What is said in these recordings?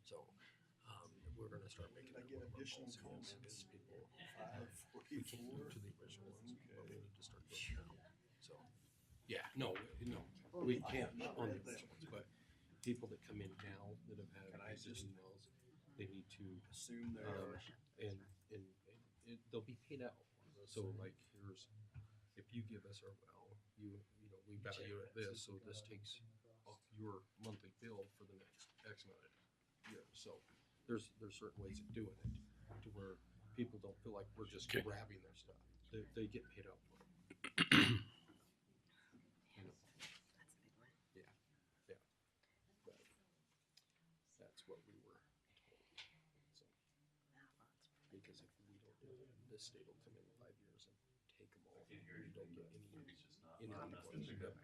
So we're going to start making I that get one of our additional policies comments. because people, 544. we can't go to the original ones, but we need to start doing now. So, yeah, no, we can't on the original ones, but people that come in now that have had Can I existing wells, they need to Assume they're and they'll be paid out. So like here's, if you give us our well, you know we value it at this, so this takes off your monthly bill for the next X amount of years. So there's certain ways of doing it to where people don't feel like we're just grabbing their stuff. They get paid out for it. You know, That's a big one. yeah. But that's what we were told. So because if we don't do it, the state will come in 5 years and take them all, and we don't get any reports. Yep.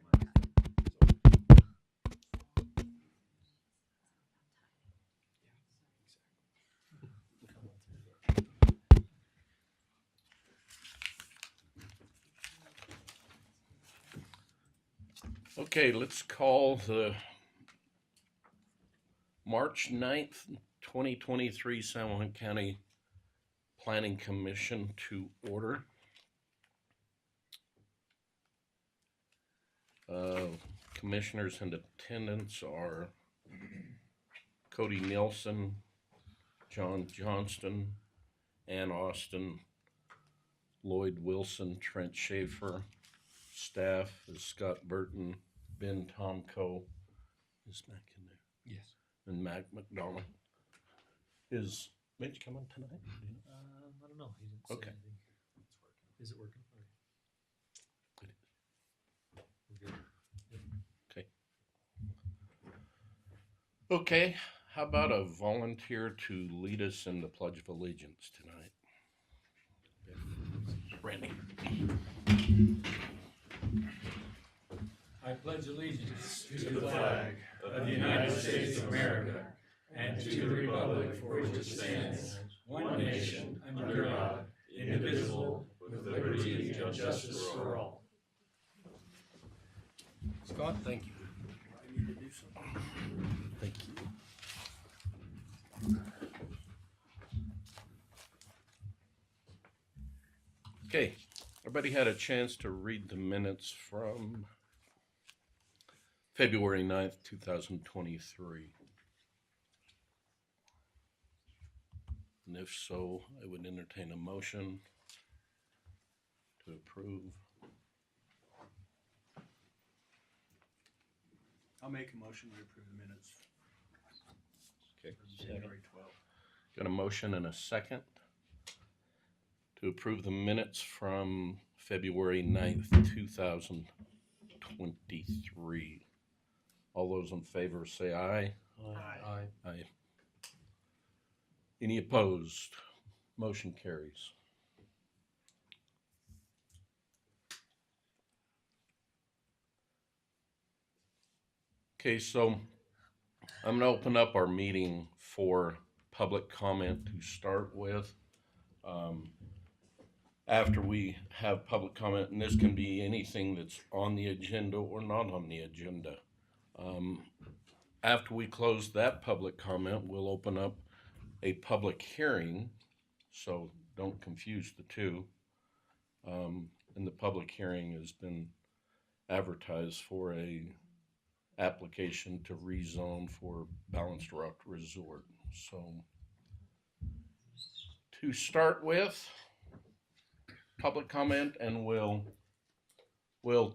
Okay, let's call the March 9th, 2023 San Juan County Planning Commission to order. Commissioners in attendance are Cody Nelson, John Johnston, Ann Austin, Lloyd Wilson, Trent Schaefer. Staff is Scott Burton, Ben Tomko. Is Mac in there? Yes. And Mac McDonald. Is Mitch coming tonight? I don't know. He didn't say Okay. anything. Is it working? Good. We're good. Okay. Okay, how about a volunteer to lead us in the Pledge of Allegiance tonight? Randy. I pledge allegiance to the flag of the United States of America and to the republic for which it stands, one nation, under God, indivisible, with liberty and justice for all. Scott, thank you. I need to do something. Thank you. Okay, everybody had a chance to read the minutes from February 9th, 2023. And if so, I would entertain a motion to approve. I'll make a motion to approve the minutes Okay. for January 12th. Got a motion and a second to approve the minutes from February 9th, 2023. All those in favor say aye. Aye. Aye. Any opposed? Motion carries. Okay, so I'm gonna open up our meeting for public comment to start with. After we have public comment, and this can be anything that's on the agenda or not on the agenda. After we close that public comment, we'll open up a public hearing, so don't confuse the two. And the public hearing has been advertised for a application to rezone for Balanced Rock Resort. So to start with, public comment, and we'll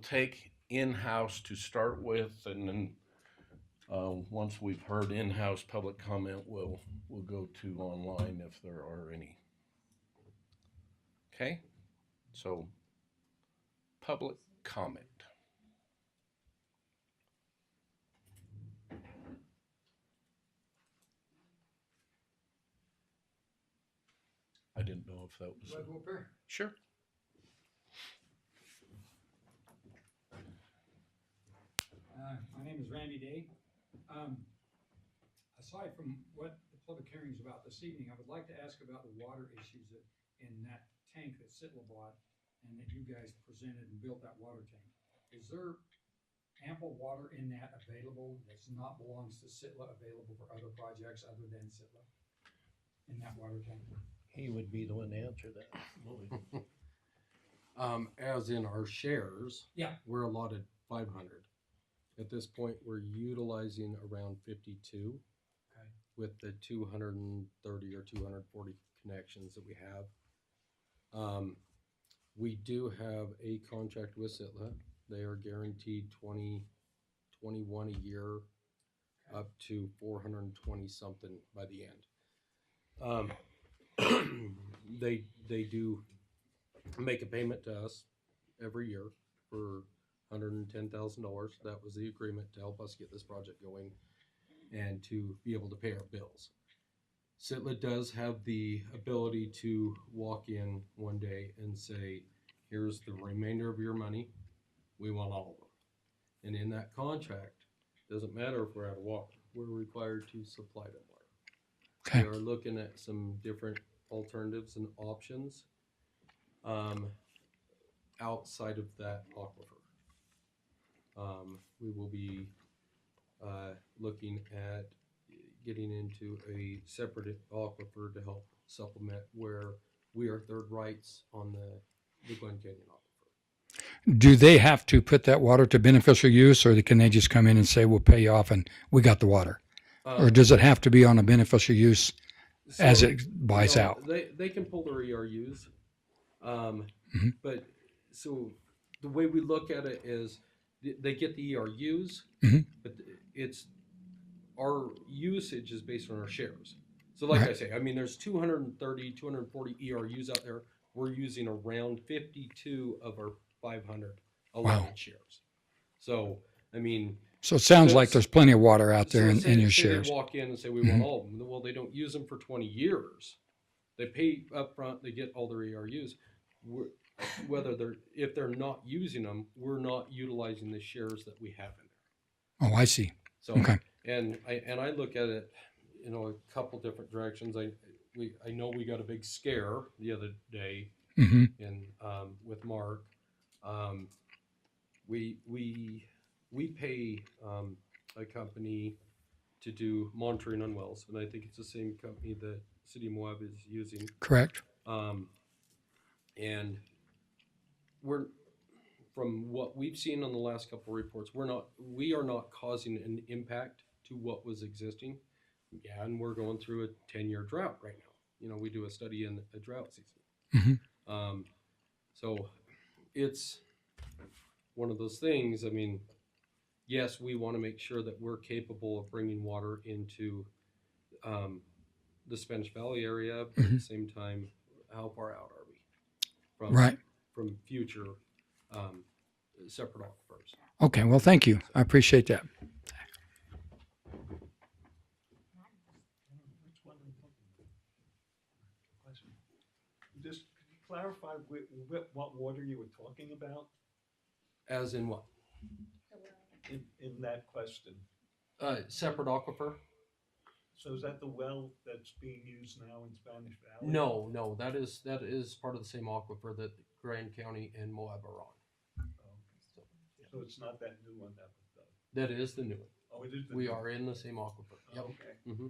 take in-house to start with, and then once we've heard in-house public comment, we'll go to online if there are any. Okay, so public comment. I didn't know if that was. Sure. My name is Randy Day. Aside from what the public hearing is about this evening, I would like to ask about the water issues in that tank that Sitla bought and that you guys presented and built that water tank. Is there ample water in that available that's not belongs to Sitla available for other projects other than Sitla in that water tank? He would be the one to answer that. As in our shares. Yeah. We're allotted 500. At this point, we're utilizing around 52 Okay. with the 230 or 240 connections that we have. We do have a contract with Sitla. They are guaranteed 21 a year, up to 420 something by the end. They do make a payment to us every year for $110,000. That was the agreement to help us get this project going and to be able to pay our bills. Sitla does have the ability to walk in one day and say, here's the remainder of your money. We want all of them. And in that contract, doesn't matter if we're out of water, we're required to supply them water. Okay. We are looking at some different alternatives and options outside of that aquifer. We will be looking at getting into a separate aquifer to help supplement where we are third rights on the Glen Canyon aquifer. Do they have to put that water to beneficial use, or can they just come in and say, we'll pay you off and we got the water? Or does it have to be on a beneficial use as it buys no, out? They can pull their ERUs. Mm-hmm. But so the way we look at it is they get the ERUs, Mhm. but it's our usage is based on our shares. So like Right. I say, I mean, there's 230, 240 ERUs out there. We're using around 52 of our 500 allotted Wow. shares. So, I mean, So it sounds So like it's- there's plenty of water out there so in your say shares. They walk in and say, we Mhm. want all of them. Well, they don't use them for 20 years. They pay up front, they get all their ERUs. If they're not using them, we're not utilizing the shares that we have in there. Oh, I see. So, Okay. and I look at it, a couple different directions. I know we got a big scare the other day Hmm. with Mark. We pay a company to do monitoring on wells, and I think it's the same company that City of Moab is using. Correct. And from what we've seen on the last couple of reports, we are not causing an impact to what was existing. Yeah, and we're going through a 10-year drought right now. We do a study in a drought season. Mhm. So it's one of those things. I mean, yes, we want to make sure that we're capable of bringing water into the Spanish Valley area, but at the same time, how far out are we from future separate aquifers? Okay. Well, thank you. I appreciate that. Just could you clarify what water you were talking about As in what? in that question? Separate aquifer? So is that the well that's being used now in Spanish Valley? No, that is part of the same aquifer that Grand County and Moab are on. Oh, so it's not that new one that was done? That is the new one. Oh, it is the We new are in the same aquifer. one. Yep. Okay. Hmm.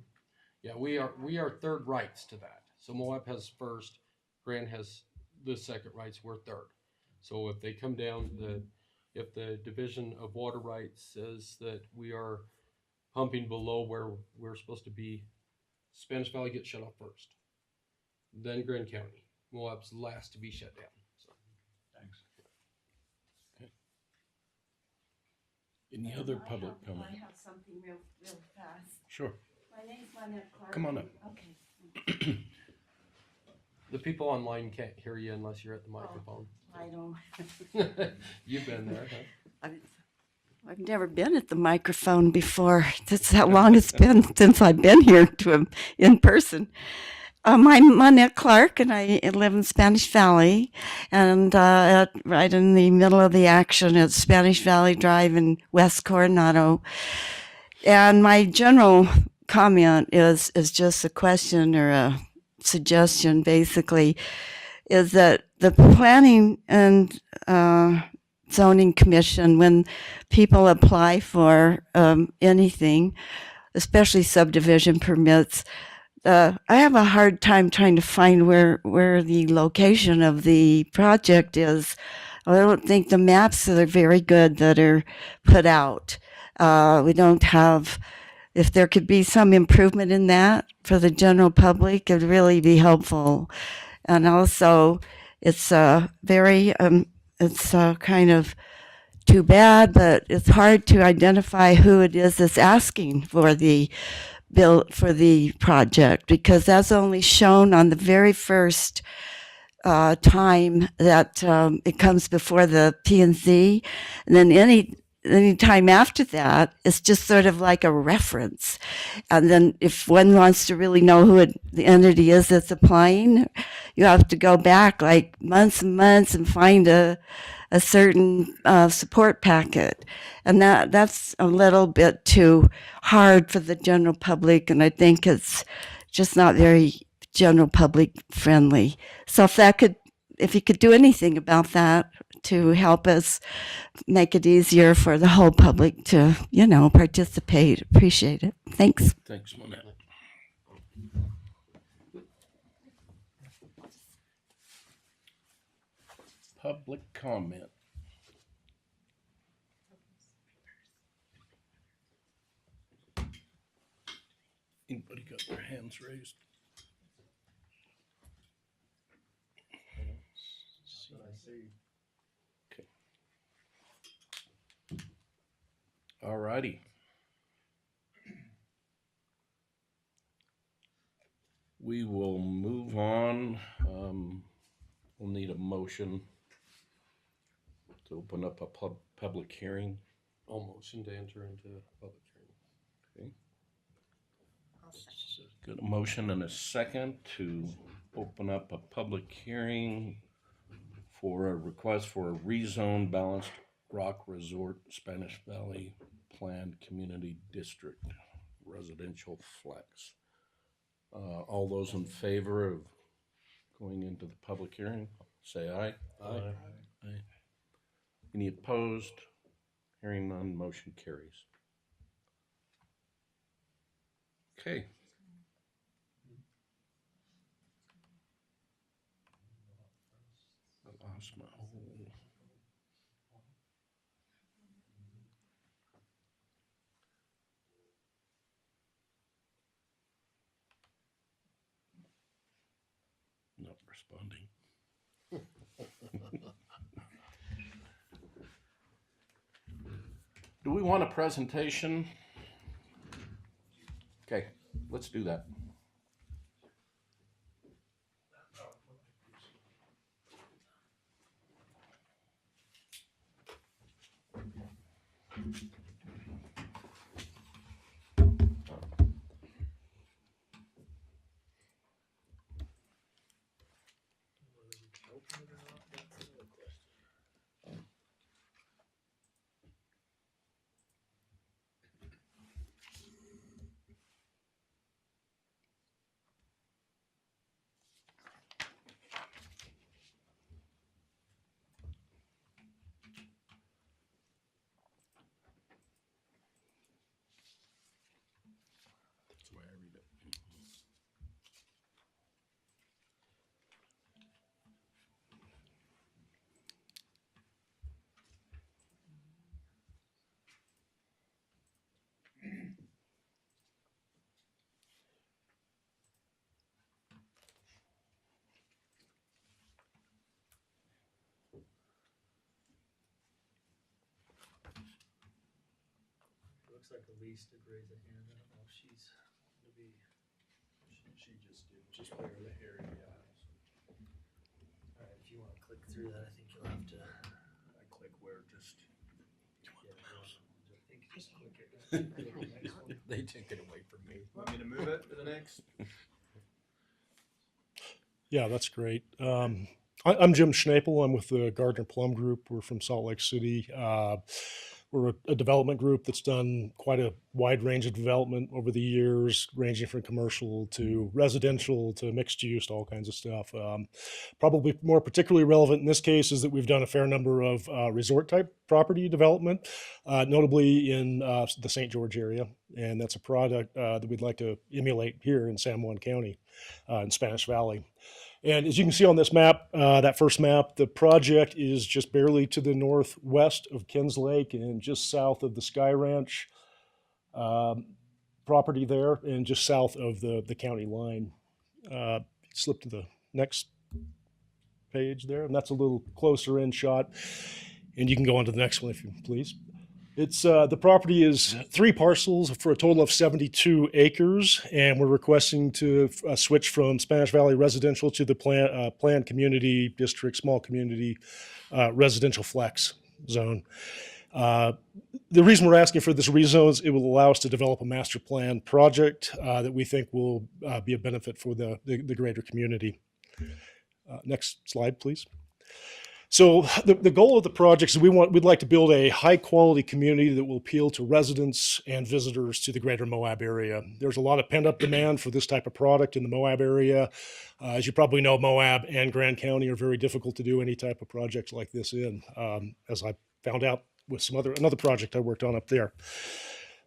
Yeah, we are third rights to that. So Moab has first, Grand has the second rights. We're third. So if they come down, if the Division of Water Rights says that we are pumping below where we're supposed to be, Spanish Valley gets shut off first. Then Grand County. Moab's last to be shut down. So. Thanks. Any other public comment? I have something real fast. Sure. My name's Lynette Clark. Come on up. Okay. The people online can't hear you unless you're at the microphone. I don't. You've been there, huh? I've never been at the microphone before. That's how long it's been since I've been here in person. I'm Lynette Clark, and I live in Spanish Valley, and right in the middle of the action at Spanish Valley Drive in West Coronado. And my general comment is just a question or a suggestion, basically, is that the planning and zoning commission, when people apply for anything, especially subdivision permits, I have a hard time trying to find where the location of the project is. I don't think the maps are very good that are put out. We don't have, if there could be some improvement in that for the general public, it'd really be helpful. And also, it's kind of too bad, but it's hard to identify who it is that's asking for the bill for the project, because that's only shown on the very first time that it comes before the P&Z, and then any time after that, it's just sort of like a reference. And then if one wants to really know who the entity is that's applying, you have to go back like months and months and find a certain support packet. And that's a little bit too hard for the general public, and I think it's just not very general public friendly. So if you could do anything about that to help us make it easier for the whole public to, participate, appreciate it. Thanks. Thanks, Monette. Public comment. Anybody got their hands raised? Okay. All righty. We will move on. We'll need a motion to open up a public hearing. I'll motion to enter into public hearing. Okay. Got a motion and a second to open up a public hearing for a request for a rezone Balanced Rock Resort Spanish Valley Planned Community District Residential Flex. All those in favor of going into the public hearing, say aye. Aye. Aye. Any opposed? Hearing none, motion carries. Okay. I lost my whole. Not responding. Do we want a presentation? Okay, let's do that. That's the way I read it. Looks like Elise did raise a hand. I don't know if she's gonna be. She just did, just clear the area, yeah. All right, if you want to click through that, I think you'll have to. I click where, just, Yeah, I think just click it. Click the next one. They took it away from me. want me to move it to the next? Yeah, that's great. I'm Jim Schnapel. I'm with the Gardner Plum Group. We're from Salt Lake City. We're a development group that's done quite a wide range of development over the years, ranging from commercial to residential to mixed use to all kinds of stuff. Probably more particularly relevant in this case is that we've done a fair number of resort type property development, notably in the St. George area. And that's a product that we'd like to emulate here in San Juan County in Spanish Valley. And as you can see on this map, that first map, the project is just barely to the northwest of Kens Lake and just south of the Sky Ranch property there and just south of the county line. Slip to the next page there, and that's a little closer in shot. And you can go on to the next one if you please. It's the property is 3 parcels for a total of 72 acres, and we're requesting to switch from Spanish Valley residential to the planned community district, small community residential flex zone. The reason we're asking for this rezone is it will allow us to develop a master plan project that we think will be a benefit for the greater community. Next slide, please. So the goal of the project is we'd like to build a high quality community that will appeal to residents and visitors to the greater Moab area. There's a lot of pent up demand for this type of product in the Moab area. As you probably know, Moab and Grand County are very difficult to do any type of project like this in, as I found out with another project I worked on up there.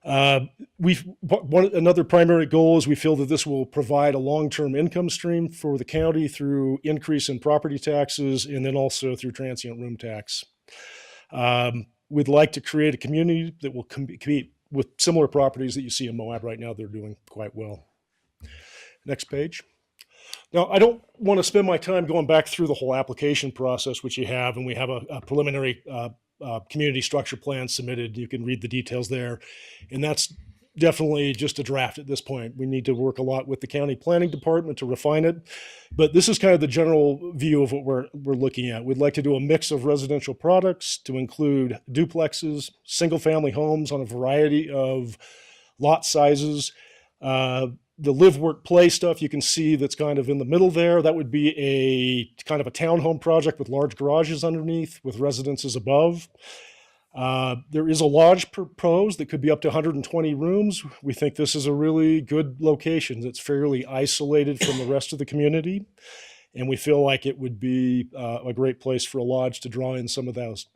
Another primary goal is we feel that this will provide a long-term income stream for the county through increase in property taxes and then also through transient room tax. We'd like to create a community that will compete with similar properties that you see in Moab right now. They're doing quite well. Next page. Now, I don't want to spend my time going back through the whole application process, which you have, and we have a preliminary community structure plan submitted. You can read the details there. And that's definitely just a draft at this point. We need to work a lot with the county planning department to refine it. But this is kind of the general view of what we're looking at. We'd like to do a mix of residential products to include duplexes, single family homes on a variety of lot sizes. The live, work, play stuff you can see that's kind of in the middle there. That would be a kind of a townhome project with large garages underneath with residences above. There is a lodge proposed that could be up to 120 rooms. We think this is a really good location that's fairly isolated from the rest of the community. And we feel like it would be a great place for a lodge to draw in some of those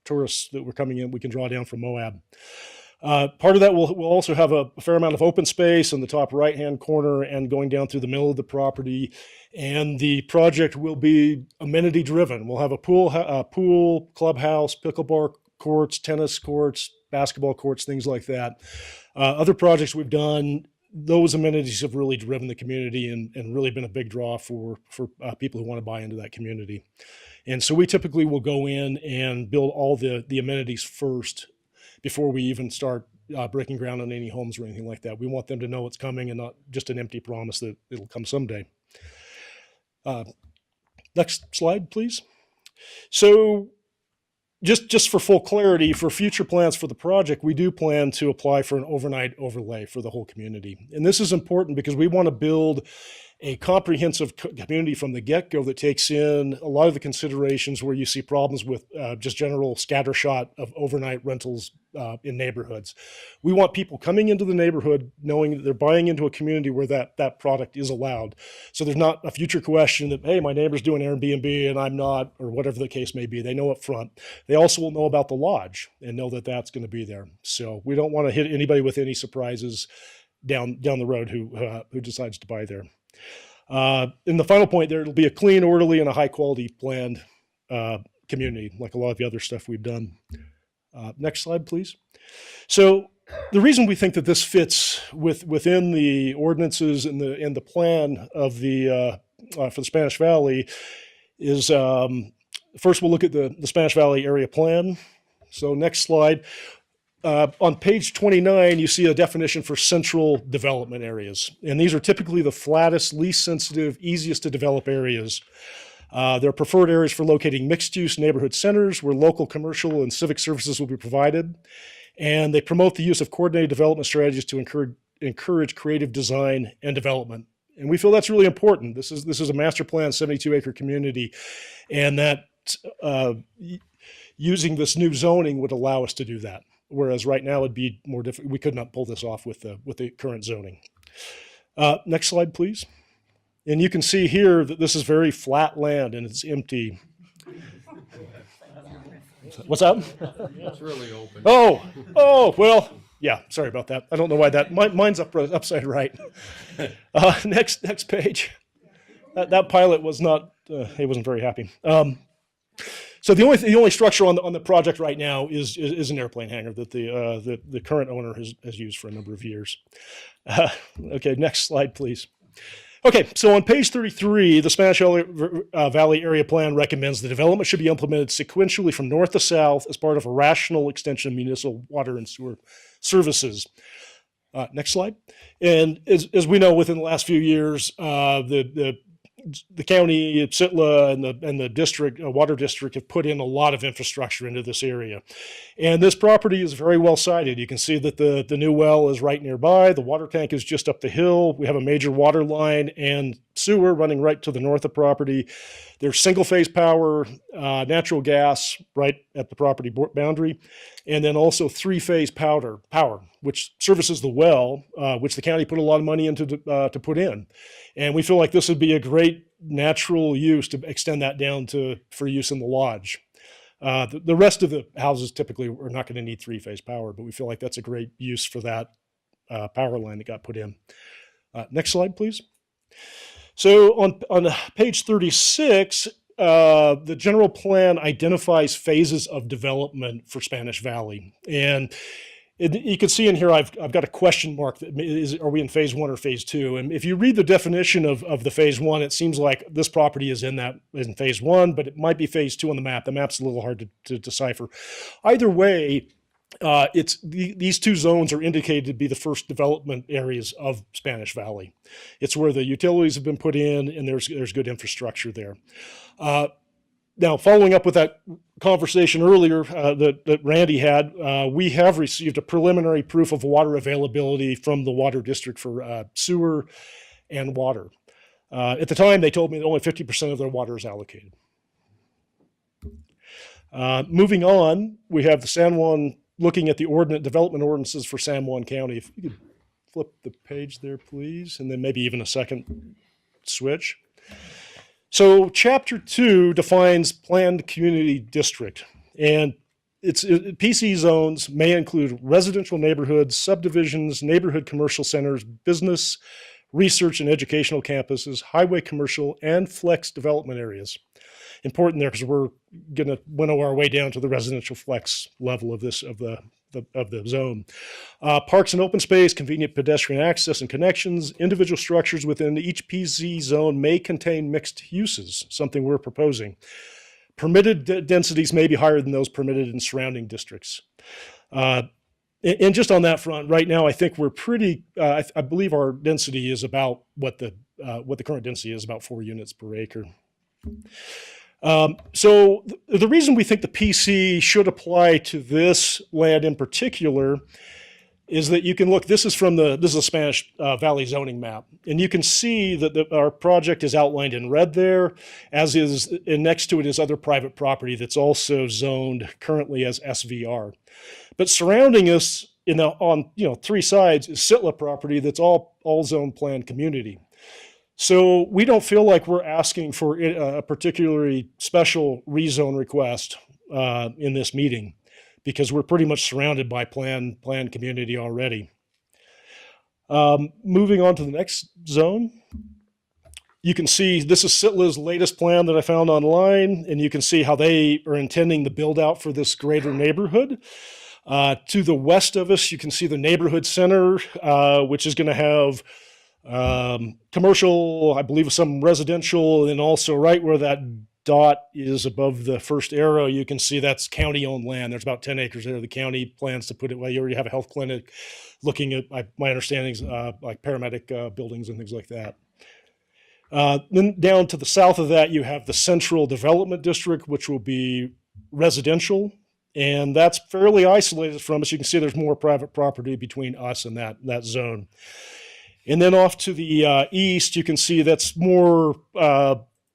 tourists that were coming in. We can draw down from Moab. Part of that will also have a fair amount of open space in the top right-hand corner and going down through the middle of the property. And the project will be amenity-driven. We'll have a pool, clubhouse, pickleball courts, tennis courts, basketball courts, things like that. Other projects we've done, those amenities have really driven the community and really been a big draw for people who want to buy into that community. And so we typically will go in and build all the amenities first before we even start breaking ground on any homes or anything like that. We want them to know it's coming and not just an empty promise that it'll come someday. Next slide, please. So just for full clarity, for future plans for the project, we do plan to apply for an overnight overlay for the whole community. And this is important because we want to build a comprehensive community from the get-go that takes in a lot of the considerations where you see problems with just general scattershot of overnight rentals in neighborhoods. We want people coming into the neighborhood knowing that they're buying into a community where that product is allowed. So there's not a future question that, hey, my neighbor's doing Airbnb and I'm not, or whatever the case may be. They know up front. They also will know about the lodge and know that that's going to be there. So we don't want to hit anybody with any surprises down the road who decides to buy there. In the final point there, it'll be a clean, orderly, and a high quality planned community, like a lot of the other stuff we've done. Next slide, please. So the reason we think that this fits within the ordinances and the plan of the for the Spanish Valley is first we'll look at the Spanish Valley area plan. So next slide. On page 29, you see a definition for central development areas. And these are typically the flattest, least sensitive, easiest to develop areas. They're preferred areas for locating mixed-use neighborhood centers where local commercial and civic services will be provided. And they promote the use of coordinated development strategies to encourage creative design and development. And we feel that's really important. This is a master plan 72-acre community. And that using this new zoning would allow us to do that. Whereas right now it'd be more difficult. We could not pull this off with the current zoning. Next slide, please. And you can see here that this is very flat land and it's empty. What's that? It's really open. Oh, well, yeah, sorry about that. I don't know why that, mine's upside right. Next page. That pilot was not, he wasn't very happy. So the only structure on the project right now is an airplane hangar that the current owner has used for a number of years. Okay, next slide, please. Okay, so on page 33, the Spanish Valley Area Plan recommends the development should be implemented sequentially from north to south as part of a rational extension of municipal water and sewer services. Next slide. And as we know, within the last few years, the county, Sitla, and the district, water district, have put in a lot of infrastructure into this area. And this property is very well sited. You can see that the new well is right nearby. The water tank is just up the hill. We have a major water line and sewer running right to the north of property. There's single-phase power, natural gas right at the property boundary, and then also three-phase power, which services the well, which the county put a lot of money into to put in. And we feel like this would be a great natural use to extend that down for use in the lodge. The rest of the houses typically are not going to need three-phase power, but we feel like that's a great use for that power line that got put in. Next slide, please. So on page 36, the general plan identifies phases of development for Spanish Valley. And you can see in here, I've got a question mark. Are we in phase 1 or phase 2? And if you read the definition of the phase 1, it seems like this property is in phase 1, but it might be phase 2 on the map. The map's a little hard to decipher. Either way, these two zones are indicated to be the first development areas of Spanish Valley. It's where the utilities have been put in, and there's good infrastructure there. Now, following up with that conversation earlier that Randy had, we have received a preliminary proof of water availability from the water district for sewer and water. At the time, they told me that only 50% of their water is allocated. Moving on, we have the San Juan, looking at the development ordinances for San Juan County. If you could flip the page there, please, and then maybe even a second switch. So Chapter 2 defines planned community district, and PC zones may include residential neighborhoods, subdivisions, neighborhood commercial centers, business, research and educational campuses, highway commercial, and flex development areas. Important there because we're going to winnow our way down to the residential flex level of the zone. Parks and open space, convenient pedestrian access and connections, individual structures within each PC zone may contain mixed uses, something we're proposing. Permitted densities may be higher than those permitted in surrounding districts. And just on that front, right now, I think we're pretty, I believe our density is about what the current density is, about 4 units per acre. So the reason we think the PC should apply to this land in particular is that you can look, this is a Spanish Valley zoning map, and you can see that our project is outlined in red there, as is, and next to it is other private property that's also zoned currently as SVR. But surrounding us on 3 sides is Sitla property that's all zone planned community. So we don't feel like we're asking for a particularly special rezone request in this meeting, because we're pretty much surrounded by planned community already. Moving on to the next zone, you can see this is Sitla's latest plan that I found online, and you can see how they are intending the build out for this greater neighborhood. To the west of us, you can see the neighborhood center, which is going to have commercial, I believe some residential, and also right where that dot is above the first arrow, you can see that's county-owned land. There's about 10 acres there. The county plans to put it, well, you already have a health clinic looking at, my understanding is like paramedic buildings and things like that. Then down to the south of that, you have the Central Development District, which will be residential, and that's fairly isolated from us. You can see there's more private property between us and that zone. And then off to the east, you can see that's more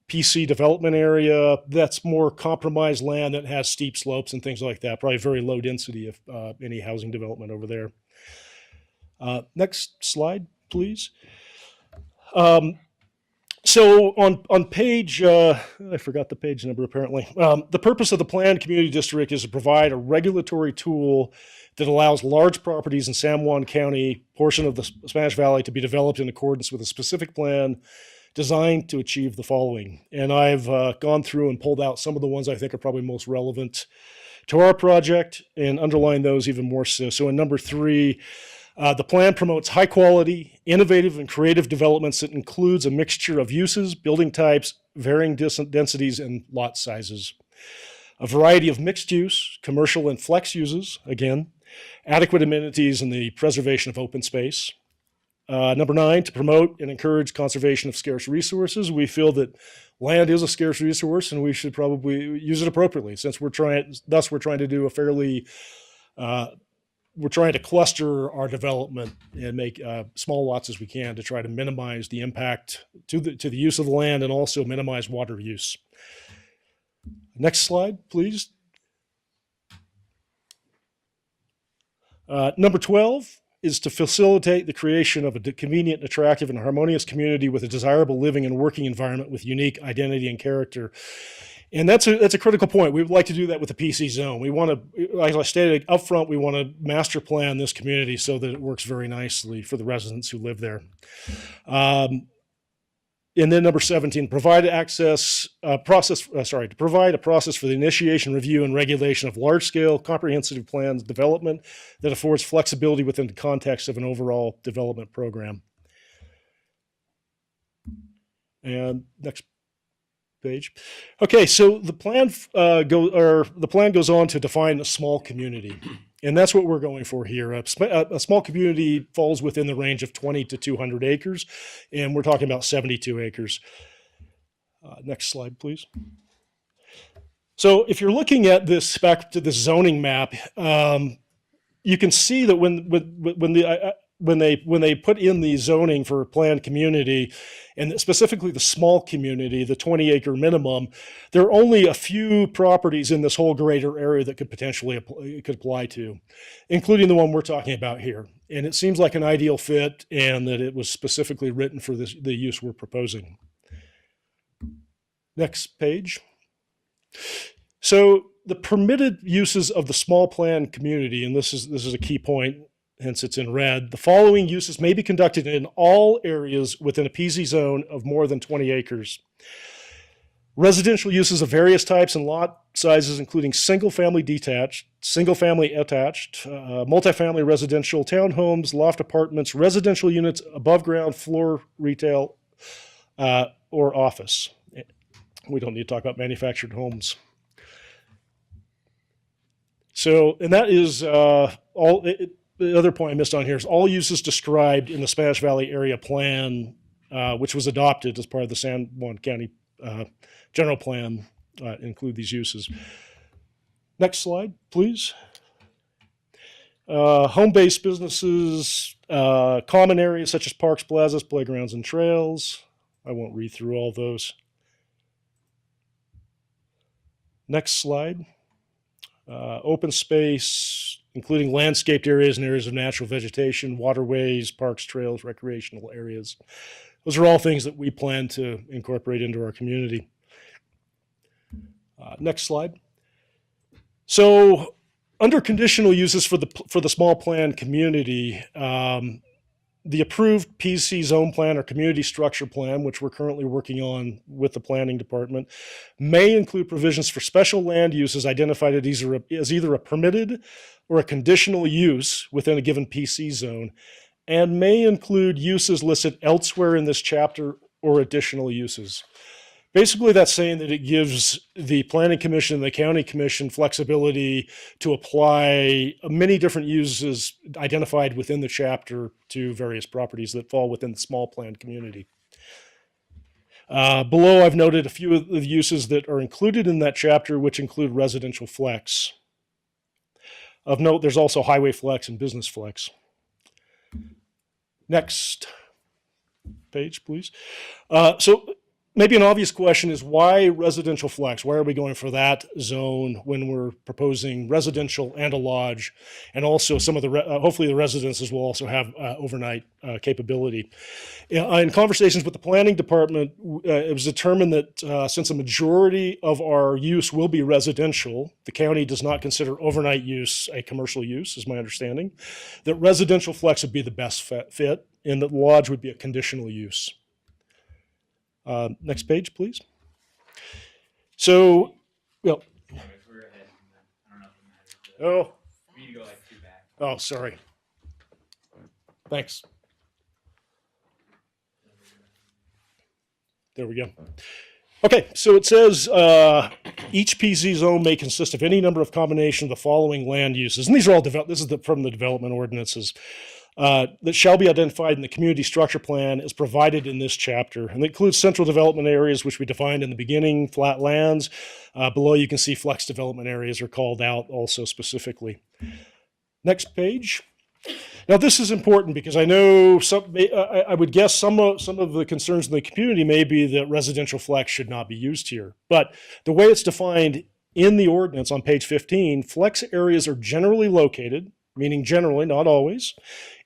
PC development area. That's more compromised land that has steep slopes and things like that. Probably very low density if any housing development over there. Next slide, please. So on page, I forgot the page number apparently. The purpose of the planned community district is to provide a regulatory tool that allows large properties in San Juan County portion of the Spanish Valley to be developed in accordance with a specific plan designed to achieve the following. And I've gone through and pulled out some of the ones I think are probably most relevant to our project and underlined those even more so. So in number 3, the plan promotes high quality, innovative, and creative developments that includes a mixture of uses, building types, varying densities, and lot sizes. A variety of mixed use, commercial, and flex uses, again, adequate amenities, and the preservation of open space. Number 9, to promote and encourage conservation of scarce resources. We feel that land is a scarce resource and we should probably use it appropriately since we're trying to do a fairly, we're trying to cluster our development and make small lots as we can to try to minimize the impact to the use of the land and also minimize water use. Next slide, please. Number 12 is to facilitate the creation of a convenient, attractive, and harmonious community with a desirable living and working environment with unique identity and character. And that's a critical point. We would like to do that with the PC zone. We want to, like I stated up front, we want to master plan this community so that it works very nicely for the residents who live there. And then number 17, to provide a process for the initiation, review, and regulation of large-scale comprehensive plans development that affords flexibility within the context of an overall development program. And next page. Okay, so the plan goes on to define a small community. And that's what we're going for here. A small community falls within the range of 20 to 200 acres, and we're talking about 72 acres. Next slide, please. So if you're looking at this back to the zoning map, you can see that when they put in the zoning for a planned community, and specifically the small community, the 20-acre minimum, there are only a few properties in this whole greater area that could potentially apply to, including the one we're talking about here. And it seems like an ideal fit, and that it was specifically written for the use we're proposing. Next page. So the permitted uses of the small planned community, and this is a key point, hence it's in red. The following uses may be conducted in all areas within a PZ zone of more than 20 acres. Residential uses of various types and lot sizes, including single-family detached, single-family attached, multifamily residential, townhomes, loft apartments, residential units, above-ground floor retail, or office. We don't need to talk about manufactured homes. So, and that is the other point I missed on here is all uses described in the Spanish Valley Area Plan, which was adopted as part of the San Juan County General Plan, include these uses. Next slide, please. Home-based businesses, common areas such as parks, plazas, playgrounds, and trails. I won't read through all those. Next slide. Open space, including landscaped areas and areas of natural vegetation, waterways, parks, trails, recreational areas. Those are all things that we plan to incorporate into our community. Next slide. So under conditional uses for the small plan community, the approved PC zone plan or community structure plan, which we're currently working on with the planning department, may include provisions for special land uses identified as either a permitted or a conditional use within a given PC zone, and may include uses listed elsewhere in this chapter or additional uses. Basically, that's saying that it gives the Planning Commission and the County Commission flexibility to apply many different uses identified within the chapter to various properties that fall within the small planned community. Below, I've noted a few of the uses that are included in that chapter, which include residential flex. Of note, there's also highway flex and business flex. Next page, please. So maybe an obvious question is why residential flex? Why are we going for that zone when we're proposing residential and a lodge, and also some of the hopefully the residences will also have overnight capability. In conversations with the planning department, it was determined that since a majority of our use will be residential, the county does not consider overnight use a commercial use, is my understanding. That residential flex would be the best fit, and that lodge would be a conditional use. Next page, please. So, well, We're ahead. I don't know if it matters. oh, We need to go like 2 back. oh, sorry. Thanks. There we go. Okay, so it says each PZ zone may consist of any number of combination of the following land uses, and these are all this is from the development ordinances. That shall be identified in the community structure plan as provided in this chapter. And it includes central development areas, which we defined in the beginning, flat lands. Below you can see flex development areas are called out also specifically. Next page. Now this is important because I know I would guess some of the concerns in the community may be that residential flex should not be used here. But the way it's defined in the ordinance on page 15, flex areas are generally located, meaning generally, not always,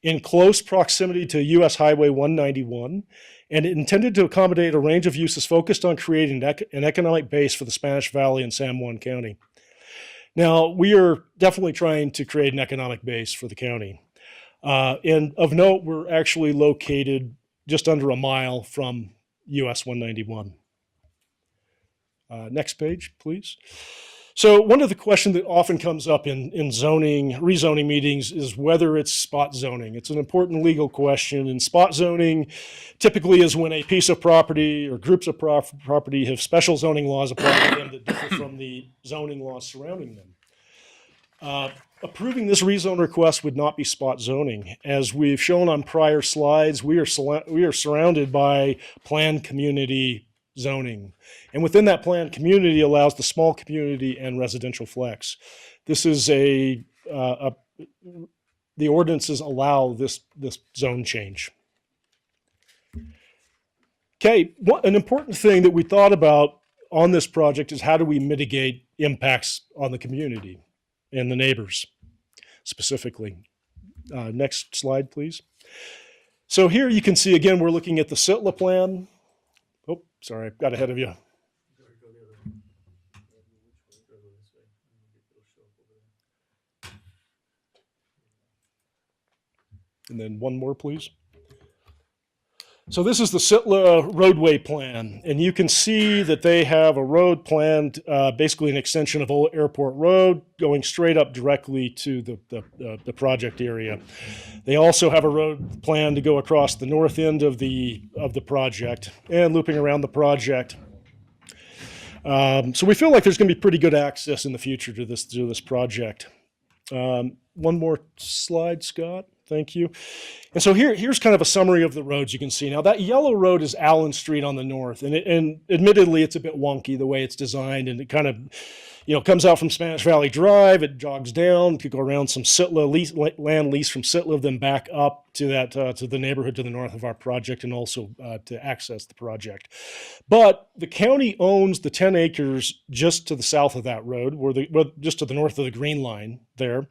in close proximity to U.S. Highway 191, and intended to accommodate a range of uses focused on creating an economic base for the Spanish Valley and San Juan County. Now, we are definitely trying to create an economic base for the county. And of note, we're actually located just under a mile from US 191. Next page, please. So one of the questions that often comes up in rezoning meetings is whether it's spot zoning. It's an important legal question, and spot zoning typically is when a piece of property or groups of property have special zoning laws applied to them that differ from the zoning laws surrounding them. Approving this rezone request would not be spot zoning. As we've shown on prior slides, we are surrounded by planned community zoning. And within that planned community allows the small community and residential flex. This is the ordinances allow this zone change. Okay, an important thing that we thought about on this project is how do we mitigate impacts on the community and the neighbors specifically. Next slide, please. So here you can see, again, we're looking at the SITLA plan. Oh, sorry, I got ahead of you. And then one more, please. So this is the SITLA roadway plan, and you can see that they have a road planned, basically an extension of Old Airport Road going straight up directly to the project area. They also have a road plan to go across the north end of the project and looping around the project. So we feel like there's going to be pretty good access in the future to this project. One more slide, Scott. Thank you. And so here's kind of a summary of the roads you can see. Now that yellow road is Allen Street on the north, and admittedly it's a bit wonky the way it's designed, and it kind of comes out from Spanish Valley Drive, it jogs down, could go around some SITLA land lease from SITLA, then back up to the neighborhood to the north of our project, and also to access the project. But the county owns the 10 acres just to the south of that road, just to the north of the green line there.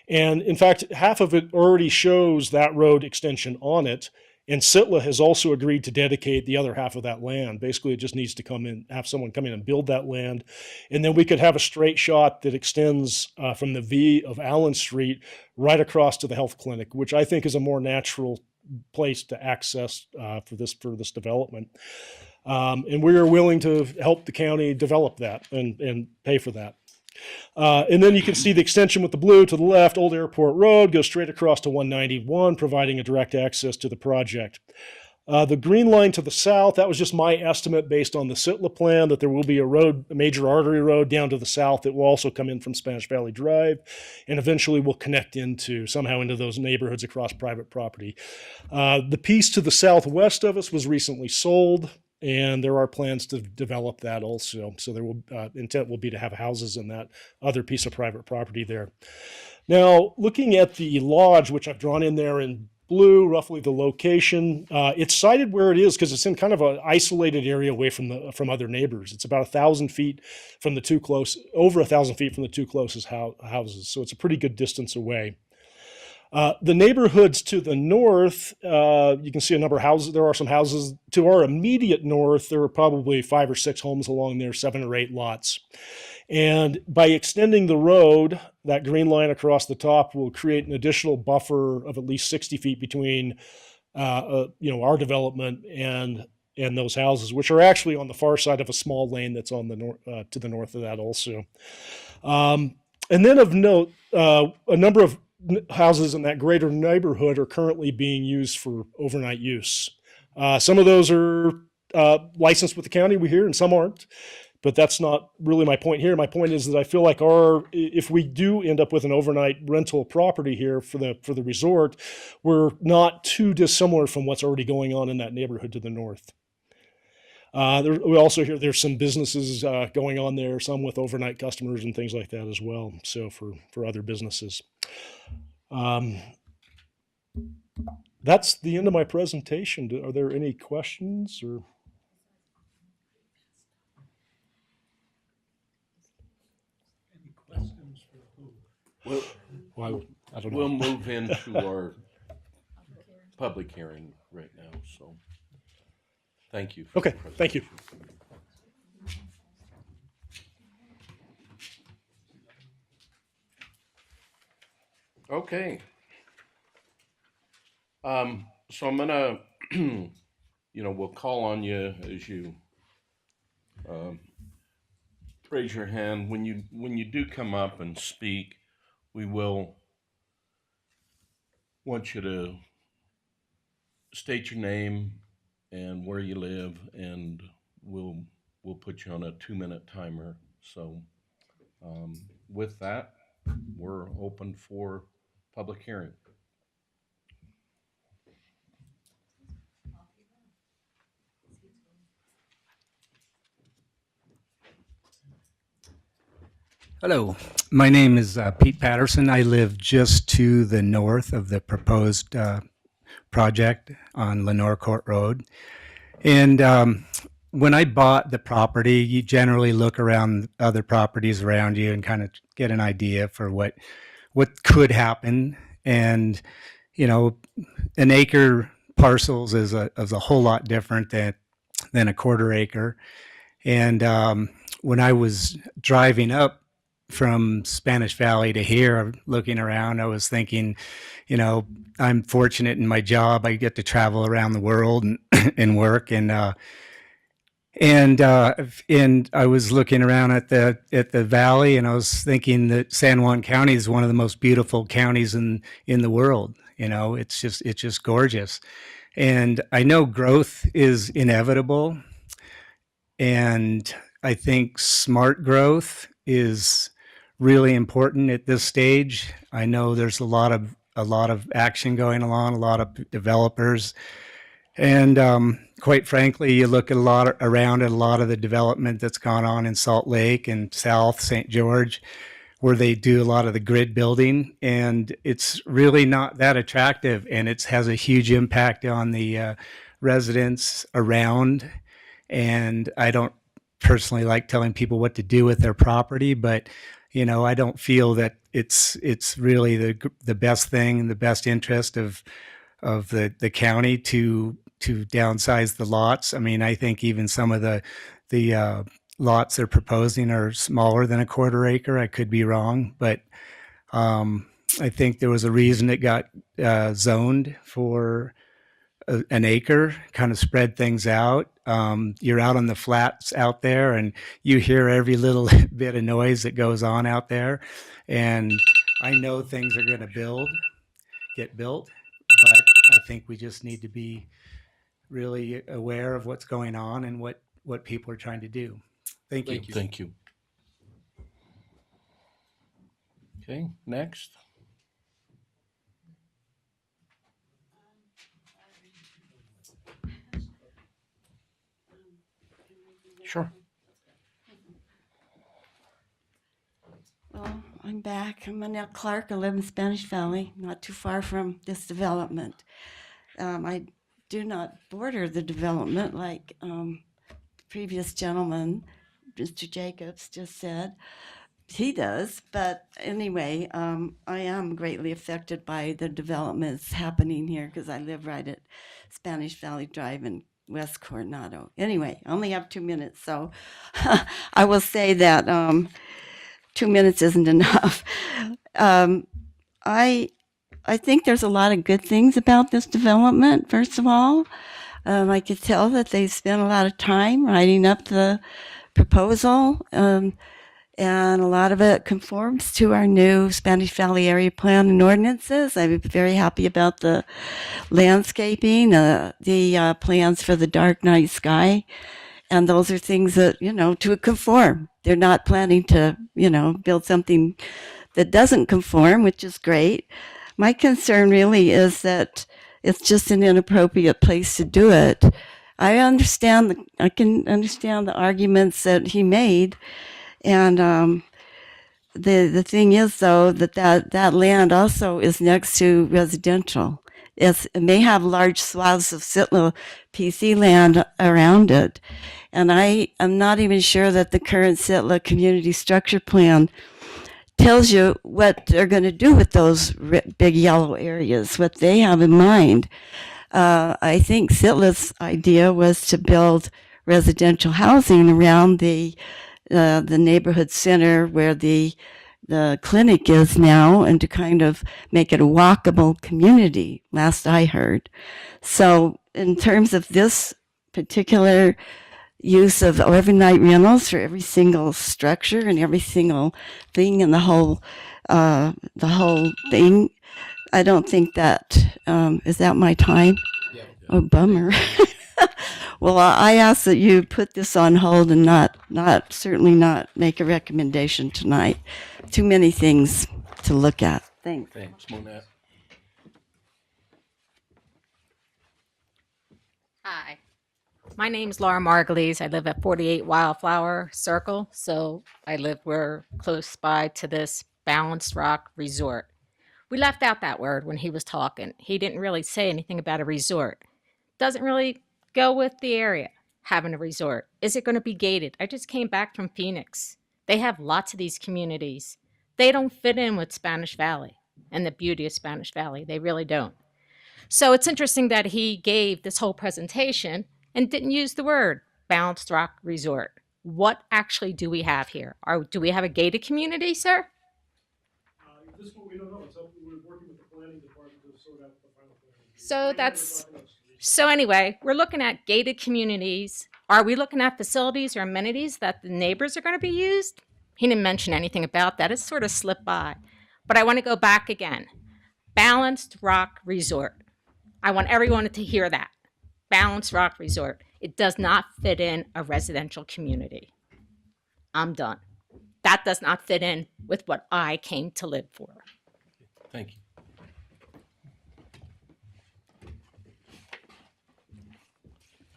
And in fact, half of it already shows that road extension on it. And SITLA has also agreed to dedicate the other half of that land. Basically, it just needs to have someone come in and build that land. And then we could have a straight shot that extends from the V of Allen Street right across to the health clinic, which I think is a more natural place to access for this development. And we are willing to help the county develop that and pay for that. And then you can see the extension with the blue to the left, Old Airport Road, goes straight across to 191, providing a direct access to the project. The green line to the south, that was just my estimate based on the SITLA plan, that there will be a major artery road down to the south that will also come in from Spanish Valley Drive, and eventually will connect somehow into those neighborhoods across private property. The piece to the southwest of us was recently sold, and there are plans to develop that also. So there will intent will be to have houses in that other piece of private property there. Now, looking at the lodge, which I've drawn in there in blue, roughly the location. It's cited where it is because it's in kind of an isolated area away from other neighbors. It's about 1,000 feet from the two close, over 1,000 feet from the two closest houses. So it's a pretty good distance away. The neighborhoods to the north, you can see a number of houses. There are some houses to our immediate north. There are probably 5 or 6 homes along there, 7 or 8 lots. And by extending the road, that green line across the top will create an additional buffer of at least 60 feet between, our development and those houses, which are actually on the far side of a small lane that's on the to the north of that also. And then of note, a number of houses in that greater neighborhood are currently being used for overnight use. Some of those are licensed with the county, we hear, and some aren't. But that's not really my point here. My point is that I feel like if we do end up with an overnight rental property here for the resort, we're not too dissimilar from what's already going on in that neighborhood to the north. We also hear there's some businesses going on there, some with overnight customers and things like that as well. So for other businesses. That's the end of my presentation. Are there any questions or? Any questions for who? Well, I don't know. We'll move into our public hearing right now, so thank you. Okay, thank you. Okay. So I'm gonna, we'll call on you as you raise your hand. When you do come up and speak, we will want you to state your name and where you live, and we'll put you on a 2-minute timer. So with that, we're open for public hearing. Hello, my name is Pete Patterson. I live just to the north of the proposed project on Lenore Court Road. And when I bought the property, you generally look around other properties around you and kind of get an idea for what could happen. And, an acre parcels is a whole lot different than a quarter acre. And when I was driving up from Spanish Valley to here, looking around, I was thinking, I'm fortunate in my job. I get to travel around the world and work, and I was looking around at the valley, and I was thinking that San Juan County is one of the most beautiful counties in the world. It's just gorgeous, and I know growth is inevitable, and I think smart growth is really important at this stage. I know there's a lot of action going on, a lot of developers, and quite frankly, you look at around at a lot of the development that's gone on in Salt Lake and South St. George, where they do a lot of the grid building, and it's really not that attractive, and it has a huge impact on the residents around. And I don't personally like telling people what to do with their property, but I don't feel that it's really the best thing in the best interest of the county to downsize the lots. I mean, I think even some of the lots they're proposing are smaller than a quarter acre. I could be wrong, but I think there was a reason it got zoned for an acre, kind of spread things out. You're out on the flats out there, and you hear every little bit of noise that goes on out there. And I know things are going to get built, but I think we just need to be really aware of what's going on and what people are trying to do. Thank you. Thank you. Okay, next. Sure. Well, I'm back. I'm Annette Clark. I live in Spanish Valley, not too far from this development. I do not border the development like the previous gentleman, Mr. Jacobs, just said. He does, but anyway, I am greatly affected by the developments happening here because I live right at Spanish Valley Drive in West Coronado. Anyway, I only have 2 minutes, so I will say that 2 minutes isn't enough. Um, I I think there's a lot of good things about this development. First of all, I could tell that they spent a lot of time writing up the proposal. And a lot of it conforms to our new Spanish Valley Area Plan and ordinances. I'm very happy about the landscaping, the plans for the dark night sky, and those are things that, to conform. They're not planning to, build something that doesn't conform, which is great. My concern really is that it's just an inappropriate place to do it. I can understand the arguments that he made. And the thing is, though, that land also is next to residential. It may have large swaths of Sitla PC land around it. And I am not even sure that the current Sitla community structure plan tells you what they're going to do with those big yellow areas, what they have in mind. I think Sitla's idea was to build residential housing around the neighborhood center where the clinic is now, and to kind of make it a walkable community, last I heard. So in terms of this particular use of overnight rentals for every single structure and every single thing and the whole thing, I don't think that, is that my time? Yeah. Oh, bummer. Well, I ask that you put this on hold and certainly not make a recommendation tonight. Too many things to look at. Thanks. Thanks, Monette. Hi, my name's Laura Margulies. I live at 48 Wildflower Circle, so I live close by to this Balanced Rock Resort. We left out that word when he was talking. He didn't really say anything about a resort. Doesn't really go with the area, having a resort. Is it going to be gated? I just came back from Phoenix. They have lots of these communities. They don't fit in with Spanish Valley and the beauty of Spanish Valley. They really don't. So it's interesting that he gave this whole presentation and didn't use the word Balanced Rock Resort. What actually do we have here? Do we have a gated community, sir? At this point, we don't know. We're working with the planning department to sort out the final plan. So anyway, we're looking at gated communities. Are we looking at facilities or amenities that the neighbors are going to be used? He didn't mention anything about that. It sort of slipped by. But I want to go back again. Balanced Rock Resort. I want everyone to hear that. Balanced Rock Resort. It does not fit in a residential community. I'm done. That does not fit in with what I came to live for. Thank you.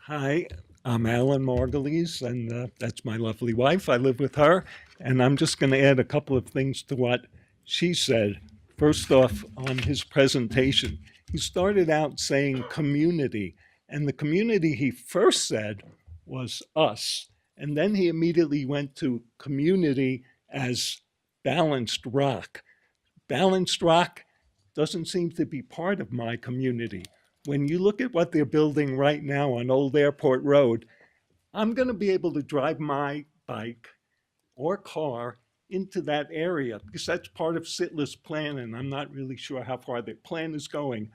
Hi, I'm Alan Margulies, and that's my lovely wife. I live with her, and I'm just going to add a couple of things to what she said. First off, on his presentation, he started out saying community, and the community he first said was us, and then he immediately went to community as Balanced Rock. Balanced Rock doesn't seem to be part of my community. When you look at what they're building right now on Old Airport Road, I'm going to be able to drive my bike or car into that area because that's part of Sitla's plan, and I'm not really sure how far their plan is going.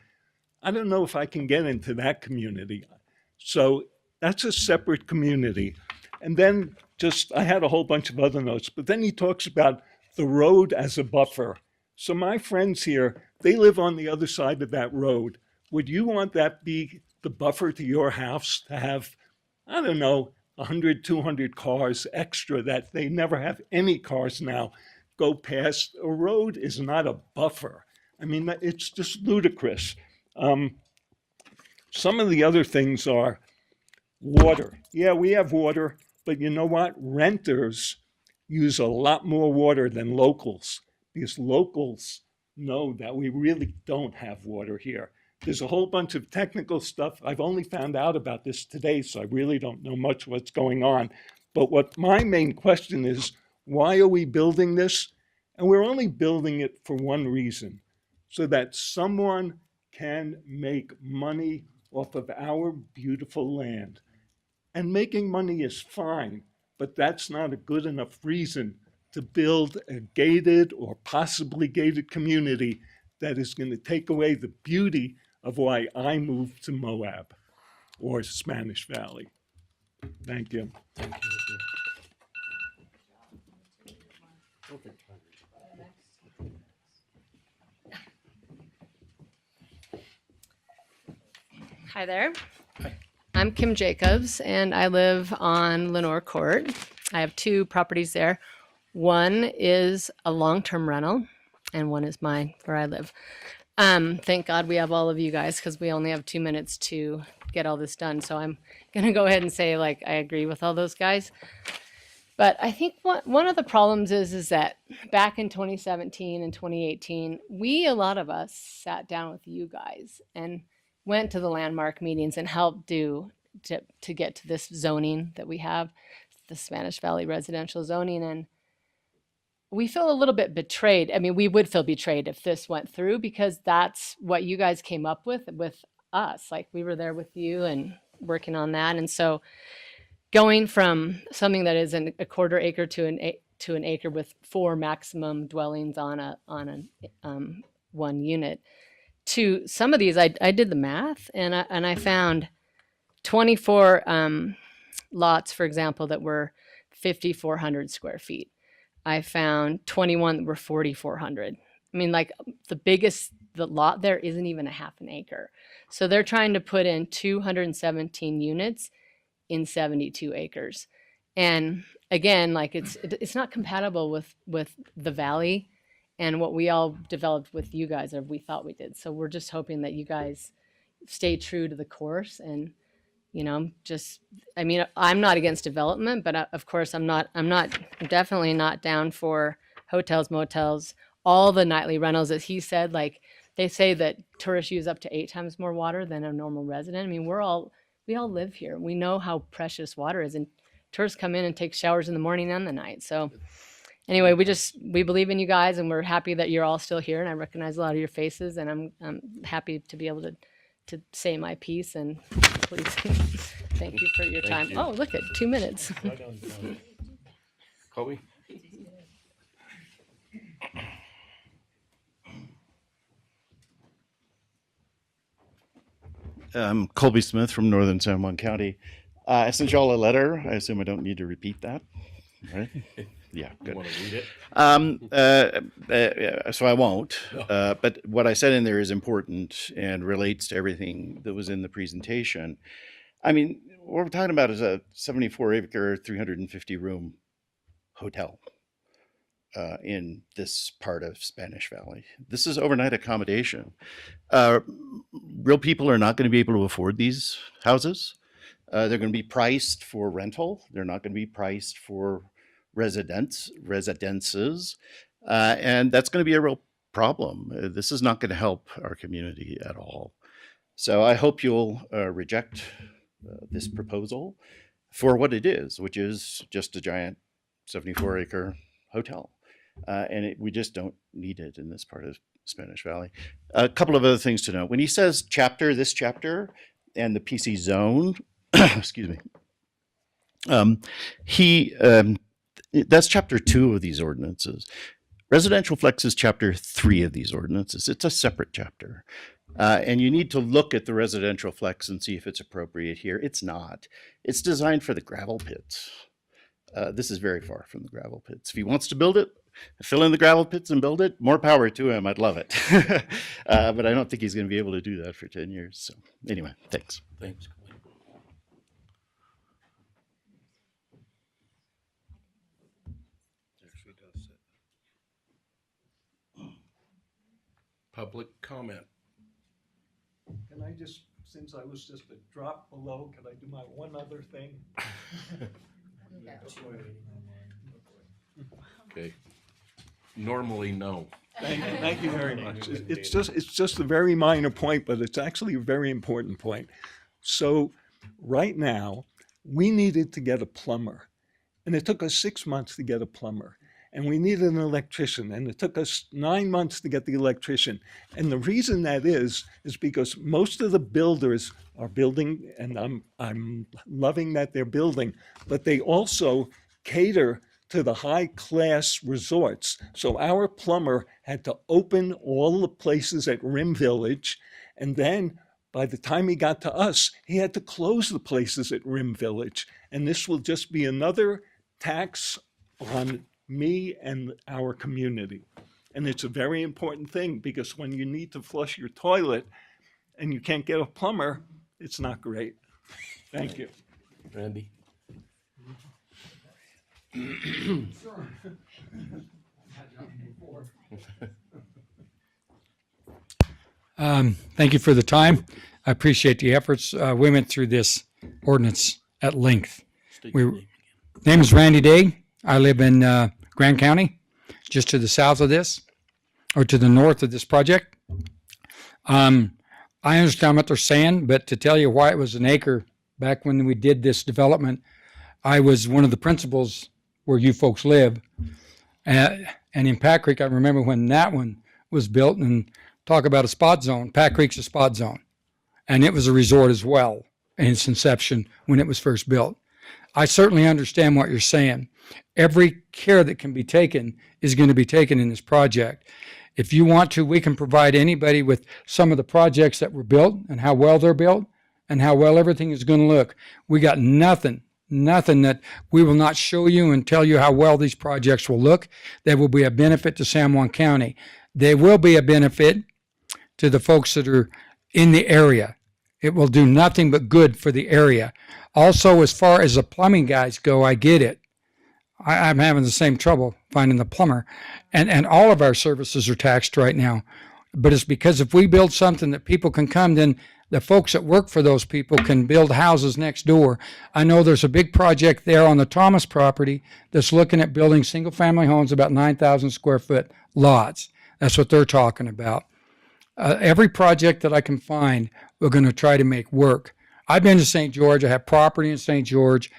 I don't know if I can get into that community. So that's a separate community. And then I had a whole bunch of other notes, but then he talks about the road as a buffer. So my friends here, they live on the other side of that road. Would you want that be the buffer to your house to have, I don't know, 100, 200 cars extra that they never have any cars now go past? A road is not a buffer. I mean, it's just ludicrous. Some of the other things are water. Yeah, we have water, but you know what? Renters use a lot more water than locals because locals know that we really don't have water here. There's a whole bunch of technical stuff. I've only found out about this today, so I really don't know much what's going on. But what my main question is, why are we building this? And we're only building it for one reason, so that someone can make money off of our beautiful land. And making money is fine, but that's not a good enough reason to build a gated or possibly gated community that is going to take away the beauty of why I moved to Moab or Spanish Valley. Thank you. Thank you. Perfect timing. Hi there. I'm Kim Jacobs, and I live on Lenore Court. I have two properties there. One is a long-term rental, and one is mine, where I live. Thank God we have all of you guys, because we only have 2 minutes to get all this done. So I'm going to go ahead and say, like, I agree with all those guys. But I think one of the problems is that back in 2017 and 2018, a lot of us sat down with you guys and went to the landmark meetings and helped to get to this zoning that we have, the Spanish Valley residential zoning. And we feel a little bit betrayed. I mean, we would feel betrayed if this went through, because that's what you guys came up with us. Like, we were there with you and working on that. And so going from something that is a quarter acre to an acre with 4 maximum dwellings on a one unit, to some of these, I did the math, and I found 24 lots, for example, that were 5,400 square feet. I found 21 that were 4,400. I mean, like, the lot there isn't even a half an acre. So they're trying to put in 217 units in 72 acres. And again, like, it's not compatible with the valley and what we all developed with you guys, or we thought we did. So we're just hoping that you guys stay true to the course. And, you know, I mean, I'm not against development, but of course I'm definitely not down for hotels, motels, all the nightly rentals. As he said, like, they say that tourists use up to 8 times more water than a normal resident. I mean, we all live here. We know how precious water is, and tourists come in and take showers in the morning and the night. So anyway, we believe in you guys, and we're happy that you're all still here. And I recognize a lot of your faces, and I'm happy to be able to say my piece. And please, thank you for your time. you. Oh, look at 2 minutes. Colby? I'm Colby Smith from Northern San Juan County. I sent you all a letter. I assume I don't need to repeat that, right? Yeah, You good. want to read it? So I won't. But what I said in there is important and relates to everything that was in the presentation. I mean, what we're talking about is a 74-acre, 350-room hotel in this part of Spanish Valley. This is overnight accommodation. Real people are not going to be able to afford these houses. They're going to be priced for rental. They're not going to be priced for residences. And that's going to be a real problem. This is not going to help our community at all. So I hope you'll reject this proposal for what it is, which is just a giant 74-acre hotel. And we just don't need it in this part of Spanish Valley. A couple of other things to note. When he says this chapter, and the PC zone, excuse me, that's chapter 2 of these ordinances. Residential flex is chapter 3 of these ordinances. It's a separate chapter. And you need to look at the residential flex and see if it's appropriate here. It's not. It's designed for the gravel pits. This is very far from the gravel pits. If he wants to build it, fill in the gravel pits and build it, more power to him. I'd love it. But I don't think he's going to be able to do that for 10 years. So anyway, thanks. Thanks. Public comment. Can I just, since I was just a drop below, can I do my one other thing? Okay. normally no. Thank you very much. It's just a very minor point, but it's actually a very important point. So right now, we needed to get a plumber, and it took us 6 months to get a plumber. And we needed an electrician, and it took us 9 months to get the electrician. And the reason that is because most of the builders are building, and I'm loving that they're building, but they also cater to the high class resorts. So our plumber had to open all the places at Rim Village, and then by the time he got to us, he had to close the places at Rim Village. And this will just be another tax on me and our community. And it's a very important thing because when you need to flush your toilet and you can't get a plumber, it's not great. Thank you. Randy? Thank you for the time. I appreciate the efforts. We went through this ordinance at length. Name is Randy Day. I live in Grand County, just to the south of this, or to the north of this project. I understand what they're saying, but to tell you why it was an acre back when we did this development, I was one of the principals where you folks live. And in Pat Creek, I remember when that one was built, and talk about a spot zone. Pat Creek's a spot zone. And it was a resort as well in its inception when it was first built. I certainly understand what you're saying. Every care that can be taken is going to be taken in this project. If you want to, we can provide anybody with some of the projects that were built and how well they're built and how well everything is going to look. We got nothing that we will not show you and tell you how well these projects will look. They will be a benefit to San Juan County. They will be a benefit to the folks that are in the area. It will do nothing but good for the area. Also, as far as the plumbing guys go, I get it. I'm having the same trouble finding the plumber. And all of our services are taxed right now. But it's because if we build something that people can come, then the folks that work for those people can build houses next door. I know there's a big project there on the Thomas property that's looking at building single-family homes, about 9,000 square foot lots. That's what they're talking about. Every project that I can find, we're going to try to make work. I've been to St. George. I have property in St. George.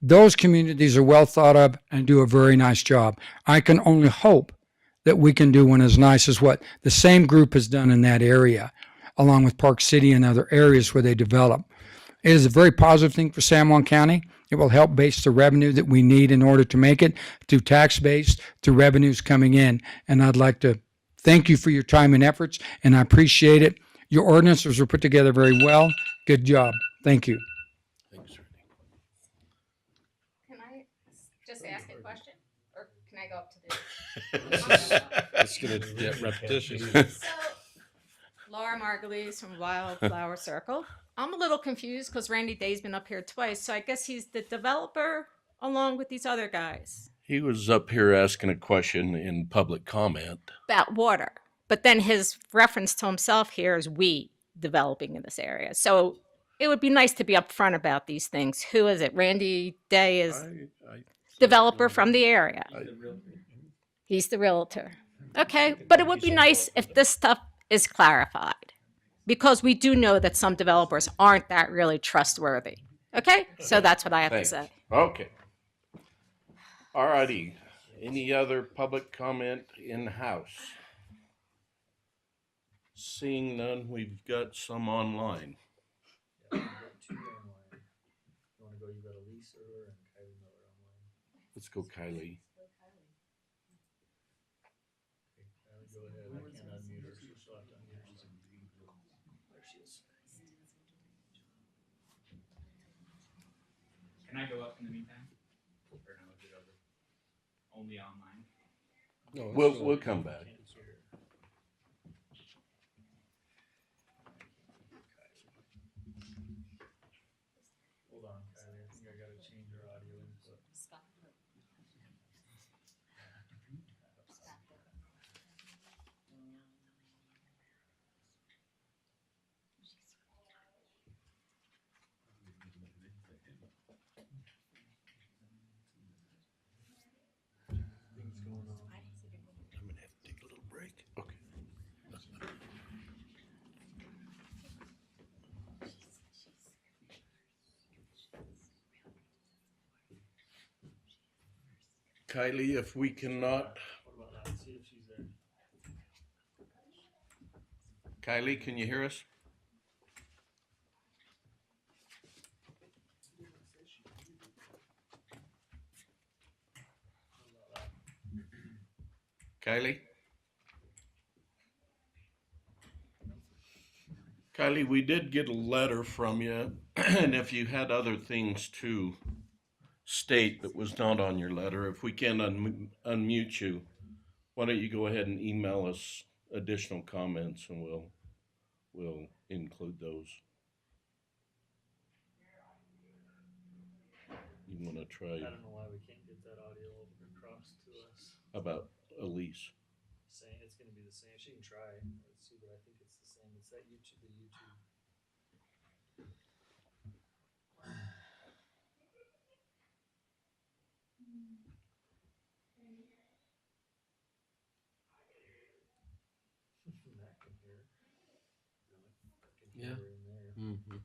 Those communities are well thought of and do a very nice job. I can only hope that we can do one as nice as what the same group has done in that area, along with Park City and other areas where they develop. It is a very positive thing for San Juan County. It will help base the revenue that we need in order to make it through tax-based, through revenues coming in. And I'd like to thank you for your time and efforts, and I appreciate it. Your ordinances were put together very well. Good job. Thank you. Thanks, Randy. Can I just ask a question? Or can I go up to the... It's gonna get repetitious. So, Laura Margulies from Wildflower Circle. I'm a little confused because Randy Day's been up here twice, so I guess he's the developer along with these other guys. He was up here asking a question in public comment. About water. But then his reference to himself here is we developing in this area. So it would be nice to be upfront about these things. Who is it? Randy Day is developer from the area. He's the realtor. Okay, but it would be nice if this stuff is clarified because we do know that some developers aren't that really trustworthy. Okay, so that's what I have Thanks. to say. Okay. All righty. Any other public comment in-house? Seeing none, we've got some online. Two online. You wanna go, you got Elisa and Kylie Miller online. Let's go, Kylie. Okay, Kylie, go ahead. I can't unmute her, so she'll have to unmute herself. There she is. Can I go up in the meantime? Or no, is it over? Only online? No, We'll come back. Hold on, Kylie, I think I gotta change her audio input. Things going on. Kylie, if we cannot, What about that? See if she's there. Kylie, can you hear us? Kylie? Kylie, we did get a letter from you, and if you had other things to state that was not on your letter, if we can unmute you, why don't you go ahead and email us additional comments, and we'll include those. You want to try? I don't know why we can't get that audio across to us. How about Elise? Saying it's going to be the same. She can try. Let's see, but I think it's the same. It's that YouTube, the YouTube. Matt can hear. I can hear Yeah. her in there. Mm-hmm.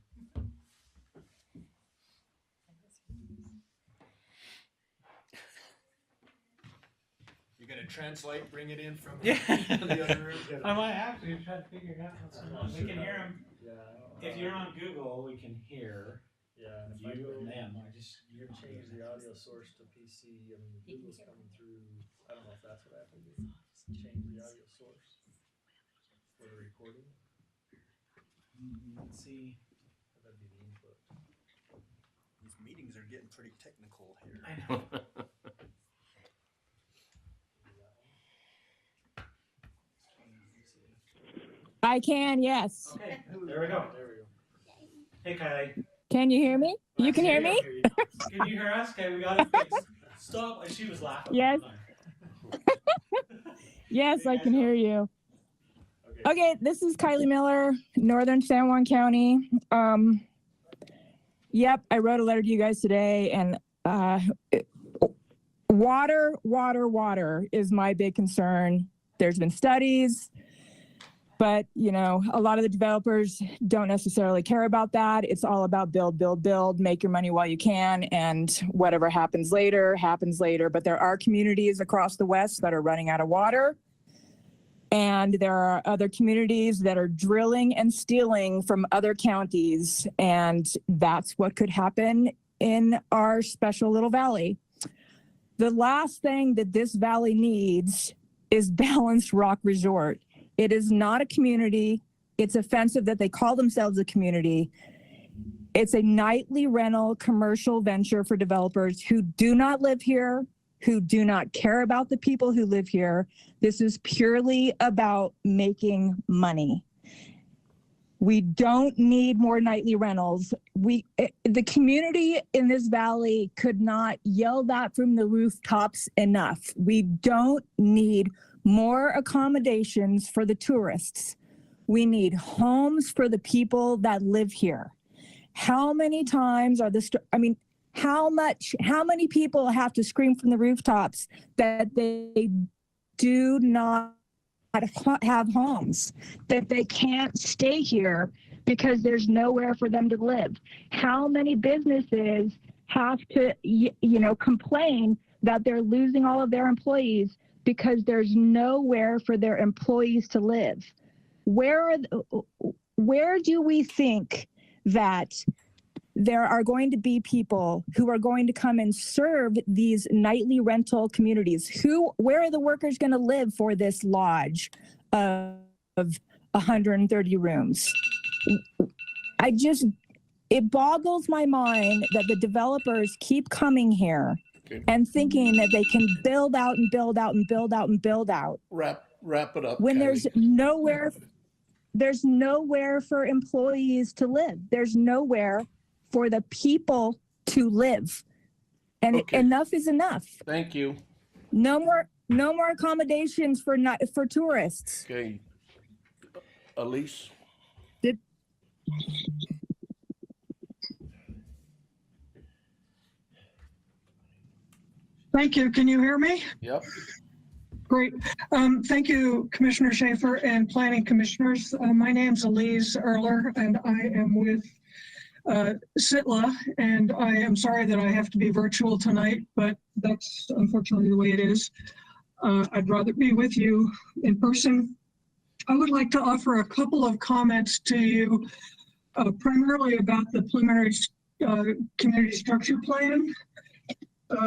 You're gonna translate, bring it in from Yeah. the other room. I might have to try to figure it out. What's going on. We can hear them. Yeah. If you're on Google, we can hear Yeah, and if I you go and them. I just you change the audio source to PC, I mean, Google's coming through. I don't know if that's what I have to do. Change the audio source for the recording. Let's see. That'd be the input. These meetings are getting pretty technical here. I know. I can, yes. Okay, there we go. There we go. Hey, Kylie. Can you hear me? You can hear me? Can you hear us? Okay, we got it fixed. Stop. She was laughing. Yes. Yes, I can hear you. Okay, this is Kylie Miller, Northern San Juan County. Yep, I wrote a letter to you guys today, and water is my big concern. There's been studies, but you know, a lot of the developers don't necessarily care about that. It's all about build, make your money while you can, and whatever happens later, happens later. But there are communities across the West that are running out of water. And there are other communities that are drilling and stealing from other counties. And that's what could happen in our special little valley. The last thing that this valley needs is Balanced Rock Resort. It is not a community. It's offensive that they call themselves a community. It's a nightly rental commercial venture for developers who do not live here, who do not care about the people who live here. This is purely about making money. We don't need more nightly rentals. The community in this valley could not yell that from the rooftops enough. We don't need more accommodations for the tourists. We need homes for the people that live here. How many times are how many people have to scream from the rooftops that they do not have homes, that they can't stay here because there's nowhere for them to live? How many businesses have to, complain that they're losing all of their employees because there's nowhere for their employees to live? Where do we think that there are going to be people who are going to come and serve these nightly rental communities? Where are the workers going to live for this lodge of 130 rooms? It boggles my mind that the developers keep coming here and thinking that they can build out and build out and build out and build out. Wrap it up. When Kylie. there's nowhere for employees to live. There's nowhere for the people to live. And enough is enough. Thank you. No more accommodations for tourists. Okay. Elise? Thank you. Can you hear me? Yep. Great. Thank you, Commissioner Schaefer and Planning Commissioners. My name's Elise Erler, and I am with Sitla, and I am sorry that I have to be virtual tonight, but that's unfortunately the way it is. I'd rather be with you in person. I would like to offer a couple of comments to you, primarily about the preliminary community structure plan,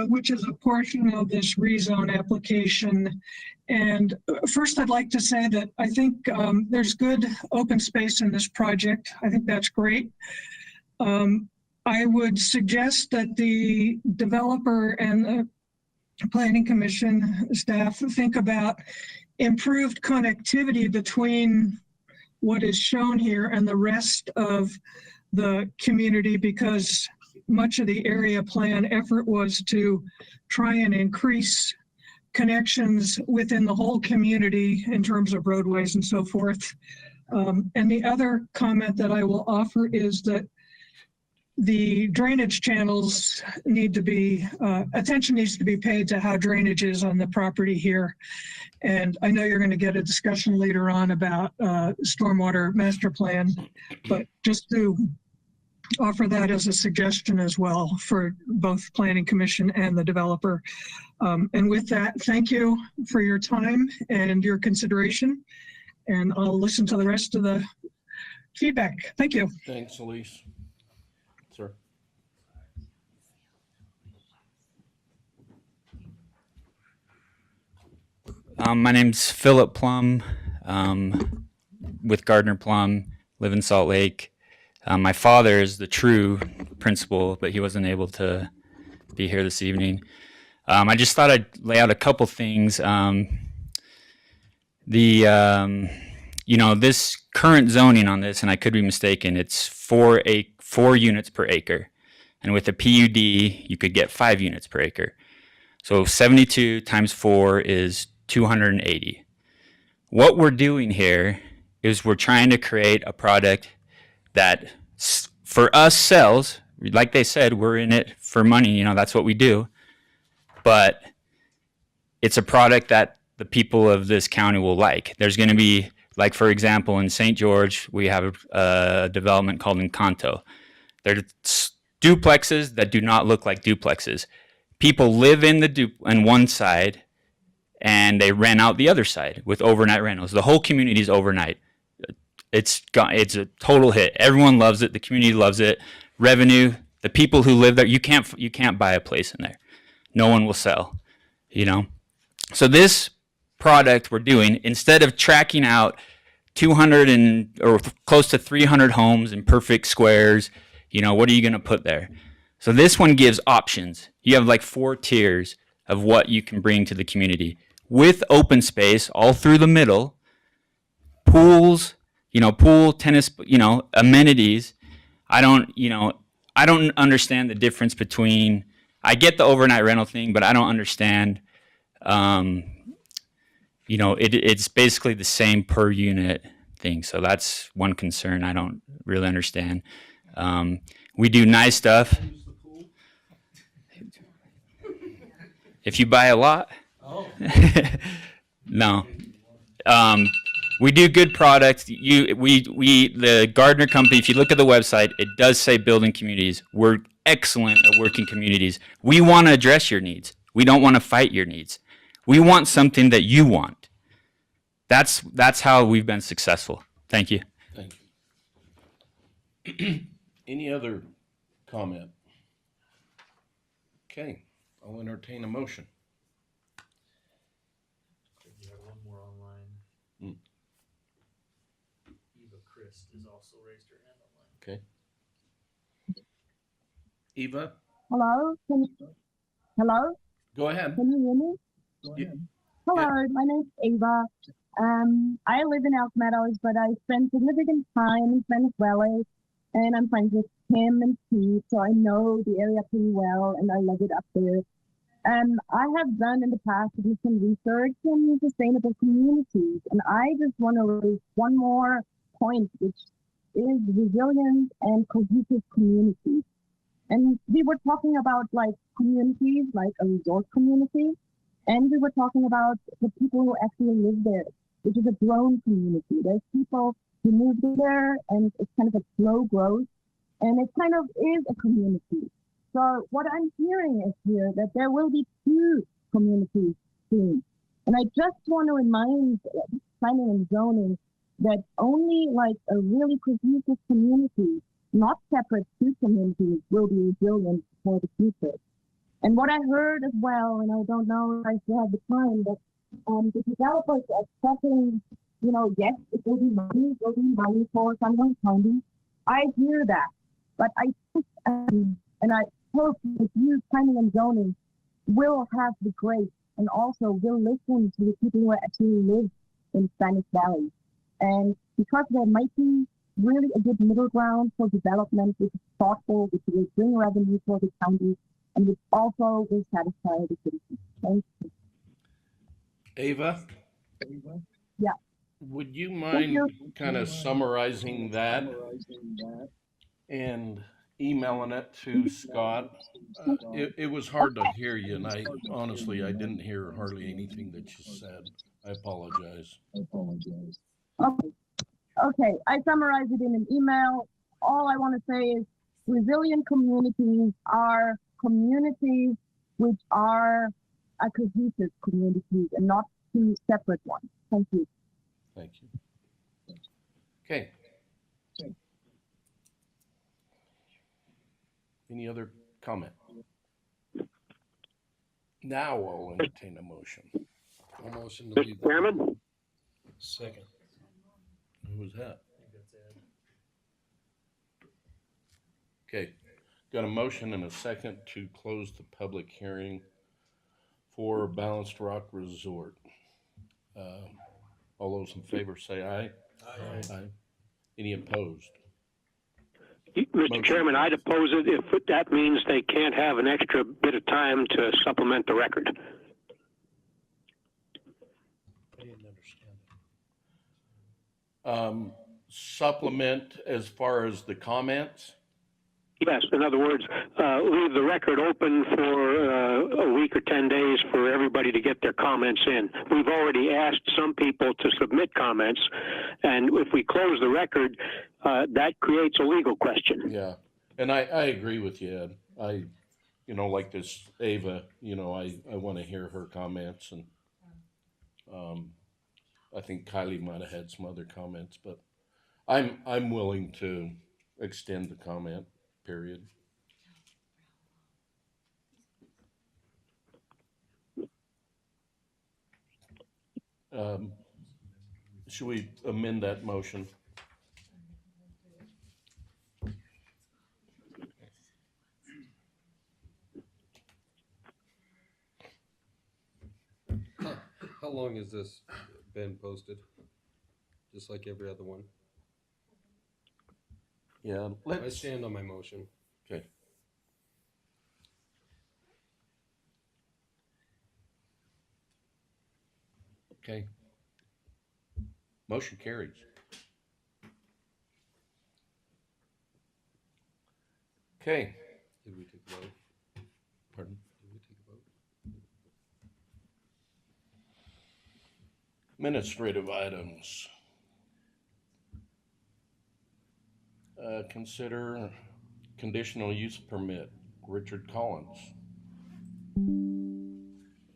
which is a portion of this rezone application. And first, I'd like to say that I think there's good open space in this project. I think that's great. I would suggest that the developer and the Planning Commission staff think about improved connectivity between what is shown here and the rest of the community, because much of the area plan effort was to try and increase connections within the whole community in terms of roadways and so forth. And the other comment that I will offer is that the drainage channels need to be, attention needs to be paid to how drainage is on the property here. And I know you're going to get a discussion later on about stormwater master plan, but just to offer that as a suggestion as well for both Planning Commission and the developer. And with that, thank you for your time and your consideration. And I'll listen to the rest of the feedback. Thank you. Thanks, Elise. Sir. My name's Philip Plum, with Gardner Plum, live in Salt Lake. My father is the true principal, but he wasn't able to be here this evening. I just thought I'd lay out a couple things. This current zoning on this, and I could be mistaken, it's 4 units per acre. And with a PUD, you could get 5 units per acre. So 72 times 4 is 280. What we're doing here is we're trying to create a product that for us sells. Like they said, we're in it for money, that's what we do. But it's a product that the people of this county will like. There's going to be, like, for example, in St. George, we have a development called Encanto. They're duplexes that do not look like duplexes. People live in in one side, and they rent out the other side with overnight rentals. The whole community is overnight. It's a total hit. Everyone loves it. The community loves it. Revenue. The people who live there, you can't buy a place in there. No one will sell. So this product we're doing, instead of tracking out 200 or close to 300 homes in perfect squares, what are you going to put there? So this one gives options. You have like 4 tiers of what you can bring to the community with open space all through the middle, pools, pool, tennis, amenities. I don't understand the difference between, I get the overnight rental thing, but I don't understand, it's basically the same per unit thing. So that's one concern I don't really understand. We do nice stuff. If you buy a lot. No. We do good products. The Gardner Company, if you look at the website, it does say building communities. We're excellent at working communities. We want to address your needs. We don't want to fight your needs. We want something that you want. That's how we've been successful. Thank you. Thank you. Any other comment? Okay, I'll entertain a motion. You have one more online. Eva Christ has also raised her hand online. Okay. Eva, Hello? Hello? go ahead. Can you hear me? Hello, my name's Ava. I live in Elk Meadows, but I spend significant time in Spanish Valley, and I'm friends with Kim and Pete, so I know the area pretty well, and I love it up there. I have done in the past some research in sustainable communities, and I just want to raise one more point, which is resilient and cohesive communities. And we were talking about like communities, like a resort community, and we were talking about the people who actually live there, which is a grown community. There's people who move there, and it's kind of a slow growth. and it kind of is a community. So what I'm hearing is here that there will be two communities soon. And I just want to remind planning and zoning that only like a really cohesive community, not separate two communities, will be resilient for the future. And what I heard as well, and I don't know if I still have the time, but the developers are expecting, yes, it will be money for Sunrise County. I hear that, but I think, and I hope that you, planning and zoning, will have the grace and also will listen to the people who actually live in Spanish Valley. And because there might be really a good middle ground for development, which is thoughtful, which will bring revenue for the county, and which also will satisfy the citizens. Thank you. Ava? Yeah. Would you mind kind of summarizing that and emailing it to Scott? It was hard to hear you, and I didn't hear hardly anything that you said. I apologize. Okay, I summarized it in an email. All I want to say is resilient communities are communities which are a cohesive communities and not two separate ones. Thank you. Thank you. Okay. Any other comment? Now I'll entertain a motion. A motion to leave. Chairman? Second. Who was that? Okay, got a motion and a second to close the public hearing for Balanced Rock Resort. All those in favor say aye. Aye. Any opposed? Mr. Chairman, I'd oppose it if that means they can't have an extra bit of time to supplement the record. I didn't understand. Supplement as far as the comments? Yes, in other words, leave the record open for a week or 10 days for everybody to get their comments in. We've already asked some people to submit comments, and if we close the record, that creates a legal question. Yeah, and I agree with you, Ed. Like this Ava, I want to hear her comments, and I think Kylie might have had some other comments, but I'm willing to extend the comment period. Should we amend that motion? How long has this been posted? Just like every other one? Yeah, I stand on my motion. Okay. Okay. Motion carries. Okay. Did we take a vote? Pardon? Did we take a vote? Administrative items. Consider conditional use permit, Richard Collins.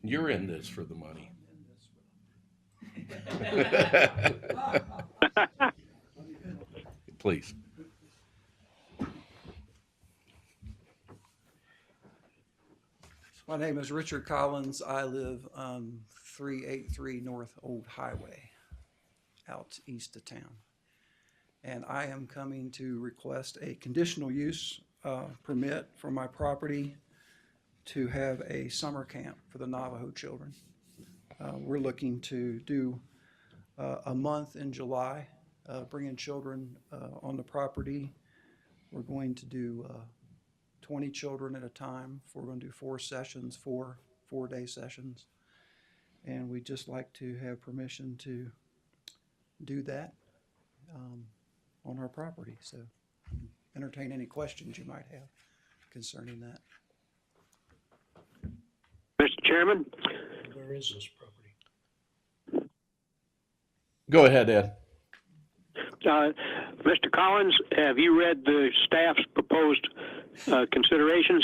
You're in this for the money. Please. My name is Richard Collins. I live on 383 North Old Highway out east of town. And I am coming to request a conditional use permit for my property to have a summer camp for the Navajo children. We're looking to do a month in July, bringing children on the property. We're going to do 20 children at a time. We're going to do 4 sessions, 4-day sessions. And we'd just like to have permission to do that on our property. So entertain any questions you might have concerning that. Mr. Chairman? Where is this property? Go ahead, Ed. Mr. Collins, have you read the staff's proposal proposed considerations?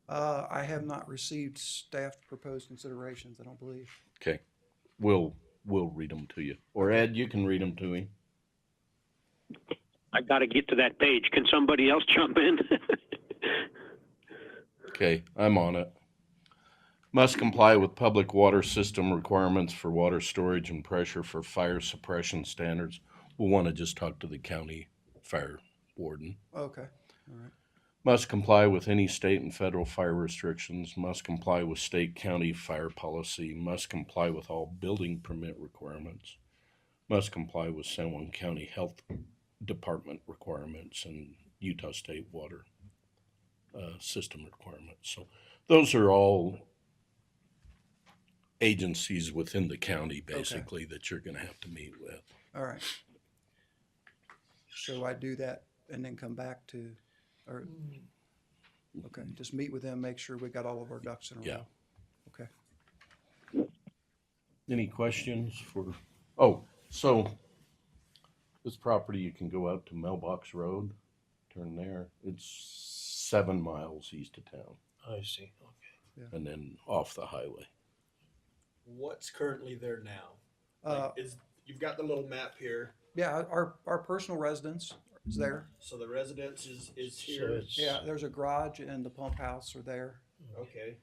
I have not received staff proposed considerations, I don't believe. Okay, we'll read them to you. Or Ed, you can read them to me. I got to get to that page. Can somebody else jump in? Okay, I'm on it. Must comply with public water system requirements for water storage and pressure for fire suppression standards. We'll want to just talk to the county fire warden. Okay, all right. Must comply with any state and federal fire restrictions. Must comply with state county fire policy. Must comply with all building permit requirements. Must comply with San Juan County Health Department requirements and Utah State water system requirements. So those are all agencies within the county, basically, that you're going to have to meet with. All right. So I do that and then come back to, or, okay, just meet with them, make sure we got all of our ducks in a row. Yeah. Okay. Any questions for, oh, so this property, you can go out to Mailbox Road, turn there. It's 7 miles east of town. I see. Okay. And then off the highway. What's currently there now? You've got the little map here. Yeah, our personal residence is there. So the residence is here. Yeah, there's a garage and the pump house are there. Okay.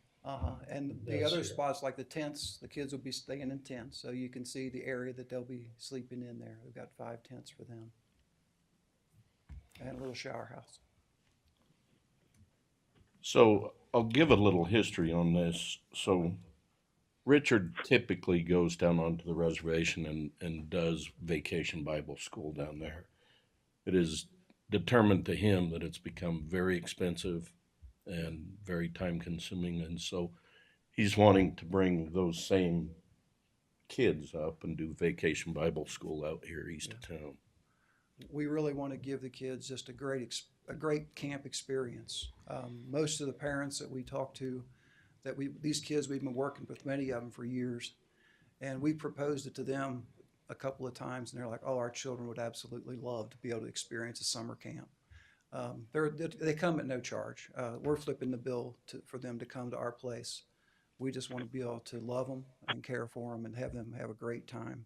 And the other spots, like the tents, the kids will be staying in tents, so you can see the area that they'll be sleeping in there. We've got 5 tents for them. And a little shower house. So I'll give a little history on this. So Richard typically goes down onto the reservation and does vacation Bible school down there. It is determined to him that it's become very expensive and very time consuming. And so he's wanting to bring those same kids up and do vacation Bible school out here east of town. We really want to give the kids just a great camp experience. Most of the parents that we talk to, these kids, we've been working with many of them for years, and we proposed it to them a couple of times, and they're like, "Oh, our children would absolutely love to be able to experience a summer camp." They come at no charge. We're flipping the bill for them to come to our place. We just want to be able to love them and care for them and have them have a great time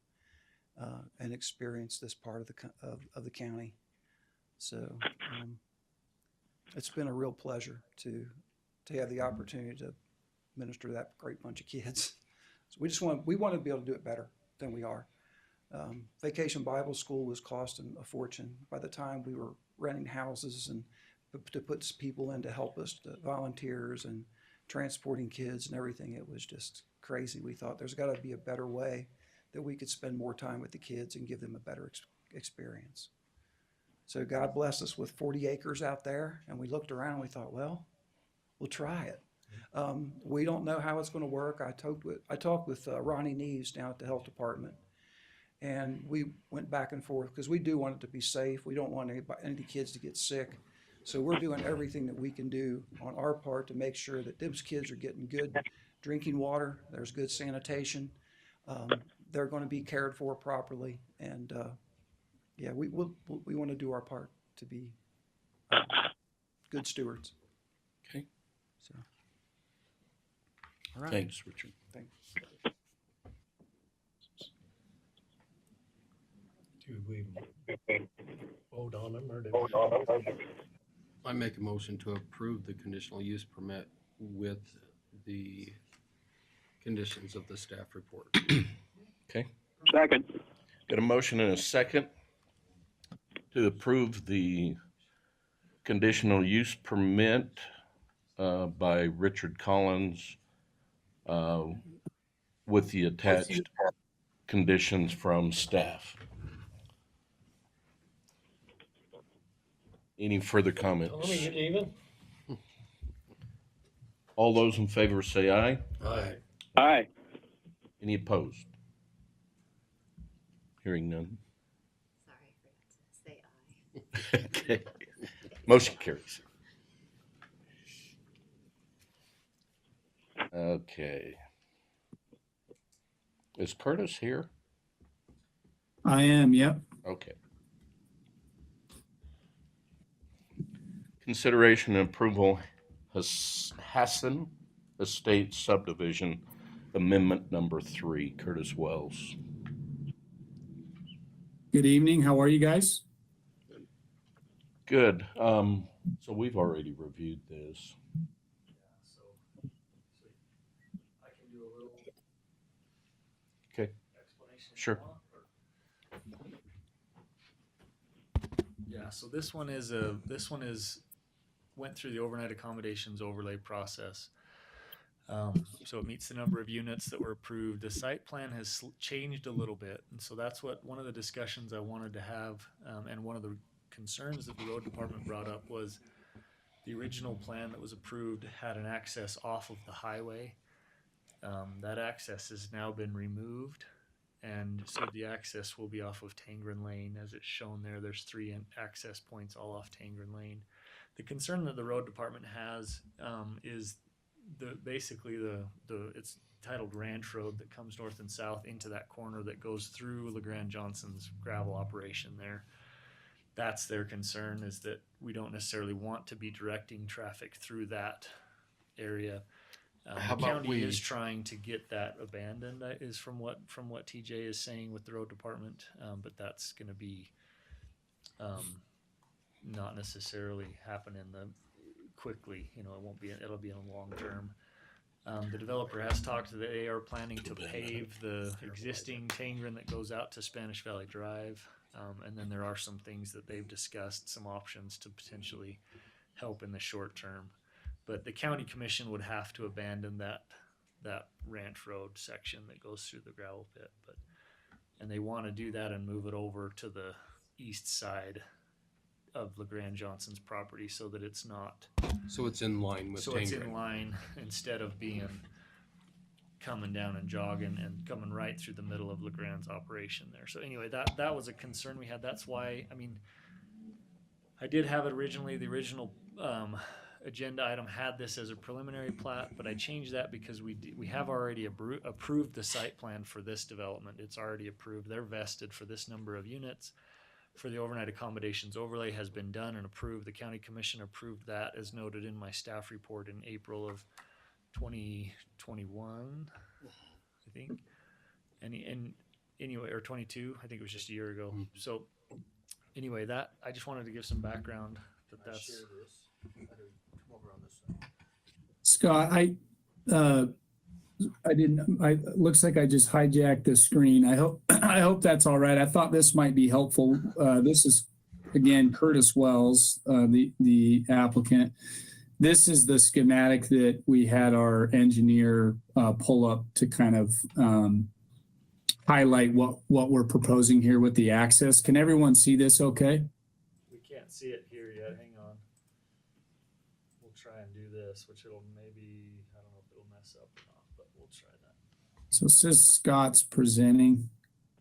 and experience this part of the county. So it's been a real pleasure to have the opportunity to minister to that great bunch of kids. So we want to be able to do it better than we are. Vacation Bible School was costing a fortune. By the time we were renting houses and to put people in to help us, volunteers and transporting kids and everything, it was just crazy. We thought there's got to be a better way that we could spend more time with the kids and give them a better experience. So God blessed us with 40 acres out there, and we looked around and we thought, well, we'll try it. We don't know how it's going to work. I talked with Ronnie Neves down at the health department, and we went back and forth because we do want it to be safe. We don't want any of the kids to get sick. So we're doing everything that we can do on our part to make sure that those kids are getting good drinking water. There's good sanitation. They're going to be cared for properly, and yeah, we want to do our part to be good stewards. Okay. So, all right. Thanks, Richard. Thanks. Do we vote on them or I make a motion to approve the conditional use permit with the conditions of the staff report. Okay. Second. Got a motion and a second to approve the conditional use permit by Richard Collins with the attached conditions from staff. Any further comments? Let me get even. All those in favor say aye. Aye. Aye. Any opposed? Hearing none. Sorry, I forgot to say aye. Okay. Motion carries. Okay. Is Curtis here? I am, yep. Okay. Consideration and approval Hassan Estate Subdivision Amendment Number 3, Curtis Wells. Good evening. How are you guys? Good. So we've already reviewed this. So I can do a little Okay. explanation. if you Sure. want, Yeah, so this one is went through the overnight accommodations overlay process. So it meets the number of units that were approved. The site plan has changed a little bit, and so that's what one of the discussions I wanted to have, and one of the concerns that the road department brought up was the original plan that was approved had an access off of the highway. That access has now been removed, and so the access will be off of Tangren Lane as it's shown there. There's 3 access points all off Tangren Lane. The concern that the road department has is basically it's titled Ranch Road that comes north and south into that corner that goes through LeGrand Johnson's gravel operation there. That's their concern, is that we don't necessarily want to be directing traffic through that area. How The about county we- is trying to get that abandoned, is from what TJ is saying with the road department, but that's going to be not necessarily happen quickly. You know, it'll be in the long term. The developer has talked that they are planning to pave the existing Tangren that goes out to Spanish Valley Drive. And then there are some things that they've discussed, some options to potentially help in the short term. But the county commission would have to abandon that ranch road section that goes through the gravel pit. And they want to do that and move it over to the east side of LeGrand Johnson's property so that it's not. So it's in line with So it's in Tangren. line instead of being coming down and jogging and coming right through the middle of LeGrand's operation there. So anyway, that was a concern we had. That's why, I mean, I did have it originally, the original agenda item had this as a preliminary plat, but I changed that because we have already approved the site plan for this development. It's already approved. They're vested for this number of units. For the overnight accommodations overlay has been done and approved. The county commission approved that as noted in my staff report in April of 2021, I think. And anyway, or 22, I think it was just a year ago. So anyway, that I just wanted to give some background that's Scott, looks like I just hijacked the screen. I hope that's all right. I thought this might be helpful. This is again Curtis Wells, the applicant. This is the schematic that we had our engineer pull up to kind of highlight what we're proposing here with the access. Can everyone see this okay? we can't see it here yet. Hang on. We'll try and do this, which it'll maybe, I don't know if it'll mess up or not, but we'll try that. So it says Scott's presenting.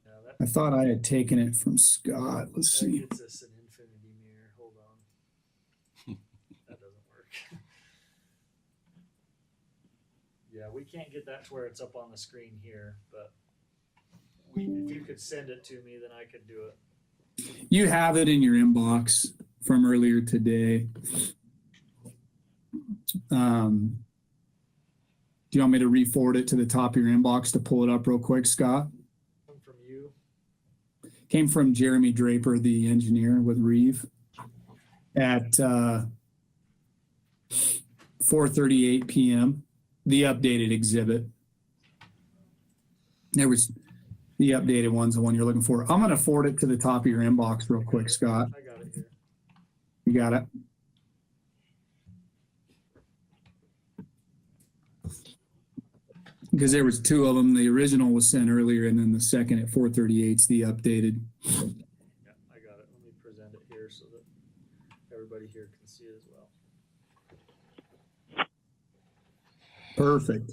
Yeah, that, I thought I had taken it from Scott. Let's that see. gets us an infinity mirror. Hold on. That doesn't work. Yeah, we can't get that to where it's up on the screen here, but if you could send it to me, then I could do it. You have it in your inbox from earlier today. Do you want me to re-forward it to the top of your inbox to pull it up real quick, Scott? From you. Came from Jeremy Draper, the engineer with Reeve at 4:38 p.m. The updated exhibit. There was the updated one's the one you're looking for. I'm going to forward it to the top of your inbox real quick, Scott. I got it here. You got it? Because there was 2 of them. The original was sent earlier, and then the second at 4:38 is the updated. Yeah, I got it. Let me present it here so that everybody here can see it as well. Perfect.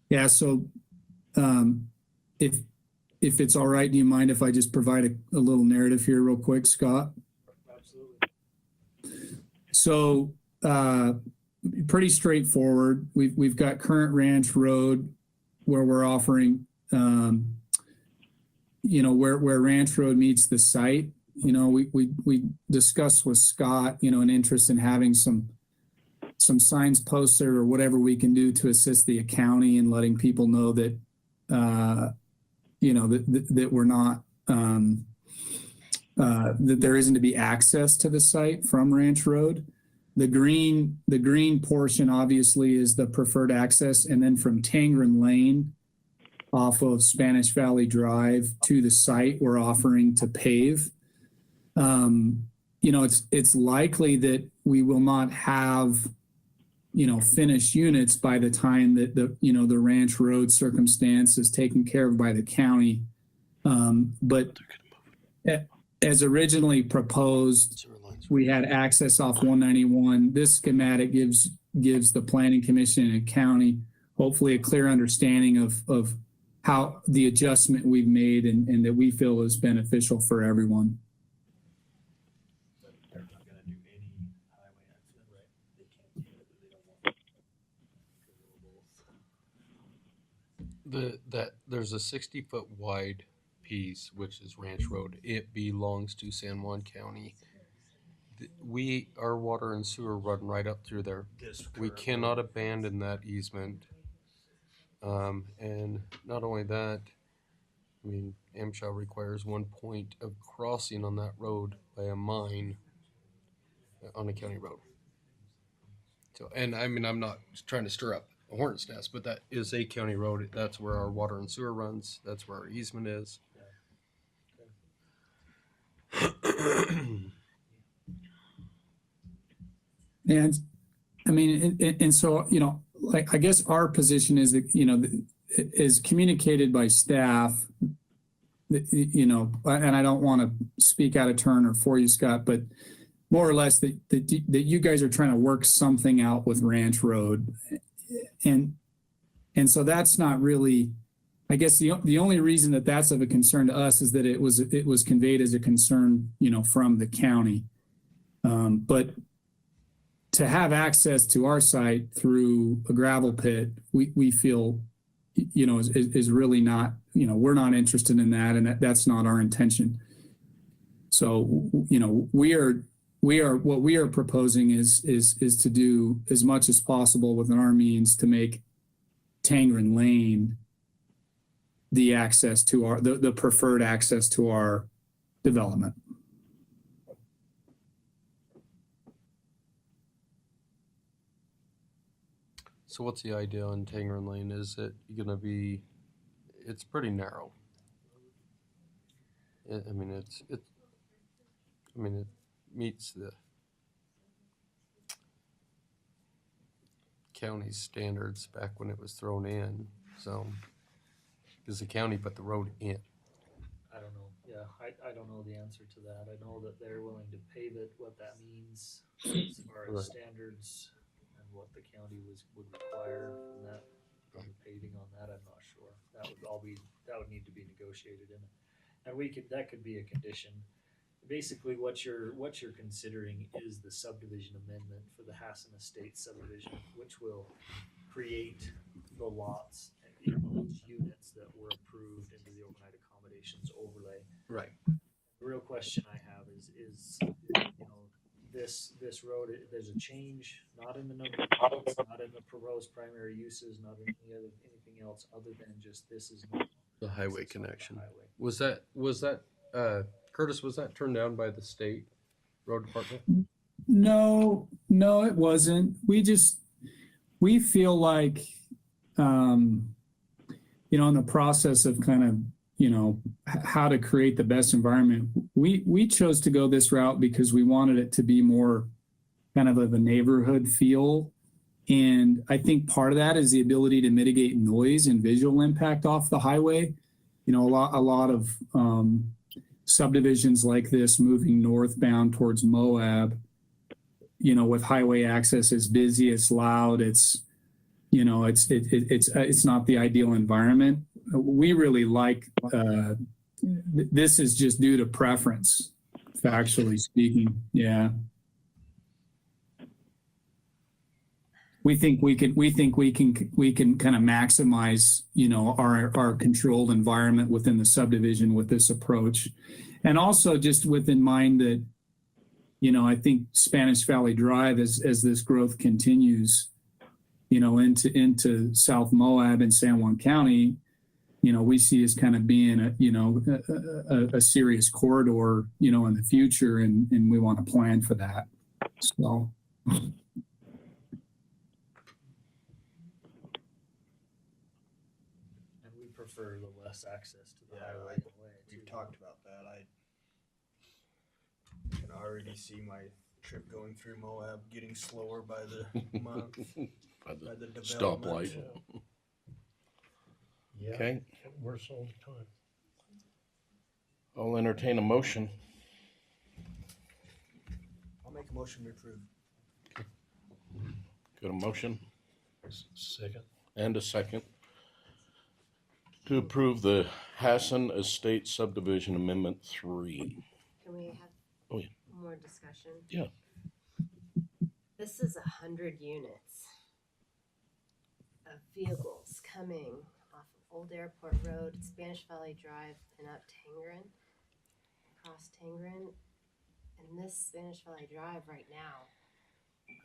Yeah, so if it's all right, do you mind if I just provide a little narrative here real quick, Scott? Absolutely. So pretty straightforward. We've got current ranch road where we're offering, where ranch road meets the site. we discussed with Scott, an interest in having some signs posted or whatever we can do to assist the county and letting people know that, that we're not, that there isn't to be access to the site from Ranch Road. The green portion obviously is the preferred access, and then from Tangren Lane off of Spanish Valley Drive to the site, we're offering to pave. It's likely that we will not have, finished units by the time that the Ranch Road circumstance is taken care of by the county. But as originally proposed, we had access off 191. This schematic gives the Planning Commission and county hopefully a clear understanding of how the adjustment we've made and that we feel is beneficial for everyone. There's a 60-foot wide piece, which is Ranch Road. It belongs to San Juan County. Our water and sewer run right up through there. We cannot abandon that easement. And not only that, MSHA requires 1 point of crossing on that road by a mine on a county road. So, and I'm not trying to stir up a hornet's nest, but that is a county road. That's where our water and sewer runs. That's where our easement is. And and so, like, I guess our position is that, is communicated by staff, and I don't want to speak out of turn or for you, Scott, but more or less that you guys are trying to work something out with Ranch Road. And so that's not really, I guess the only reason that that's of a concern to us is that it was conveyed as a concern, from the county. But to have access to our site through a gravel pit, we feel, is really not, we're not interested in that, and that's not our intention. So, what we are proposing is to do as much as possible within our means to make Tangren Lane the access to the preferred access to our development. So what's the idea on Tangren Lane? Is it going to be? It's pretty narrow. It meets the county standards back when it was thrown in. So, because the county put the road in. I don't know. Yeah, I don't know the answer to that. I know that they're willing to pave it. What that means as far as standards and what the county would require from the paving on that, I'm not sure. That would need to be negotiated in, and that could be a condition. Basically, what you're considering is the subdivision amendment for the Hassan Estates subdivision, which will create the lots and each units that were approved into the overnight accommodations overlay. Right. The real question I have is this road, there's a change, not in the number of units, not in the proposed primary uses, not in anything else other than just this is not the highway connection. Was that Curtis, was that turned down by the state road department? No, it wasn't. We feel like, in the process of kind of, how to create the best environment, we chose to go this route because we wanted it to be more kind of a neighborhood feel. And I think part of that is the ability to mitigate noise and visual impact off the highway. A lot of, subdivisions like this moving northbound towards Moab, with highway access, it's busy, it's loud, it's not the ideal environment. We really like, this is just due to preference, factually speaking. Yeah. We think we can kind of maximize, our controlled environment within the subdivision with this approach. And also just with in mind that, I think Spanish Valley Drive, as this growth continues, into South Moab and San Juan County, we see as kind of being a serious corridor, in the future, and we want to plan for that. So. And we prefer the less access to the highway. We've talked about that. I can already see my trip going through Moab getting slower by the month. By the development. stoplight. Yeah, Okay. it works all the time. I'll entertain a motion. I'll make a motion to approve. Got a motion Second. and a second to approve the Hassan Estate Subdivision Amendment 3. Can we have Oh, yeah. more discussion? Yeah. This is 100 units of vehicles coming off of Old Airport Road, Spanish Valley Drive, and up Tangren, across Tangren. And this Spanish Valley Drive right now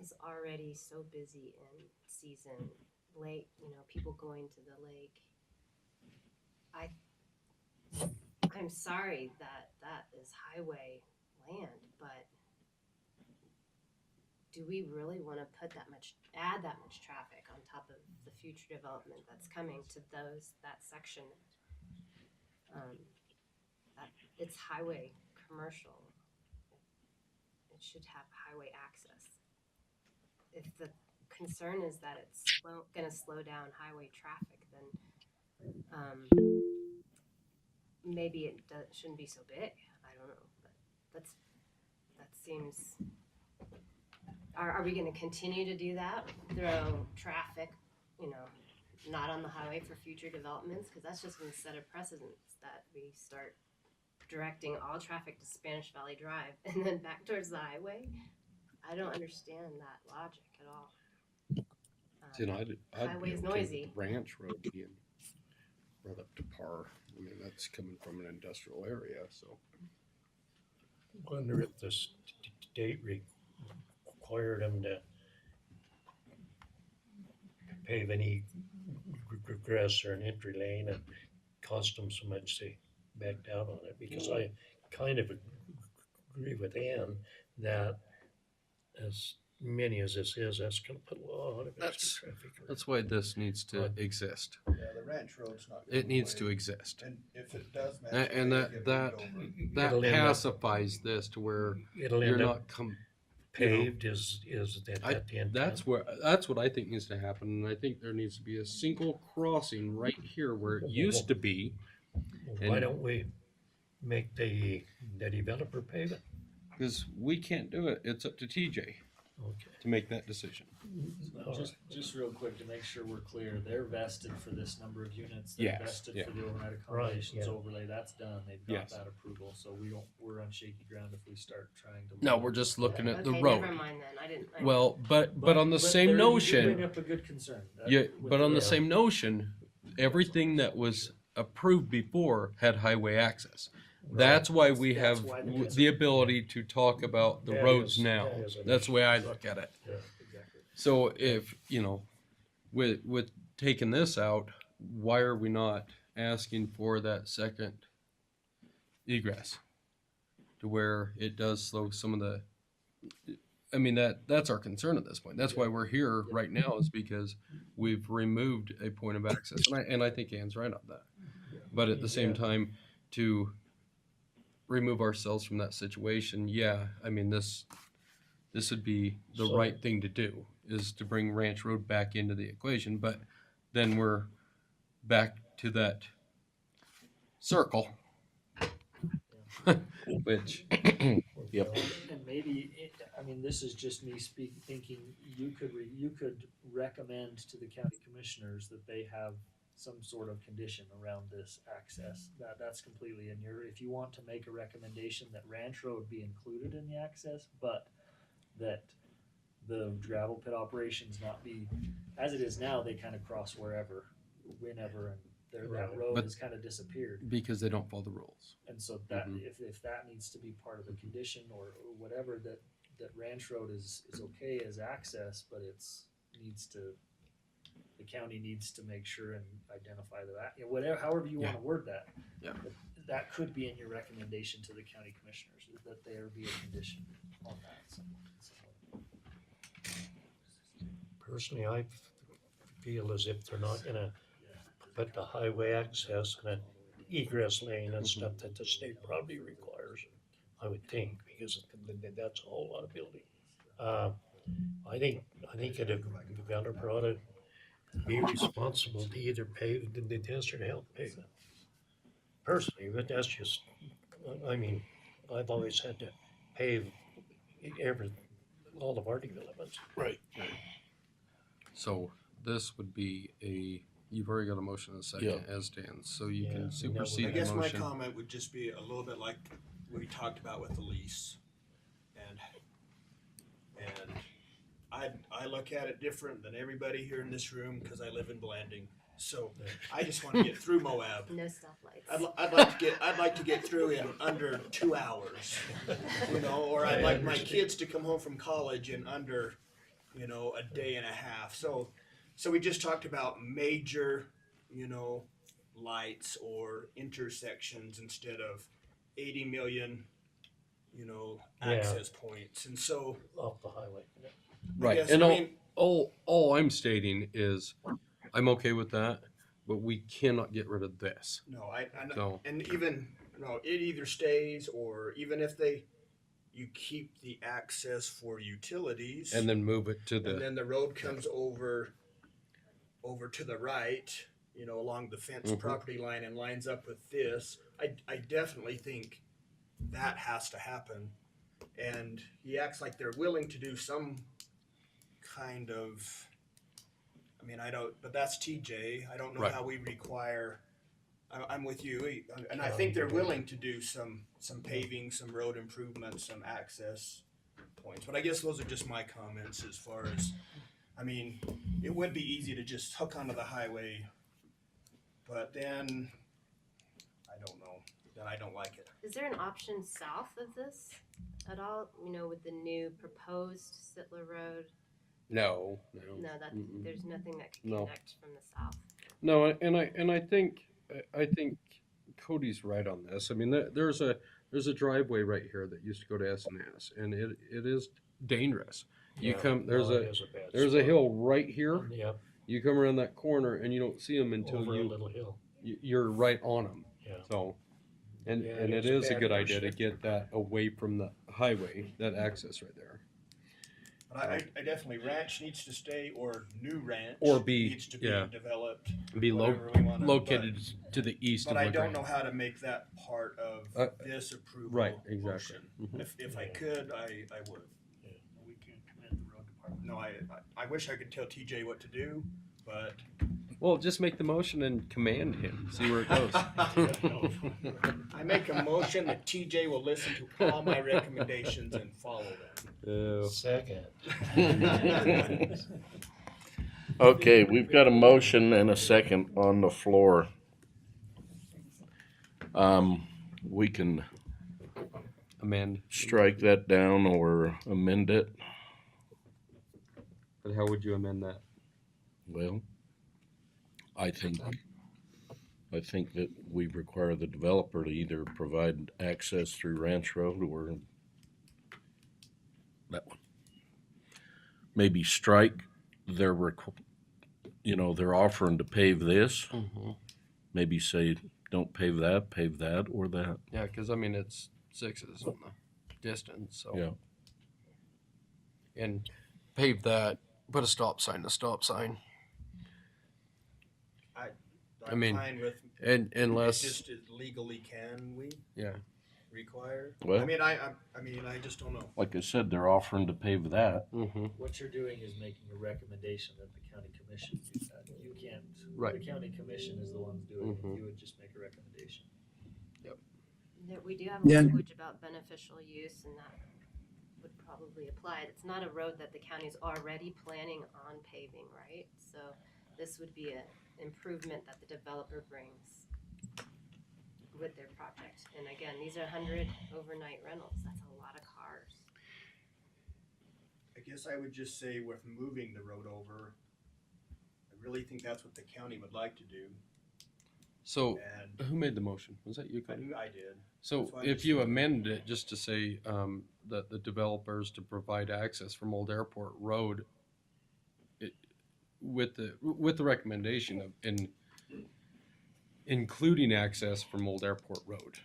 is already so busy in season, lake, people going to the lake. I'm sorry that is highway land, but do we really want to add that much traffic on top of the future development that's coming to that section? It's highway commercial. It should have highway access. If the concern is that it's going to slow down highway traffic, then maybe it shouldn't be so big. I don't know, but that seems. Are we going to continue to do that? Throw traffic, not on the highway for future developments? Because that's just going to set a precedent that we start directing all traffic to Spanish Valley Drive and then back towards the highway. I don't understand that logic at all. I'd highway's be okay noisy. with Ranch Road being brought up to par. I mean, that's coming from an industrial area, so. Wonder if the state required them to pave any grass or an entry lane and cost them so much they backed out on it, because I kind of agree with Ann that as many as this is, that's going to put a lot of extra traffic. That's why this needs to exist. Yeah, the ranch road's not. It needs to exist. And if it does, And that It'll end up- pacifies this to where It'll you're end not up paved is that the intent? That's what I think needs to happen, and I think there needs to be a single crossing right here where it used to be. Why don't we make the developer pave it? Because we can't do it. It's up to TJ to make that decision. Just real quick to make sure we're clear, they're vested for this number of units. They're Yes, vested yeah. for the overnight accommodations yeah. overlay. That's done. They've got Yes. that approval, so we're on shaky ground if we start trying to. No, we're just looking at the Okay, road. never mind then. I didn't. Well, but on the same there, notion, you bring up a good concern. yeah. With But on the same notion, everything that was approved before had highway access. That's why we That's have why the the ability to talk about the That roads is- now. that is an That's the way I issue. look at it. Yeah, exactly. So if, with taking this out, why are we not asking for that second egress to where it does slow some of the, I mean, that's our concern at this point. That's why we're here right now, is because we've removed a point of access. And I think Ann's right on that. But at the same time, to remove ourselves from that situation, I mean, this would be the So- right thing to do, is to bring Ranch Road back into the equation. But then we're back to that circle, which, Yep. And maybe, this is just me thinking, you could recommend to the county commissioners that they have some sort of condition around this access. That's completely if you want to make a recommendation that Ranch Road be included in the access, but that the gravel pit operations not be, as it is now, they kind of cross whenever, and that road But- has kind of disappeared. Because they don't follow the rules. And so that Mhm. if that needs to be part of a condition or whatever, that Ranch Road is okay as access, but the county needs to make sure and identify that, whatever, however you want to word that. Yeah. But that could be in your recommendation to the county commissioners, is that there be a condition on that. So, Personally, I feel as if they're not gonna put the highway access and an egress lane and stuff that the state probably requires, I would think, because that's a whole lot of building. I think a developer ought to be responsible to either pave the test or to help pave it. Personally, but that's just, I mean, I've always had to pave all of our developments. Right. So this would be you've already got a motion and a second as stands, so you can supersede I the guess my motion. comment would just be a little bit like we talked about with the lease. And I look at it different than everybody here in this room because I live in Blanding. So I just want to get through Moab. No stoplights. I'd like to get through in under 2 hours, or I'd like my kids to come home from college in under, a day and a half. So we just talked about major, lights or intersections instead of 80 million, access points. And so off the highway. Right. Yes, And all I'm stating is I'm okay with that, but we cannot get rid of this. No, I know. So- And even it either stays, or even if you keep the access for utilities, And then move it to and the then the road comes over to the right, along the fence Mhm. property line and lines up with this. I definitely think that has to happen. And he acts like they're willing to do some kind of, but that's TJ. I don't know Right. how we require. I'm with you, and I think they're willing to do some paving, some road improvements, some access points. But I guess those are just my comments as far as, it would be easy to just hook onto the highway, but then I don't know. Then I don't like it. Is there an option south of this at all? With the new proposed Sittler Road? No. No, that Mm-mm. there's nothing that can No. connect from the south. No, and I think Cody's right on this. There's a driveway right here that used to go to S&S, and it is dangerous. Yeah, There's no, it is a bad a spot. hill right here. Yep. You come around that corner and you don't see them until Over a little hill. you're right on them. Yeah. So, and Yeah, it it's is a bad good idea to intersection. get that away from the highway, that access right there. But I definitely, ranch needs to stay, or new ranch Or be- needs to be yeah. developed. Be whatever we wanna- located to the east But of I don't LaGrange. know how to make that part of this approval. right, exactly. motion. Mhm. If I could, I would. We can't command the road department. No, I wish I could tell TJ what to do, but Well, just make the motion and command him. See where it goes. I make a motion that TJ will listen to all my recommendations and follow them. Second. Okay, we've got a motion and a second on the floor. We can Amend. strike that down or amend it. But how would you amend that? Well, I think that we require the developer to either provide access through Ranch Road or that one. Maybe strike they're offering to pave this. Mhm. Maybe say, don't pave that or that. Yeah, because it's 6s on the distance. So Yeah. and pave that. Put a stop sign. I'm fine with. Unless Just as legally can we yeah. require? Well- I just don't know. Like I said, they're offering to pave that. Mm-hmm. What you're doing is making a recommendation that the county commission do that. You can't. Right. The county commission is the ones doing it. Mhm. You would just make a recommendation. We do have Yeah. language about beneficial use, and that would probably apply. It's not a road that the county's already planning on paving, right? So this would be an improvement that the developer brings with their project. And again, these are 100 overnight rentals. That's a lot of cars. I guess I would just say with moving the road over, I really think that's what the county would like to do. So And who made the motion? Was that you, I Cody? knew I did. So That's why I if just- you amended it just to say that the developers to provide access from Old Airport Road, with the recommendation of including access from Old Airport Road.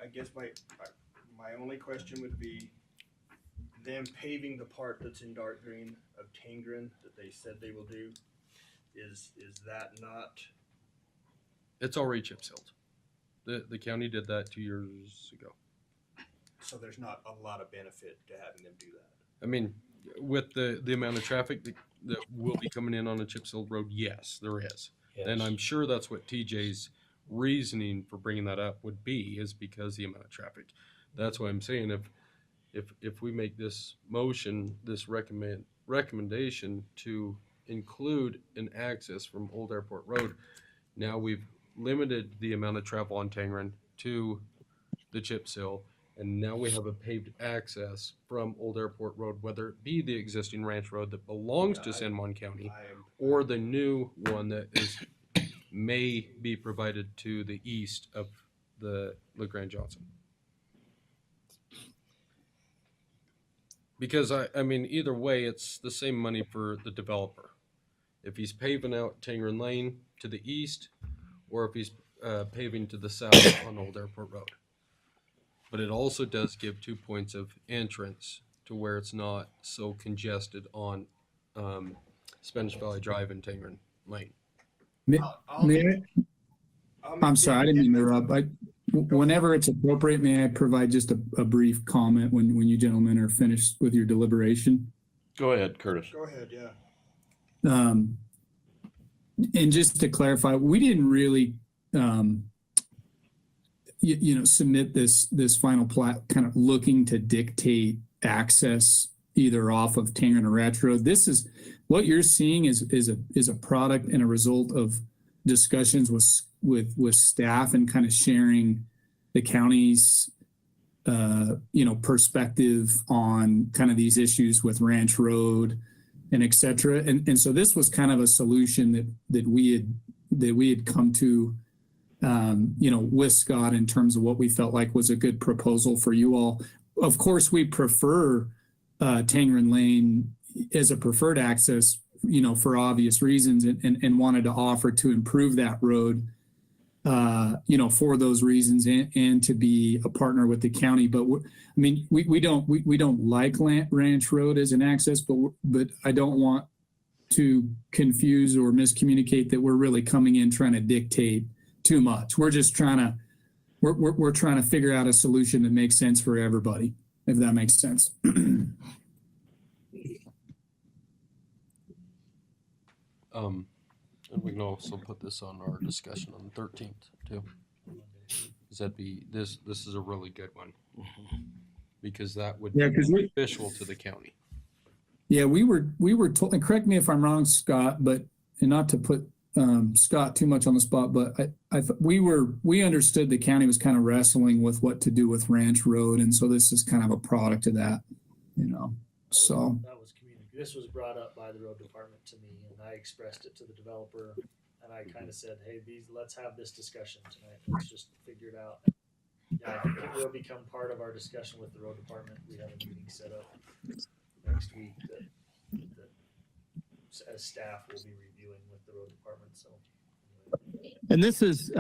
I guess my only question would be them paving the part that's in dark green of Tangren that they said they will do. Is that not? It's already chip sealed. The county did that 2 years ago. So there's not a lot of benefit to having them do that. I mean, with the amount of traffic that will be coming in on a chip sealed road, yes, there is. Yes. And I'm sure that's what TJ's reasoning for bringing that up would be, is because the amount of traffic. That's why I'm saying if we make this motion, this recommendation to include an access from Old Airport Road, now we've limited the amount of travel on Tangren to the chip seal, and now we have a paved access from Old Airport Road, whether it be the existing ranch road that belongs to San Juan County or the new one that may be provided to the east of the LeGrand Johnson. Because I mean, either way, it's the same money for the developer. If he's paving out Tangren Lane to the east, or if he's paving to the south on Old Airport Road. But it also does give 2 points of entrance to where it's not so congested on Spanish Valley Drive and Tangren Lane. I'm sorry, I didn't mean to interrupt. Whenever it's appropriate, may I provide just a brief comment when you gentlemen are finished with your deliberation? Go ahead, Curtis. Go ahead, yeah. And just to clarify, we didn't really, submit this final plat kind of looking to dictate access either off of Tangren or Ratch Road. This is what you're seeing is a product and a result of discussions with staff and kind of sharing the county's perspective on kind of these issues with Ranch Road and et cetera. And so this was kind of a solution that we had come to with Scott in terms of what we felt like was a good proposal for you all. Of course, we prefer Tangren Lane as a preferred access, for obvious reasons, and wanted to offer to improve that road, for those reasons and to be a partner with the county. But we don't like Ranch Road as an access, but I don't want to confuse or miscommunicate that we're really coming in trying to dictate too much. We're just trying to figure out a solution that makes sense for everybody, if that makes sense. And we can also put this on our discussion on the 13th too. Does that be this is a really good one, because that would be beneficial to the county. Yeah, we were told, and correct me if I'm wrong, Scott, but and not to put Scott too much on the spot, but we understood the county was kind of wrestling with what to do with Ranch Road, and so this is kind of a product of that, So That was communicated. This was brought up by the road department to me, and I expressed it to the developer, and I kind of said, "Hey, let's have this discussion tonight. Let's just figure it out." Yeah, I think it will become part of our discussion with the road department. We have a meeting set up next week that as staff will be reviewing with the road department. So. And this is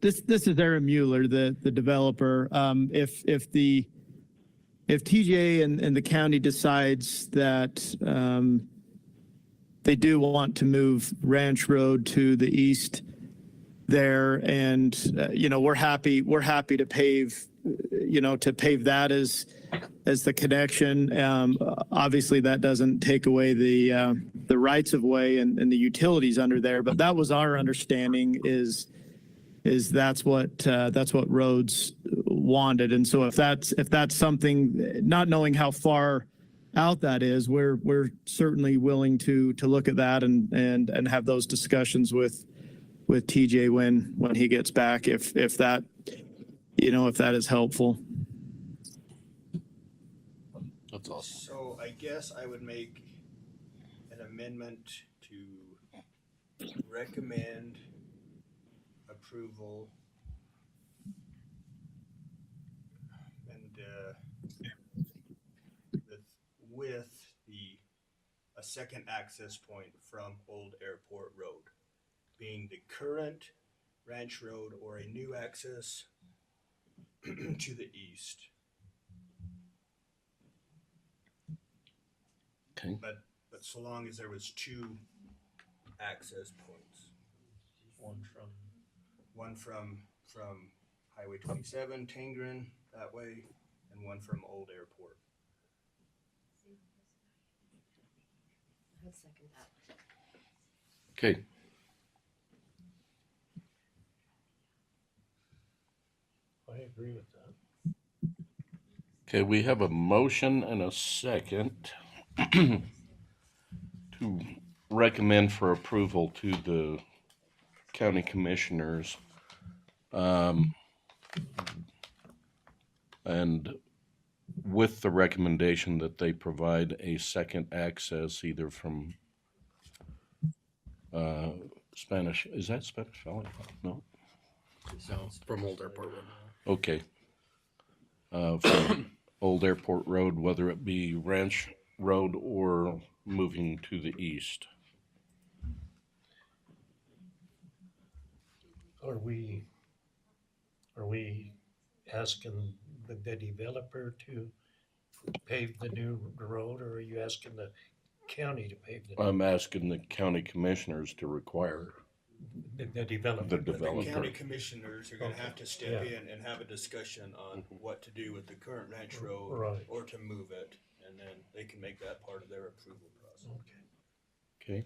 this is Aaron Mueller, the developer. If TJ and the county decides that they do want to move Ranch Road to the east there, and we're happy to pave that as the connection. Obviously, that doesn't take away the rights of way and the utilities under there, but that was our understanding is that's what Rhodes wanted. And so if that's something, not knowing how far out that is, we're certainly willing to look at that and have those discussions with TJ when he gets back, if that, if that is helpful. That's awesome. So I guess I would make an amendment to recommend approval and with a second access point from Old Airport Road, being the current Ranch Road or a new access to the east. Okay. But so long as there was two access points. One from Highway 27, Tangren, that way, and one from Old Airport. I'd second that. Okay. I agree with that. Okay, we have a motion and a second to recommend for approval to the county commissioners. And with the recommendation that they provide a second access either from Spanish, is that Spanish Valley? No? No, from Old Airport Road. Okay. From Old Airport Road, whether it be Ranch Road or moving to the east. Are we asking the developer to pave the new road, or are you asking the county to pave the? I'm asking the county commissioners to require The developer. The The developer. county commissioners are gonna have to step Yeah. in and have a discussion on what to do with the current Ranch Road Right. or to move it, and then they can make that part of their approval process. Okay.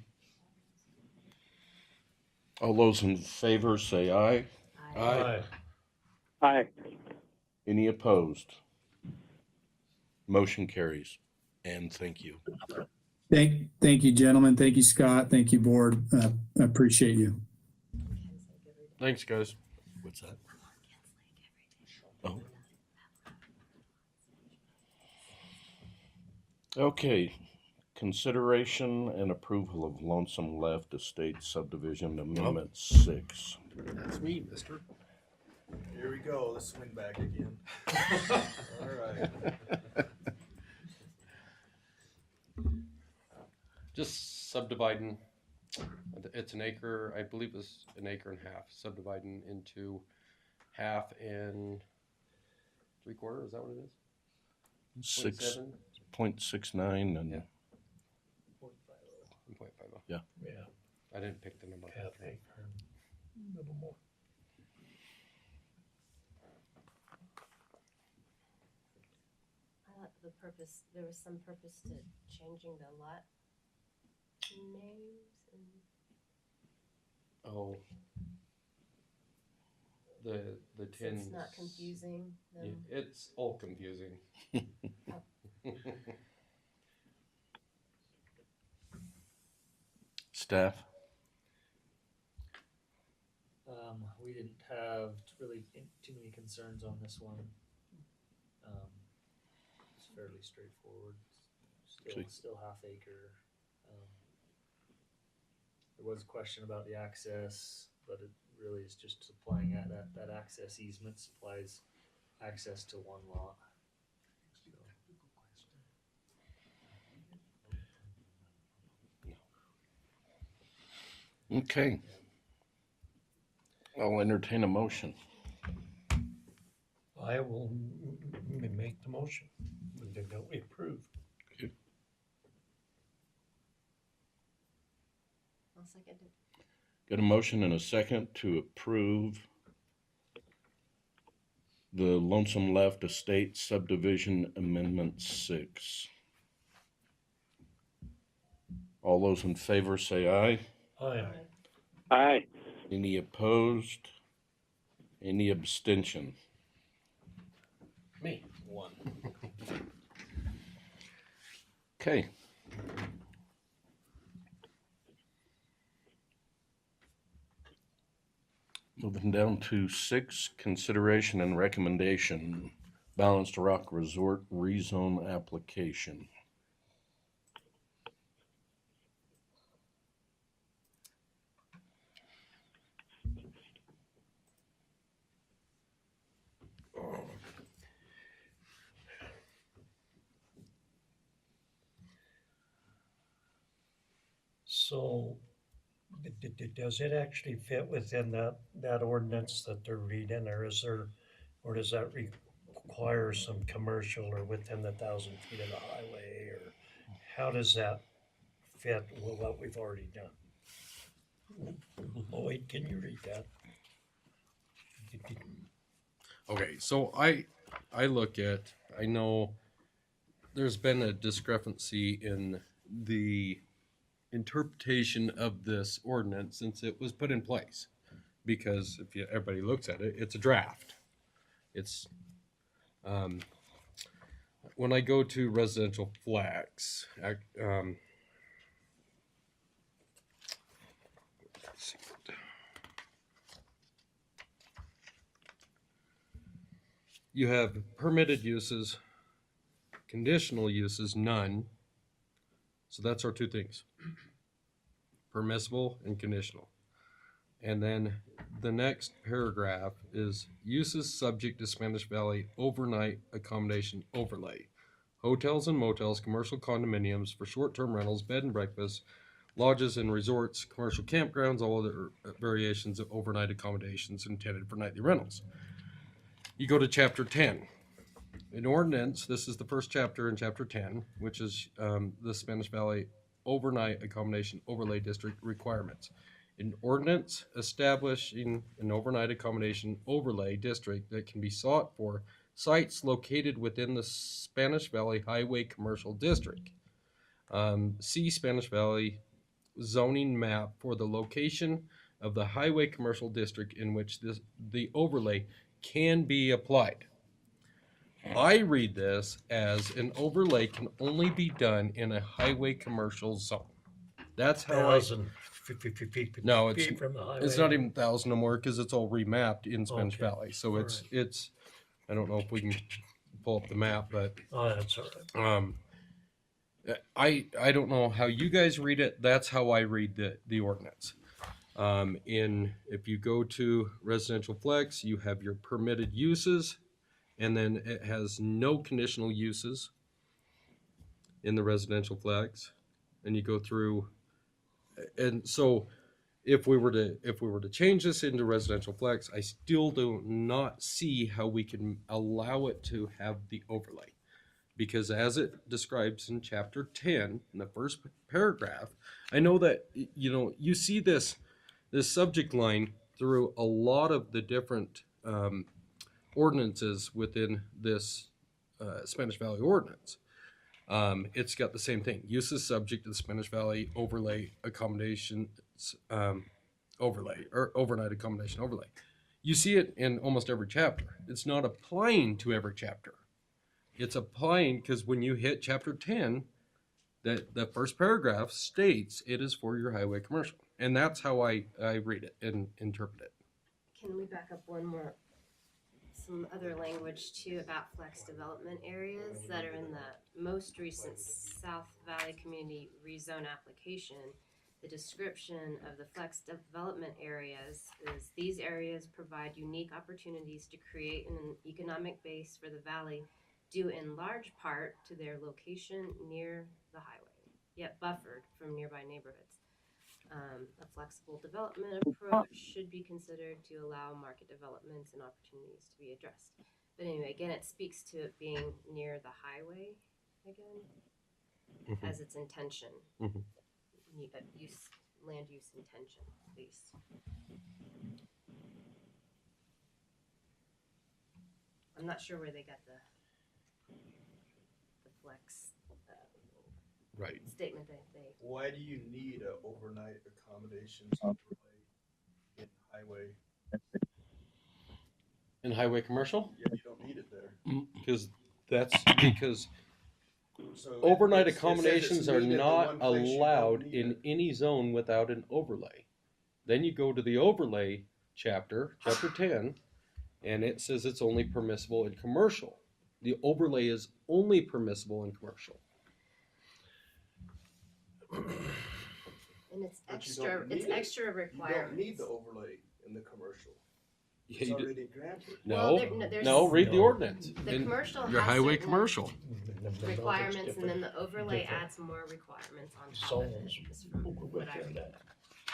All those in favor say aye. Aye. Aye. Any opposed? Motion carries. And thank you. Thank you, gentlemen. Thank you, Scott. Thank you, board. I appreciate you. Thanks, guys. What's that? Oh. Okay. Consideration and approval of Lonesome Left Estate Subdivision Amendment 6. That's me, mister. Here we go, let's swing back again. All right. Just subdividing. It's an acre, I believe it's an acre and a half, subdividing into half and 3/4. Is that what it is? 6.69 and Yeah. 1.50. Yeah. Yeah. I didn't pick the number. Half acre, a little more. I thought the purpose, there was some purpose to changing the lot names and. Oh. The So tins. it's not confusing them. Yeah, it's all confusing. Staff? We didn't have really too many concerns on this one. It's fairly straightforward. Still half acre. There was a question about the access, but it really is just supplying that access easement supplies access to one lot. Okay. I'll entertain a motion. I will make the motion that we approve. I'll second it. Got a motion and a second to approve the Lonesome Left Estate Subdivision Amendment 6. All those in favor say aye. Aye. Aye. Any opposed? Any abstention? Me. One. Okay. Moving down to 6, consideration and recommendation, Balanced Rock Resort rezone application. So does it actually fit within that ordinance that they're reading, or does that require some commercial or within the 1,000 feet of the highway, or how does that fit with what we've already done? Lloyd, can you read that? Okay, so I look at, I know there's been a discrepancy in the interpretation of this ordinance since it was put in place. Because if everybody looks at it, it's a draft. It's when I go to residential flex, you have permitted uses, conditional uses, none. So that's our two things: permissible and conditional. And then the next paragraph is uses subject to Spanish Valley overnight accommodation overlay. Hotels and motels, commercial condominiums for short-term rentals, bed and breakfast, lodges and resorts, commercial campgrounds, all other variations of overnight accommodations intended for nightly rentals. You go to chapter 10. An ordinance, this is the first chapter in chapter 10, which is the Spanish Valley overnight accommodation overlay district requirements. An ordinance establishing an overnight accommodation overlay district that can be sought for sites located within the Spanish Valley Highway Commercial District. See Spanish Valley zoning map for the location of the Highway Commercial District in which the overlay can be applied. I read this as an overlay can only be done in a highway commercial zone. That's how 1,000 feet no, from the highway. it's not even 1,000 no more because it's all remapped in Spanish Okay. Valley. So All it's I don't know if we can pull up the map, but that's all right. I don't know how you guys read it. That's how I read the ordinance. If you go to residential flex, you have your permitted uses, and then it has no conditional uses in the residential flex, and you go through. And so if we were to change this into residential flex, I still do not see how we can allow it to have the overlay, because as it describes in chapter 10 in the first paragraph, I know that you see this subject line through a lot of the different ordinances within this Spanish Valley ordinance. It's got the same thing: uses subject to the Spanish Valley overlay accommodations overlay or overnight accommodation overlay. You see it in almost every chapter. It's not applying to every chapter. It's applying because when you hit chapter 10, that the first paragraph states it is for your highway commercial, and that's how I read it and interpret it. Can we back up one more? Some other language too about flex development areas that are in the most recent South Valley Community Rezone application. The description of the flex development areas is these areas provide unique opportunities to create an economic base for the valley due in large part to their location near the highway, yet buffered from nearby neighborhoods. A flexible development approach should be considered to allow market developments and opportunities to be addressed. But anyway, again, it speaks to it being near the highway again, as its intention. Land use intention, at least. I'm not sure where they got the flex right statement that they. Why do you need an overnight accommodations overlay in highway? In highway commercial? Yeah, you don't need it there. Because So overnight it says it's accommodations are needed, the not one place you don't allowed need in it. any zone without an overlay. Then you go to the overlay chapter 10, and it says it's only permissible in commercial. The overlay is only permissible in commercial. And it's But you extra, don't it's need it. extra You don't requirements. need the overlay in the commercial. Yeah, It's you do- already granted. No, there's- no, read the No. ordinance. The In commercial your has highway certain commercial. requirements, and then the overlay different adds more requirements on top of it. Is from what I read.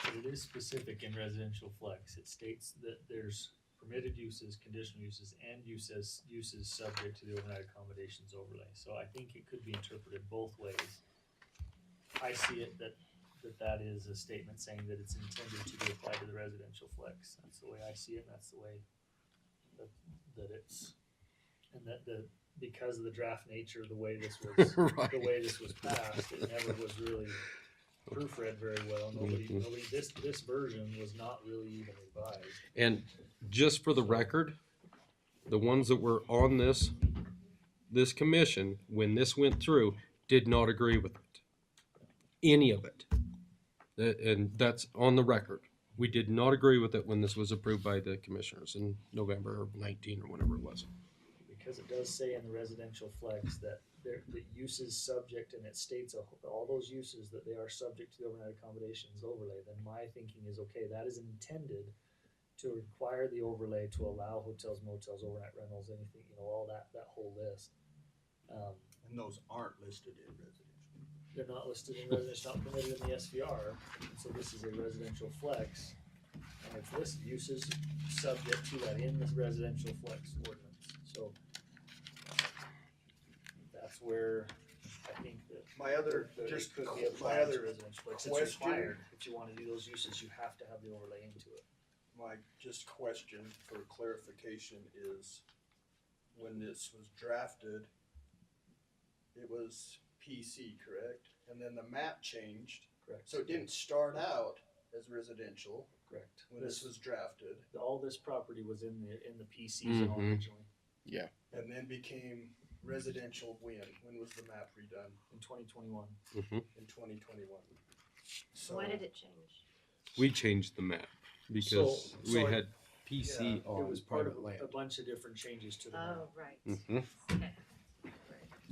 But it is specific in residential flex. It states that there's permitted uses, conditional uses, and uses subject to the overnight accommodations overlay. So I think it could be interpreted both ways. I see it that is a statement saying that it's intended to be applied to the residential flex. That's the way I see it, and that's the way that it's, and that because of the draft nature, the way this was, Right. the way this was passed, it never was really proofread very well. Nobody, this version was not really even revised. And just for the record, the ones that were on this commission when this went through did not agree with it, any of it, and that's on the record. We did not agree with it when this was approved by the commissioners in November of 19 or whenever it was. Because it does say in the residential flex that the use is subject, and it states all those uses that they are subject to the overnight accommodations overlay, then my thinking is, okay, that is intended to require the overlay to allow hotels, motels, overnight rentals, anything, all that whole list. And those aren't listed in residential. They're not listed in residential, not permitted in the SVR, so this is a residential flex, and it's listed uses subject to that in this residential flex ordinance, so that's where I think that My other, that it just could be my applied to other residential flex. It's question, required, if you wanna do those uses, you have to have the overlay into it. my just question for clarification is, when this was drafted, it was PC, correct? And then the map changed. Correct. So it didn't start out as residential Correct. when this was drafted, All this property was in the PC zone Mhm. originally, Yeah. and then became residential when? When was the map redone? in 2021. In 2021. So Why did it change? We changed the map because So we it- had PC It on was part private of land. a bunch of different changes to the map. Oh, right. Mhm.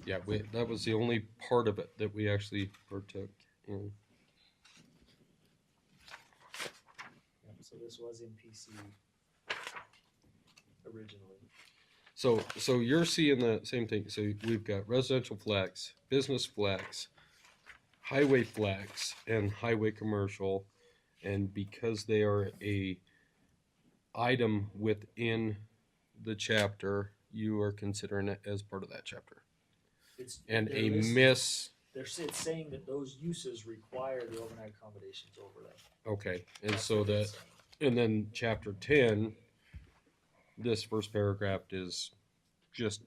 Yeah, that was the only part of it that we actually partook in. Yeah, so this was in PC originally. So you're seeing the same thing. So we've got residential flex, business flex, highway flex, and highway commercial, and because they are a item within the chapter, you are considering it as part of that chapter. And They're a listed- It's saying that those uses require the overnight accommodations overlay. Okay, and That's so what it's that, and then chapter 10, this first paragraph is just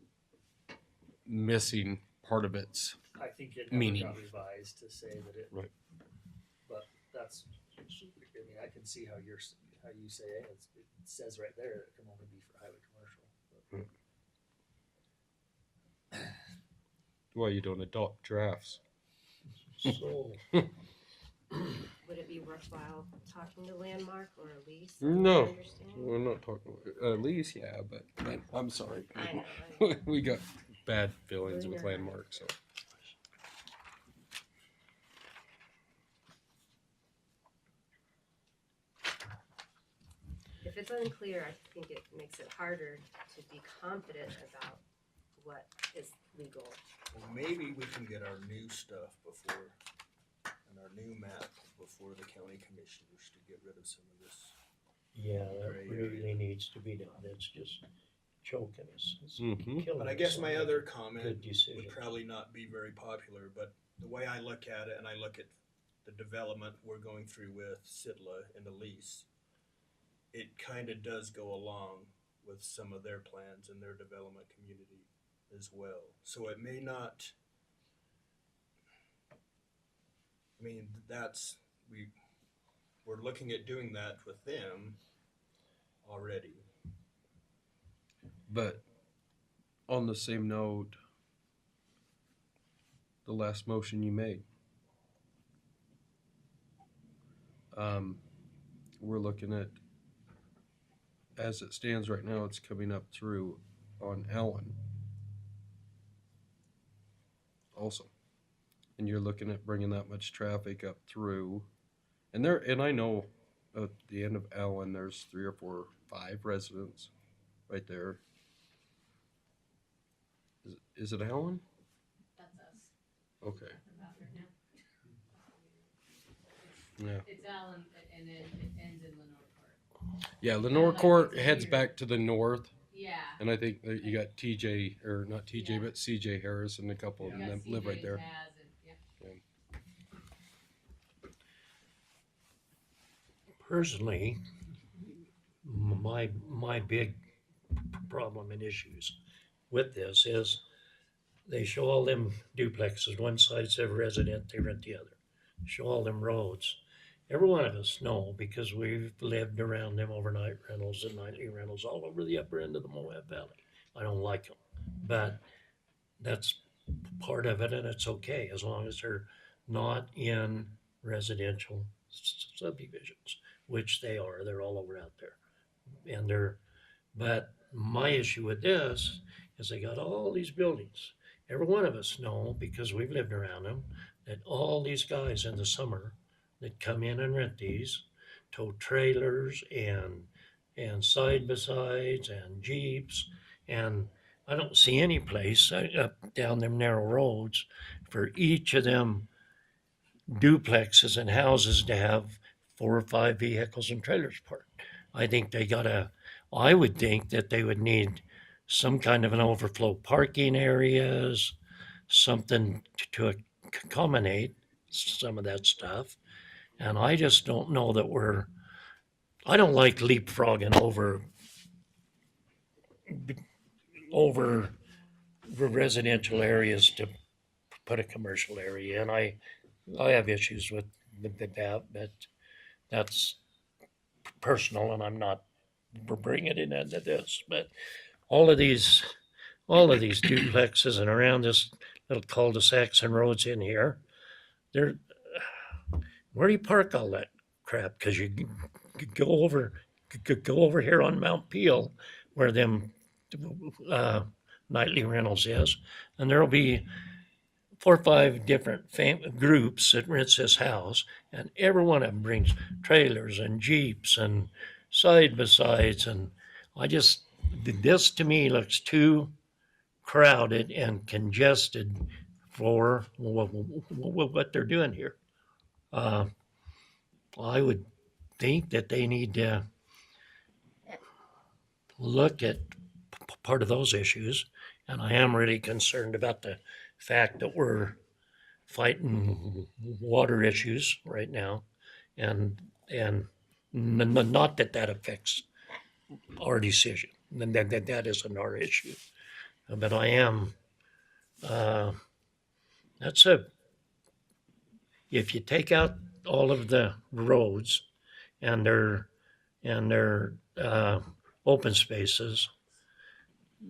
missing part of its I think it never meaning. got revised to say that it. Right. But that's, I mean, I can see how you say it. It says right there it can only be for highway commercial. But Why you don't adopt drafts. So, Would it be worthwhile talking to Landmark or Elise? No, Understand? we're not talking, at least, yeah, but I'm sorry. I know. We got bad feelings with Landmark, so. If it's unclear, I think it makes it harder to be confident about what is legal. well, maybe we can get our new stuff before, and our new map before the county commissioners to get rid of some of this. yeah, that Gray really needs to be done. It's just choking us. It's Mhm. killing But I us guess on my making other good comment would decisions. probably not be very popular, but the way I look at it, and I look at the development we're going through with Sidla and Elise, it kind of does go along with some of their plans and their development community as well. So it may not, I mean, we're looking at doing that with them already. But on the same note, the last motion you made. We're looking at, as it stands right now, it's coming up through on Allen also. And you're looking at bringing that much traffic up through, and I know at the end of Allen, there's 3 or 4, 5 residents right there. Is it Allen? That's us. Okay. It's Yeah. It's Allen, and then it ends in Lenore Court. Yeah, Lenore Court heads back to the north. Yeah. And I think that you got TJ, or not TJ, but CJ Harris and a couple of them live right there. Personally, my big problem and issues with this is they show all them duplexes. One side's every resident, they rent the other. Show all them roads. Every one of us know, because we've lived around them overnight rentals and nightly rentals all over the upper end of the Moab Valley. I don't like them, but that's part of it, and it's okay as long as they're not in residential subdivisions, which they are. They're all over out there, and but my issue with this is they got all these buildings. Every one of us know, because we've lived around them, that all these guys in the summer that come in and rent these, tow trailers and side by sides and Jeeps, and I don't see any place up down them narrow roads for each of them duplexes and houses to have 4 or 5 vehicles and trailers parked. I would think that they would need some kind of an overflow parking areas, something to accommodate some of that stuff. And I just don't know that I don't like leapfrogging over residential areas to put a commercial area in. I have issues with that, but that's personal, and I'm not bringing it into this. But all of these duplexes and around this little cul-de-sacs and roads in here, where do you park all that crap? Because you go over here on Mount Peel, where them nightly rentals is, and there'll be 4 or 5 different groups that rents this house, and every one of them brings trailers and Jeeps and side by sides, and this to me looks too crowded and congested for what they're doing here. I would think that they need to look at part of those issues, and I am really concerned about the fact that we're fighting water issues right now, and not that affects our decision. That isn't our issue, but I am. If you take out all of the roads and their open spaces,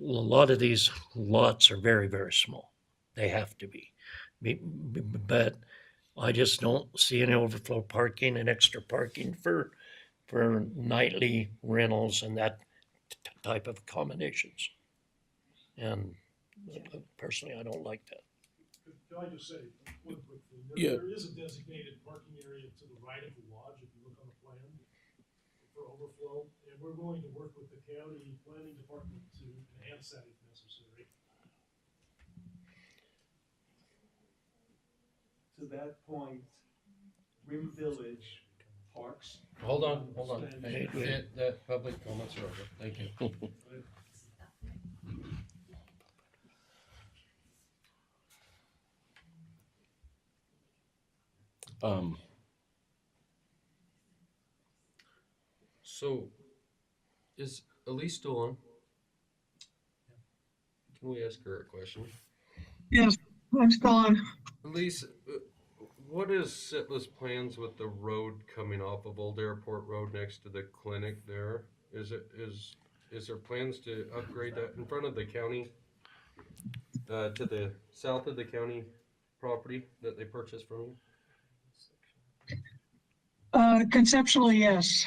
a lot of these lots are very, very small. They have to be. But I just don't see any overflow parking and extra parking for nightly rentals and that type of accommodations. And personally, I don't like that. Can I just say one quick thing? Yeah. There is a designated parking area to the right of the lodge, if you look on the plan, for overflow, and we're going to work with the county planning department to enhance that if necessary. To that point, Rim Village Parks. Hold on. That public comments are over. Thank you. So, is Elise still on? Can we ask her a question? Yes, I'm still on. Elise, what is Sitla's plans with the road coming off of Old Airport Road next to the clinic there? Is there plans to upgrade that in front of the county, to the south of the county property that they purchased from you? Conceptually, yes,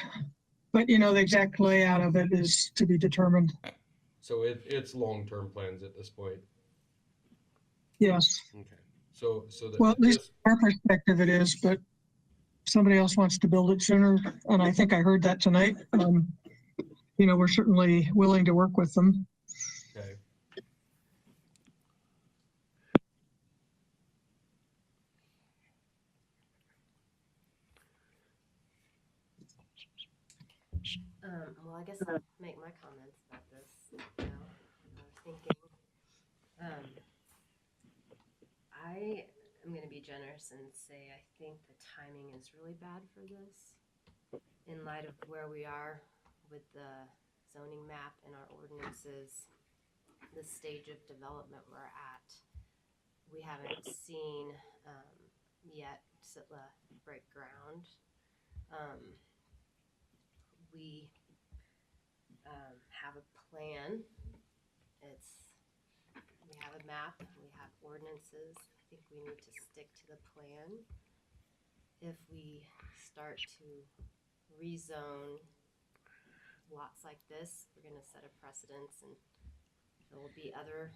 but you know, the exact layout of it is to be determined. So it's long-term plans at this point. Yes. Okay. So Well, at least this, from our perspective it is, but somebody else wants to build it sooner, and I think I heard that tonight. You know, we're certainly willing to work with them. okay. Well, I guess I'll make my comments about this. You know, I was thinking, I am going to be generous and say I think the timing is really bad for this in light of where we are with the zoning map and our ordinances, the stage of development we're at. We haven't seen yet Sitla break ground. We have a plan. We have a map, we have ordinances. I think we need to stick to the plan. If we start to rezone lots like this, we're going to set a precedence, and there will be other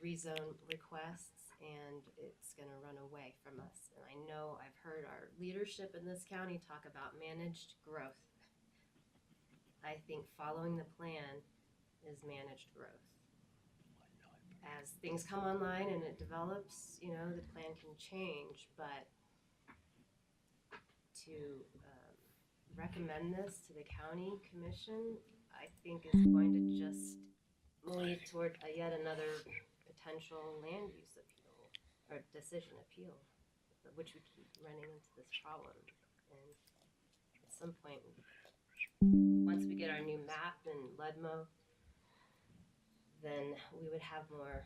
rezone requests, and it's going to run away from us. And I know I've heard our leadership in this county talk about managed growth. I think following the plan is managed growth. As things come online and it develops, you know, the plan can change, but to recommend this to the county commission, I think is going to just lead toward yet another potential land use appeal or decision appeal, which we keep running into this problem. And at some point, once we get our new map and LUDMO, then we would have more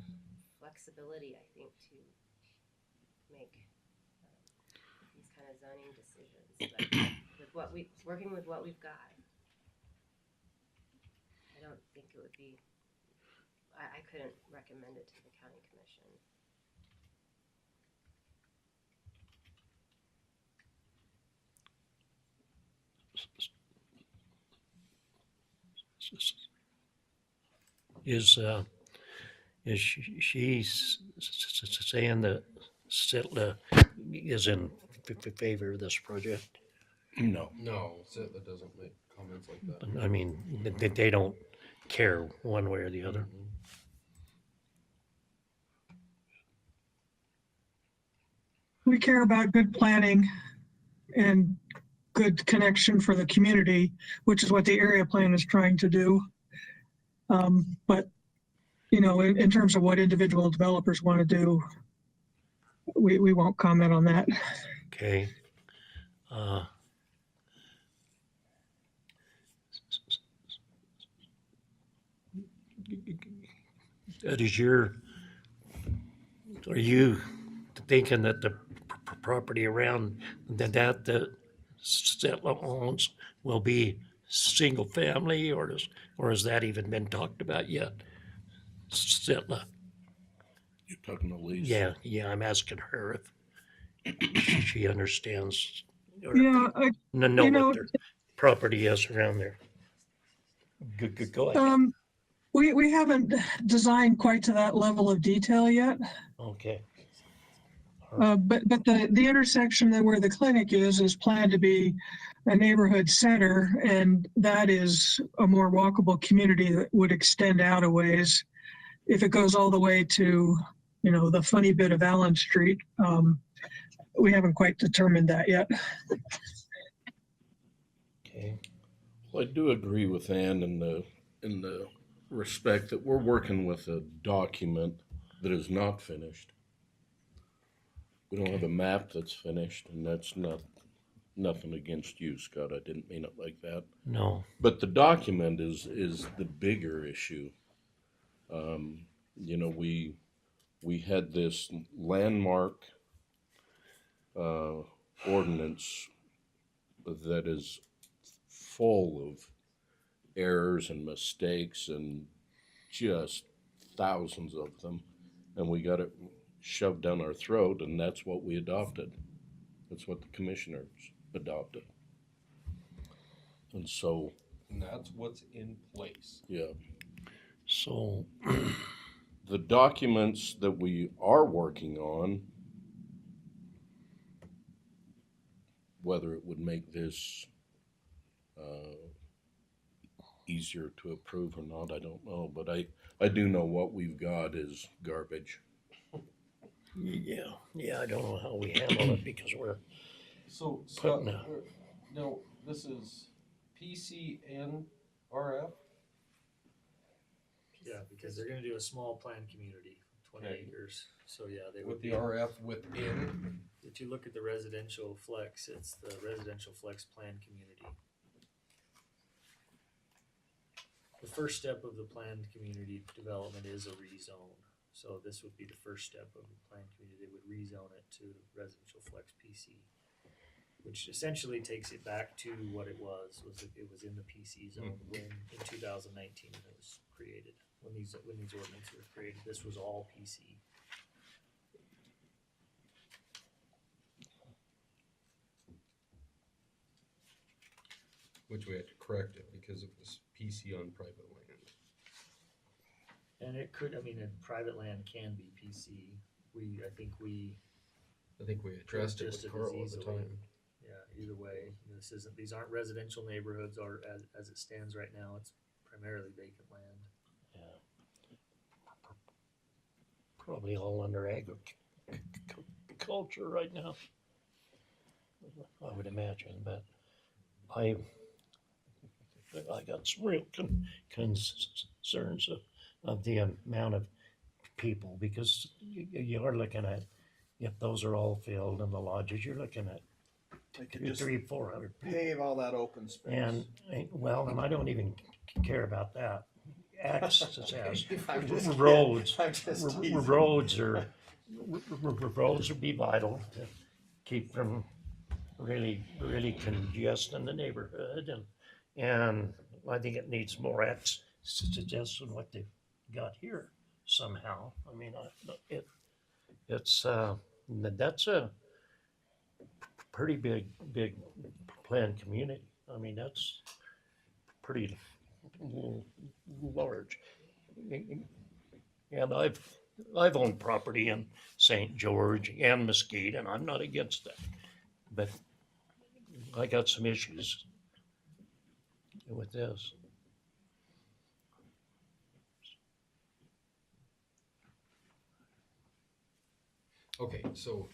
flexibility, I think, to make these kind of zoning decisions. But working with what we've got, I don't think it would be, I couldn't recommend it to the county commission. Is she saying that Sitla is in favor of this project? No. No, Sitla doesn't make comments like that. I mean, they don't care one way or the other. We care about good planning and good connection for the community, which is what the area plan is trying to do. But, you know, in terms of what individual developers want to do, we won't comment on that. Okay. Are you thinking that the property around that Sitla owns will be single family, or has that even been talked about yet? Sitla. You're talking to Lisa? Yeah, I'm asking her if she understands or Yeah, know you know, what their property is around there. Go ahead. We haven't designed quite to that level of detail yet. Okay. But the intersection where the clinic is planned to be a neighborhood center, and that is a more walkable community that would extend out a ways. If it goes all the way to, you know, the funny bit of Allen Street, we haven't quite determined that yet. Okay. Well, I do agree with Ann in the respect that we're working with a document that is not finished. We don't have a map that's finished, and that's nothing against you, Scott. I didn't mean it like that. No. But the document is the bigger issue. You know, we had this landmark ordinance that is full of errors and mistakes and just thousands of them, and we got it shoved down our throat, and that's what we adopted. That's what the commissioners adopted. And so, And that's what's in place. yeah. So the documents that we are working on, whether it would make this easier to approve or not, I don't know. But I do know what we've got is garbage. Yeah, I don't know how we handle it because we're So, Scott, putting a, no, this is PCNRF? Yeah, because they're gonna do a small planned community, 20 Okay. acres. So yeah, they With would the be. RF within? If you look at the residential flex, it's the residential flex planned community. The first step of the planned community development is a rezone. So this would be the first step of the planned community. They would rezone it to residential flex PC, which essentially takes it back to what it was it was in the PC zone when in 2019 when it was created. When these ordinances were created, this was all PC. Which we had to correct it because it was PC on private land. And it could, I mean, private land can be PC. I think we addressed it with Carl at the time. Yeah, either way, these aren't residential neighborhoods, or as it stands right now, it's primarily vacant land. probably all under agriculture right now, I would imagine, but I got some real concerns of the amount of people, because you are looking at, if those are all filled in the lodges, you're looking at They could 200, just 300, 400 people. pave all that open space. And I don't even care about that. Access roads, roads are be vital to keep from really congesting the neighborhood, and I think it needs more access than what they've got here somehow. I mean, that's a pretty big planned community. I mean, that's pretty large. And I've owned property in St. George and Mesquite, and I'm not against that. But I got some issues with this. Okay, so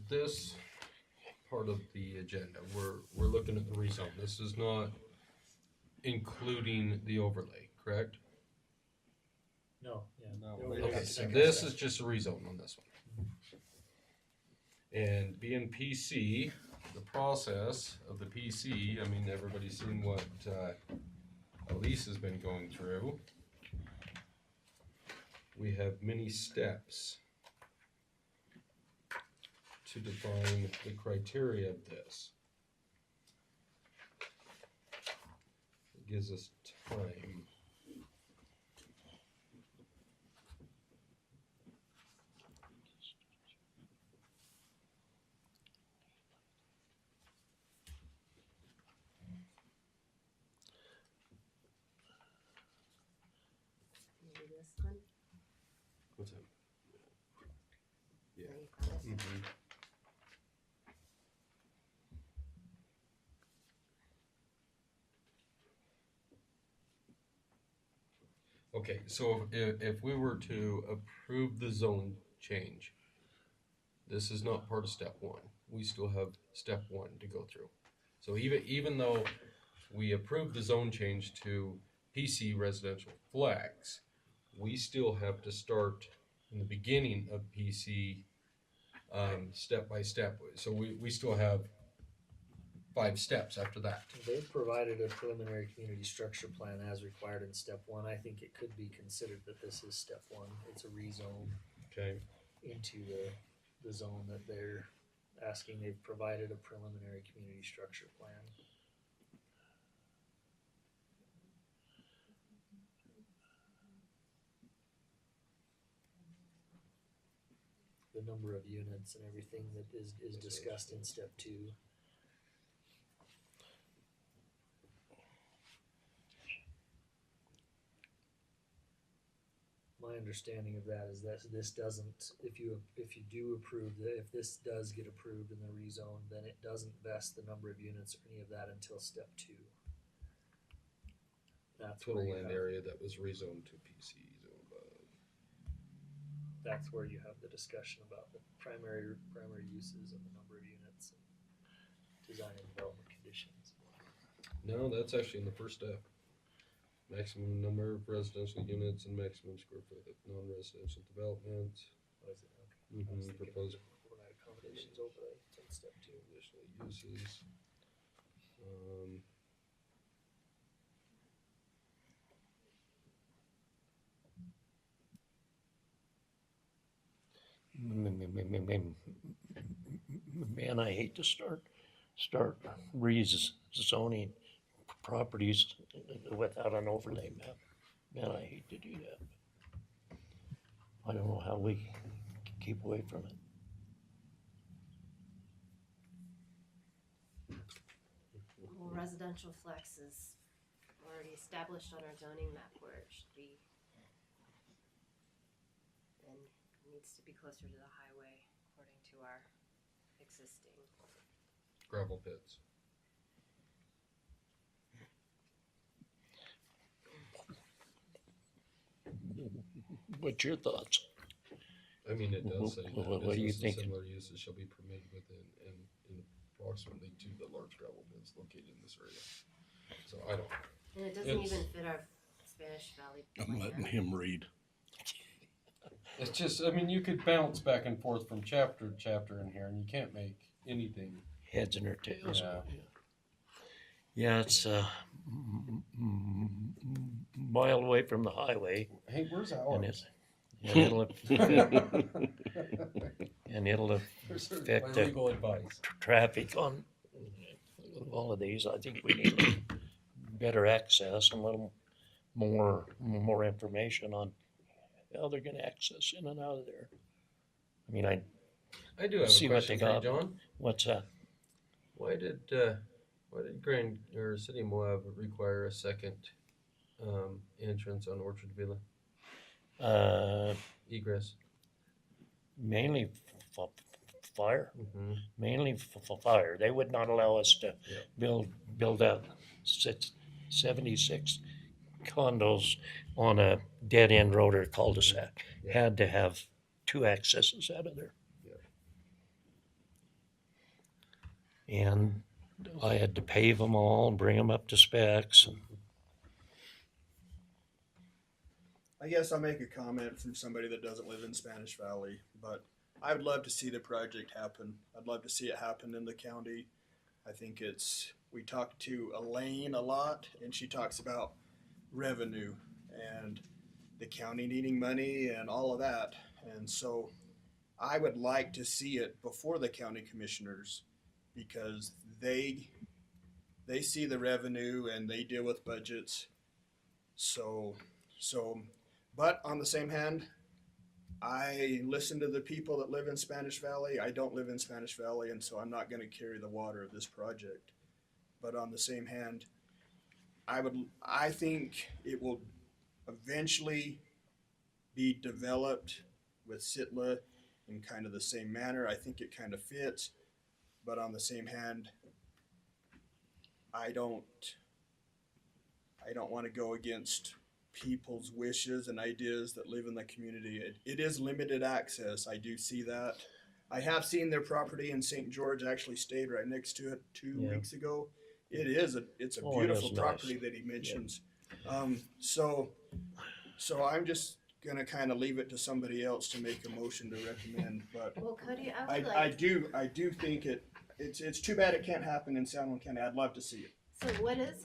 this part of the agenda, we're looking at the rezone. This is not including the overlay, correct? No, yeah. Okay, so this is just a rezone on this one. And being PC, the process of the PC, I mean, everybody's seen what Elise has been going through. We have many steps to define the criteria of this. It gives us time. Maybe this one? What's that? Yeah. Mm-hmm. Okay, so if we were to approve the zone change, this is not part of step one. We still have step one to go through. So even though we approve the zone change to PC residential flex, we still have to start in the beginning of PC step by step. So we still have 5 steps after that. They've provided a preliminary community structure plan as required in step one. I think it could be considered that this is step one. It's a rezone into the zone that they're asking. They've provided a preliminary community structure plan. the number of units and everything that is discussed in step 2. My understanding of that is that this doesn't, if you do approve, if this does get approved in the rezone, then it doesn't vest the number of units or any of that until step 2. That's Total where you land have, area that was rezoned to PC zone above. that's where you have the discussion about the primary uses and the number of units and design and development conditions. No, that's actually in the first step. Maximum number of residential units and maximum square foot of non-residential development. What is it? Okay. I was thinking Proposed overnight accommodations overlay, it's in step 2. additional uses. Man, I hate to start rezoning properties without an overlay map. Man, I hate to do that. I don't know how we keep away from it. Well, residential flex is already established on our zoning map where it should be. And it needs to be closer to the highway according to our existing. Gravel pits. What's your thoughts? I mean, it does say that What do you business and think? similar uses shall be permitted within and in approximately to the large gravel pits located in this area. So I don't. And it doesn't even fit our Spanish Valley I'm letting plan. him read. It's just, I mean, you could bounce back and forth from chapter to chapter in here, and you can't make anything. Heads and or tails. Yeah. Yeah, it's a mile away from the highway. Hey, where's And ours? and it'll and it'll Here's affect my the legal advice. traffic on all of these. I think we need better access and a little more information on how they're going to access in and out of there. I mean, I do have see a what question they for you, got. John. What's that? Why did Grand or City of Moab require a second entrance on Orchard Villa? Egress. Mainly fire. Mm-hmm. Mainly fire. They would not allow us to build out 76 condos on a dead end road or cul-de-sac. Had to have 2 accesses out of there. And I had to pave them all and bring them up to specs. I guess I'll make a comment from somebody that doesn't live in Spanish Valley, but I would love to see the project happen. I'd love to see it happen in the county. I think we talked to Elaine a lot, and she talks about revenue and the county needing money and all of that. And so I would like to see it before the county commissioners, because they see the revenue and they deal with budgets. But on the same hand, I listen to the people that live in Spanish Valley. I don't live in Spanish Valley, and so I'm not going to carry the water of this project. But on the same hand, I think it will eventually be developed with Sitla in kind of the same manner. I think it kind of fits. But on the same hand, I don't want to go against people's wishes and ideas that live in the community. It is limited access. I do see that. I have seen their property in St. George. Actually stayed right next to it 2 weeks ago. It's a beautiful property nice. that he mentions. So I'm just gonna kind of leave it to somebody else to make a motion to recommend. But Well, Cody, I do think it's too bad it can't happen in San Juan County. I'd love to see it. So what is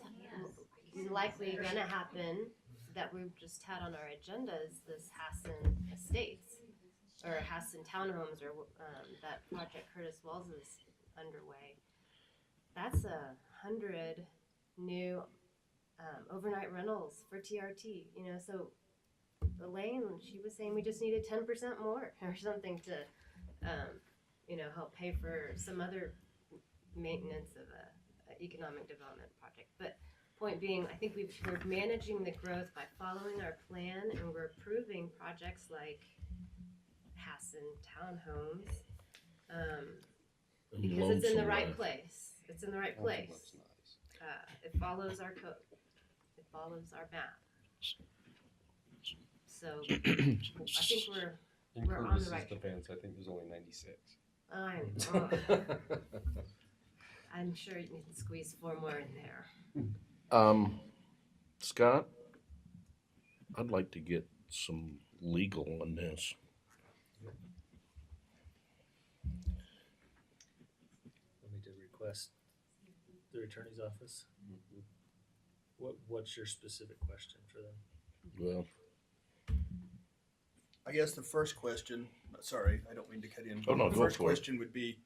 likely gonna happen that we've just had on our agenda is this Hassan Estates or Hassan Townhomes, or that project Curtis Wells is underway. That's 100 new overnight rentals for TRT. You know, so Elaine, she was saying we just needed 10% more or something to help pay for some other maintenance of a economic development project. But point being, I think we're managing the growth by following our plan, and we're approving projects like Hassan Townhomes because it's in the right place. It's in the right place. It follows our code. It follows our map. So I think we're on the right track. defense, I think there's only 96. I'm sure you can squeeze 4 more in there. Scott, I'd like to get some legal on this. Want me to request the attorney's office? What's your specific question for them? Well, I guess the first question, sorry, I don't mean to cut in. Oh, no, the go first for it. question would be,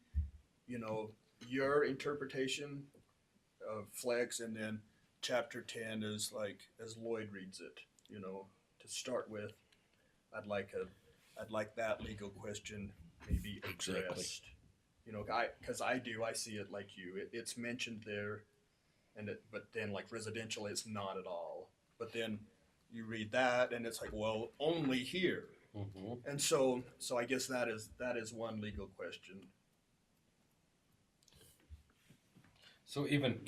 your interpretation of flex, and then chapter 10 is like, as Lloyd reads it, to start with, I'd like that legal question maybe addressed. Exactly. Because I see it like you. It's mentioned there, but then like residential, it's not at all. But then you read that, and it's like, well, only here. Mm-hmm. And so I guess that is one legal question. So even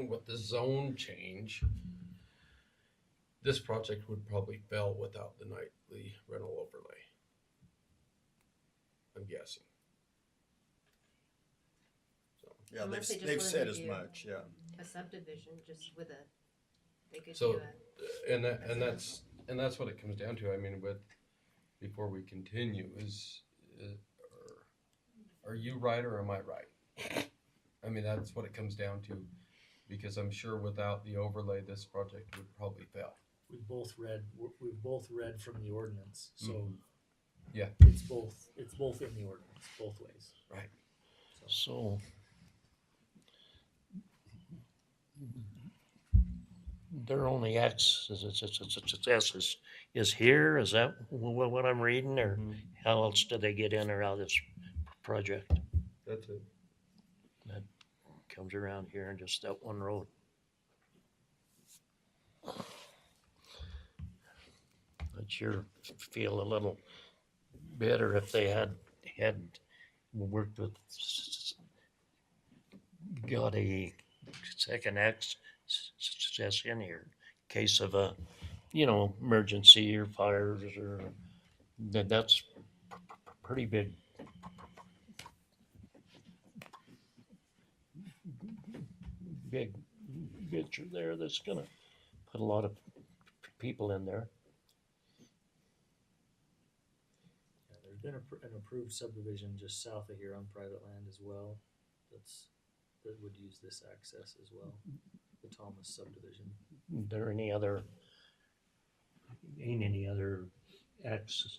with the zone change, this project would probably fail without the nightly rental overlay. I'm guessing. So. Yeah, Unless they just they've wanna said as review much. Yeah. A subdivision just with they could So, do and that's what it comes down to. I mean, before we continue, are you right or am I right? I mean, that's what it comes down to, because I'm sure without the overlay, this project would probably fail. We've both read from the ordinance, so yeah, it's both in the ordinance, both ways. Right. So their only access is here. Is that what I'm reading, or how else do they get in or out of this project? That's it. That comes around here and just that one road. I'd sure feel a little better if they had worked with, got a second access in here in case of a, emergency or fires, or that's pretty big. Big picture there that's gonna put a lot of people in there. Yeah, there's been an approved subdivision just south of here on private land as well. That would use this access as well. The Thomas subdivision. There any other access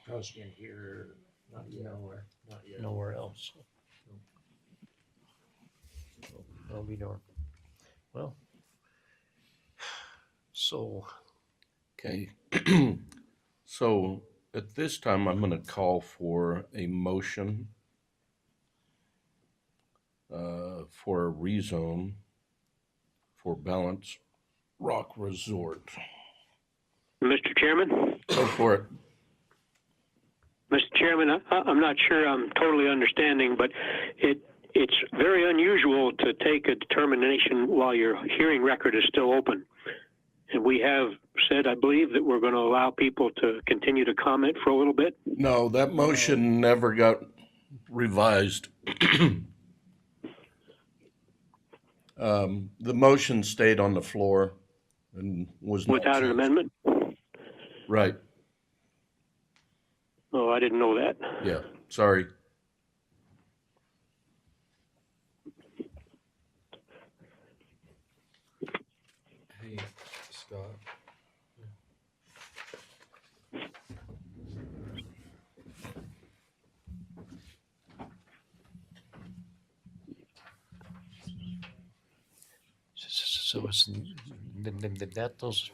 across in here? Not yet. Nowhere. Not yet. Nowhere else. I'll be darned. Well, so. Okay. So at this time, I'm going to call for a motion for a rezone for Balance Rock Resort. Mr. Chairman? Go for it. Mr. Chairman, I'm not sure I'm totally understanding, but it's very unusual to take a determination while your hearing record is still open. And we have said, I believe, that we're going to allow people to continue to comment for a little bit. No, that motion never got revised. The motion stayed on the floor and was not without an changed. amendment? Right. Oh, I didn't know that. Yeah, sorry. Hey, Scott. So it's that those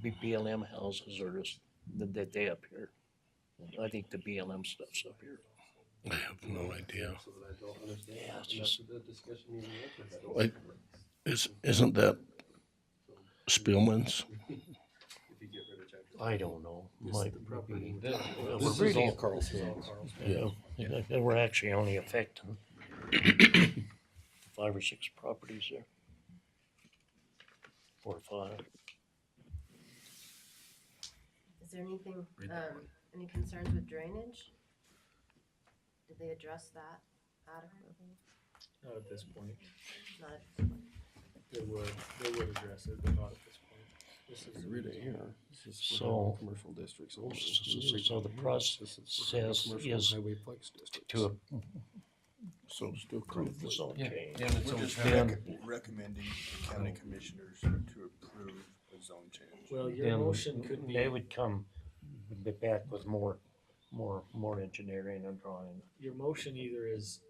BLM houses are just that they up here. I think the BLM stuff's up here. I have no idea. Yeah, it's just, Like, isn't that Spielman's? I don't know. Might be. Well, This we're is all reading. Carlsbad's. Yeah, and we're actually only affecting 5 or 6 properties there. 4 or 5. Is there anything, any concerns with drainage? Did they address that adequately? Not at this point. Not at this point. They would address it, but not at this point. This is Read it here. This is for So- commercial districts only. So the process This is for commercial is highway flex districts. to So it's to approve the zone Yeah, change. and it's We're on just track. recommending the county commissioners to approve a zone change. Well, your Then motion could be, they would come back with more engineering and drawing. your motion either is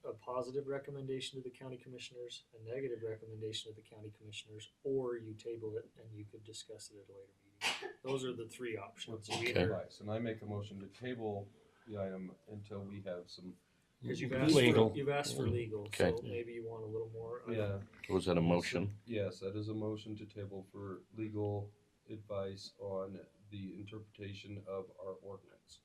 a positive recommendation to the county commissioners, a negative recommendation to the county commissioners, or you table it and you could discuss it at a later meeting. Those are the 3 options. You Okay. either- Advice, and I make a motion to table the item until we have some. Cause you've Legal. asked for legal, Okay. so maybe you want a little more. Yeah. Was that a motion? Yes, that is a motion to table for legal advice on the interpretation of our ordinance.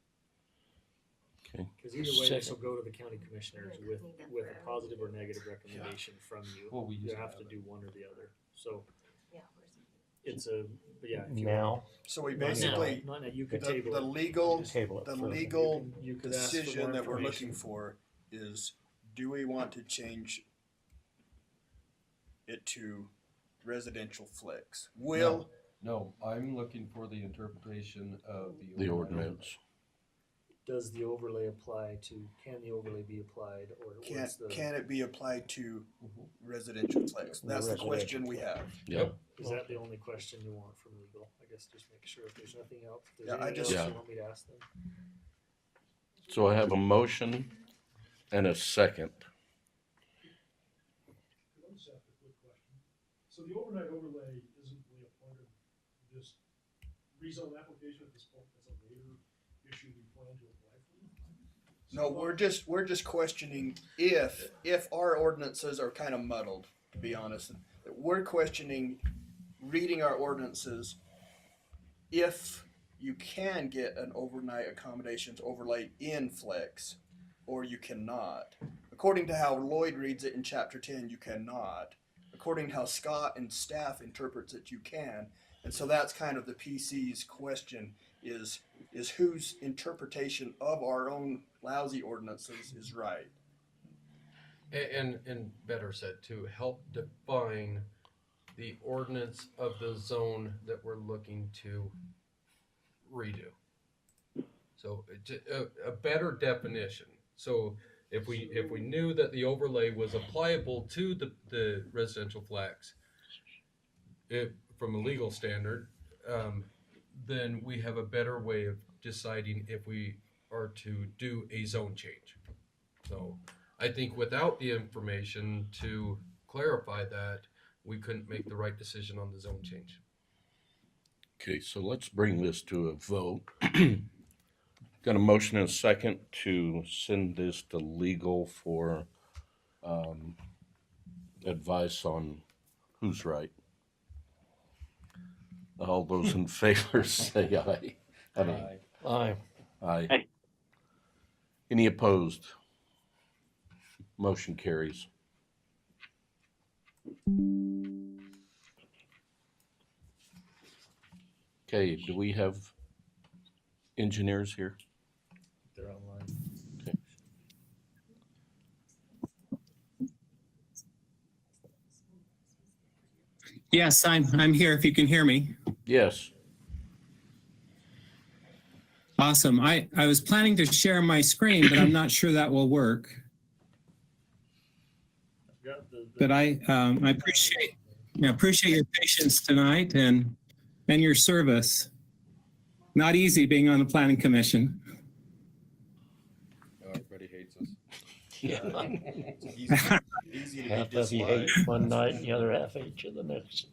Okay. Cause either way, this will Second. go to the county commissioners with a positive or negative recommendation from you. Well, we used You to have have to it. do one or the other, so Yeah, where's it? but yeah. if you Now, So we Not now, basically, not now, you could the table it. legal, table it the for- legal You could ask for more decision that we're information. looking for is, do we want to change it to residential flex? Will, No, I'm looking for the interpretation of The the ordinance. Does the overlay apply to, can the overlay be applied, or what's the? can it be applied to residential flex? That's the question we have. Yep. Is that the only question you want from legal? I guess just make sure if there's nothing else, if Yeah, there's I anything else just- you want me to ask them. So I have a motion and a second. I just have a quick question. So the overnight overlay isn't really a part of this rezone application at this point, that's a later issue we plan to apply for? No, we're just questioning if our ordinances are kind of muddled, to be honest. We're questioning reading our ordinances if you can get an overnight accommodations overlay in flex or you cannot. According to how Lloyd reads it in chapter 10, you cannot. According to how Scott and staff interprets it, you can. And so that's kind of the PC's question is whose interpretation of our own lousy ordinances is right. And better said, to help define the ordinance of the zone that we're looking to redo. So a better definition. So if we knew that the overlay was applicable to the residential flex, from a legal standard, then we have a better way of deciding if we are to do a zone change. So I think without the information to clarify that, we couldn't make the right decision on the zone change. Okay, so let's bring this to a vote. Got a motion and a second to send this to legal for advice on who's right. All those in favor say aye. Aye. Aye. Any opposed? Motion carries. Okay, do we have engineers here? They're online. Okay. Yes, I'm here if you can hear me. Yes. Awesome. I was planning to share my screen, but I'm not sure that will work. But I appreciate your patience tonight and your service. Not easy being on the planning commission. Oh, everybody hates us. Yeah. Easy to Half be of you hate disliked. one night, and the other half hate you the next.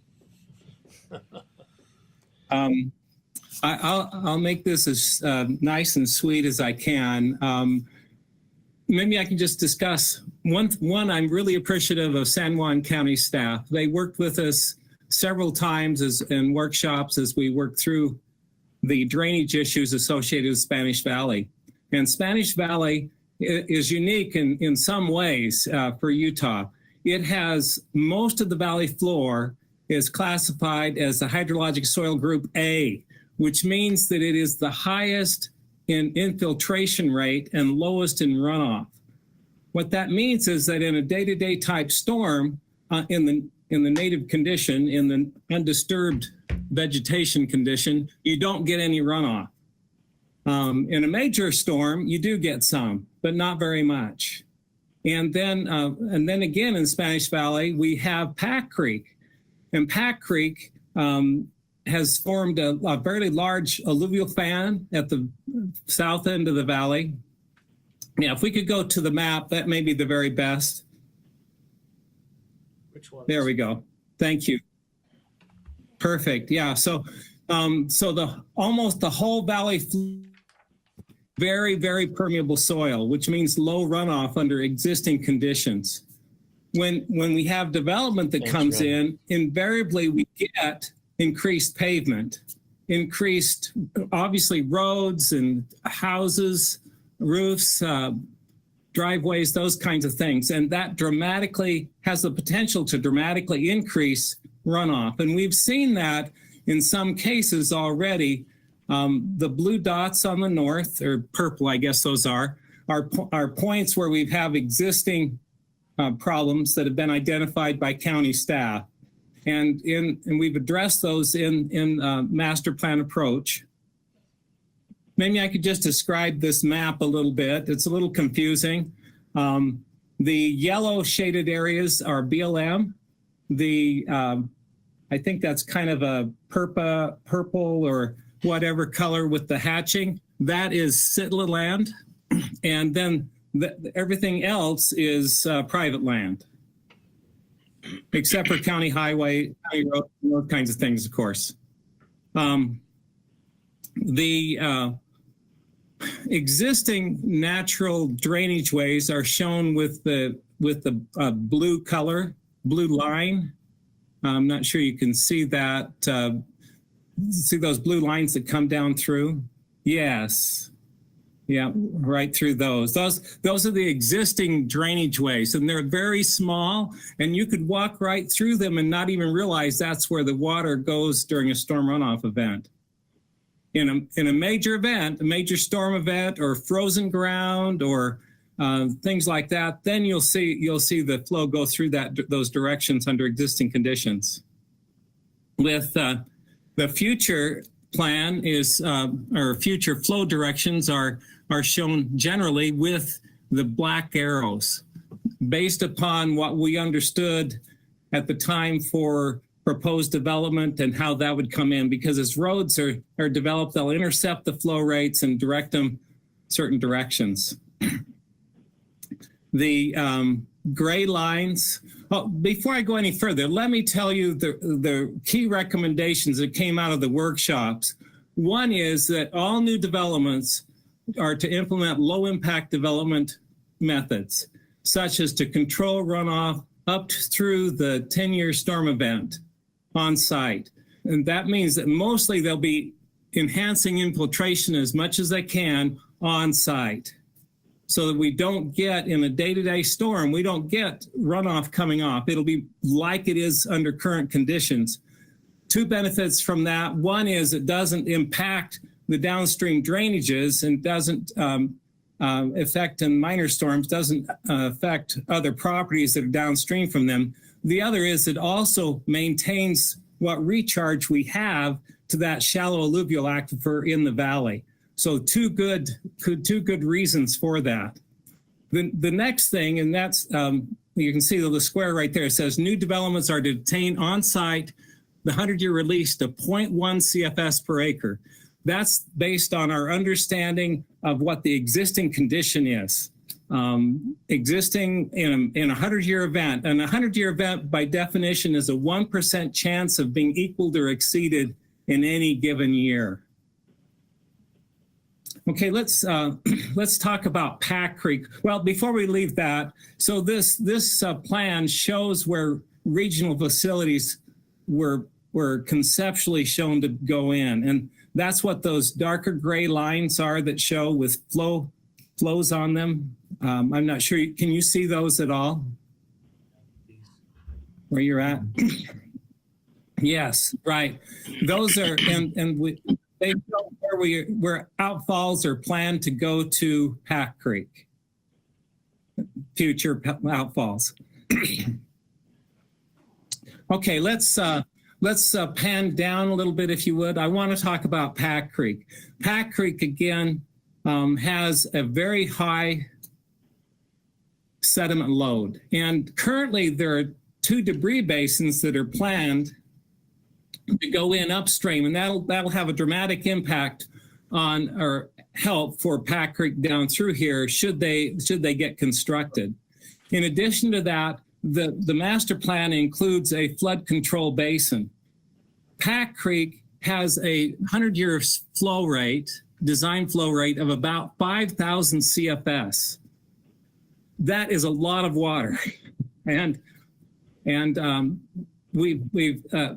I'll make this as nice and sweet as I can. Maybe I can just discuss one. I'm really appreciative of San Juan County staff. They worked with us several times in workshops as we worked through the drainage issues associated with Spanish Valley. And Spanish Valley is unique in some ways for Utah. It has most of the valley floor is classified as the hydrologic soil group A, which means that it is the highest in infiltration rate and lowest in runoff. What that means is that in a day-to-day type storm, in the native condition, in the undisturbed vegetation condition, you don't get any runoff. In a major storm, you do get some, but not very much. And then again in Spanish Valley, we have Pack Creek, and Pack Creek has formed a fairly large alluvial fan at the south end of the valley. Yeah, if we could go to the map, that may be the very best. Which one? There we go. Thank you. Perfect. Yeah. So almost the whole valley, very, very permeable soil, which means low runoff under existing conditions. When we have development that comes in, invariably we get increased pavement, increased, obviously, roads and houses, roofs, driveways, those kinds of things. And that dramatically has the potential to dramatically increase runoff. And we've seen that in some cases already. The blue dots on the north, or purple, I guess those are points where we have existing problems that have been identified by county staff. And we've addressed those in master plan approach. Maybe I could just describe this map a little bit. It's a little confusing. The yellow shaded areas are BLM. I think that's kind of a purple or whatever color with the hatching. That is Sitla land. And then everything else is private land, except for county highway, county road, those kinds of things, of course. The existing natural drainage ways are shown with the blue color, blue line. I'm not sure you can see that. See those blue lines that come down through? Yes. Yeah, right through those. Those are the existing drainage ways, and they're very small, and you could walk right through them and not even realize that's where the water goes during a storm runoff event. In a major event, a major storm event, or frozen ground, or things like that, then you'll see the flow go through those directions under existing conditions. With the future plan is, or future flow directions are shown generally with the black arrows, based upon what we understood at the time for proposed development and how that would come in, because as roads are developed, they'll intercept the flow rates and direct them certain directions. The gray lines. Oh, before I go any further, let me tell you the key recommendations that came out of the workshops. One is that all new developments are to implement low impact development methods, such as to control runoff up through the 10-year storm event on site. And that means that mostly they'll be enhancing infiltration as much as they can on site, so that we don't get, in a day-to-day storm, we don't get runoff coming off. It'll be like it is under current conditions. Two benefits from that. One is it doesn't impact the downstream drainages and doesn't affect, in minor storms, doesn't affect other properties that are downstream from them. The other is it also maintains what recharge we have to that shallow alluvial aquifer in the valley. So two good reasons for that. The next thing, and that's, you can see the square right there, it says new developments are to attain on site the 100-year release to 0.1 CFS per acre. That's based on our understanding of what the existing condition is. Existing in a 100-year event. And a 100-year event, by definition, is a 1% chance of being equaled or exceeded in any given year. Okay, let's talk about Pack Creek. Well, before we leave that, so this plan shows where regional facilities were conceptually shown to go in, and that's what those darker gray lines are that show with flows on them. I'm not sure. Can you see those at all? Where you're at? Yes, right. Those are they show where outfalls are planned to go to Pack Creek. Future outfalls. Okay, let's pan down a little bit, if you would. I want to talk about Pack Creek. Pack Creek again has a very high sediment load, and currently there are 2 debris basins that are planned to go in upstream, and that'll have a dramatic impact on or help for Pack Creek down through here should they get constructed. In addition to that, the master plan includes a flood control basin. Pack Creek has a 100-year flow rate, design flow rate of about 5,000 CFS. That is a lot of water, and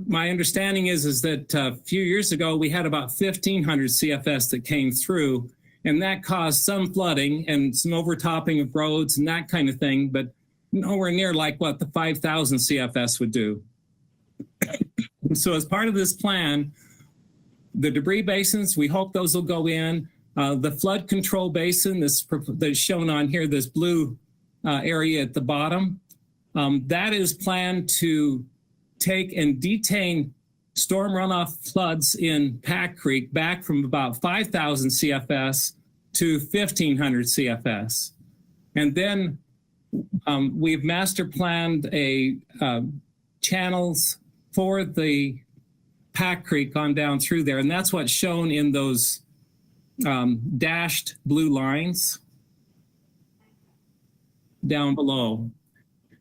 my understanding is that a few years ago we had about 1,500 CFS that came through, and that caused some flooding and some overtopping of roads and that kind of thing, but nowhere near like what the 5,000 CFS would do. So as part of this plan, the debris basins, we hope those will go in. The flood control basin, that's shown on here, this blue area at the bottom, that is planned to take and detain storm runoff floods in Pack Creek back from about 5,000 CFS to 1,500 CFS. And then we've master planned channels for the Pack Creek on down through there. And that's what's shown in those dashed blue lines down below.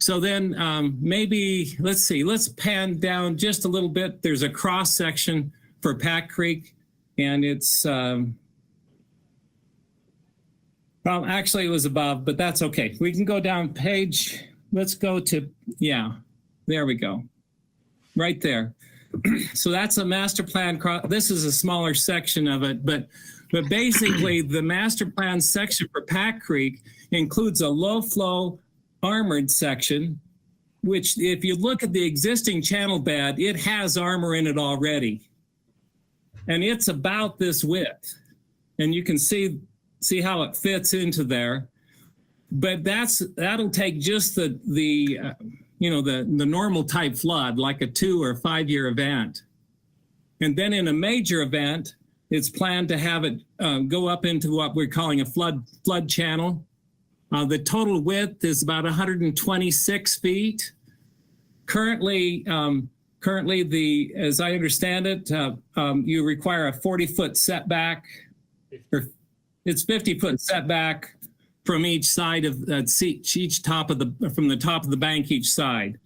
So then maybe, let's pan down just a little bit. There's a cross section for Pack Creek, and it's, well, actually it was above, but that's okay. We can go down page, let's go to, yeah, there we go. Right there. So that's a master plan. This is a smaller section of it, but basically the master plan section for Pack Creek includes a low flow armored section, which if you look at the existing channel bed, it has armor in it already. And it's about this width. And you can see how it fits into there. But that'll take just the normal type flood, like a 2 or 5 year event. And then in a major event, it's planned to have it go up into what we're calling a flood channel. The total width is about 126 feet. Currently, as I understand it, you require a 40-foot setback, or it's 50-foot setback from each side of from the top of the bank each side.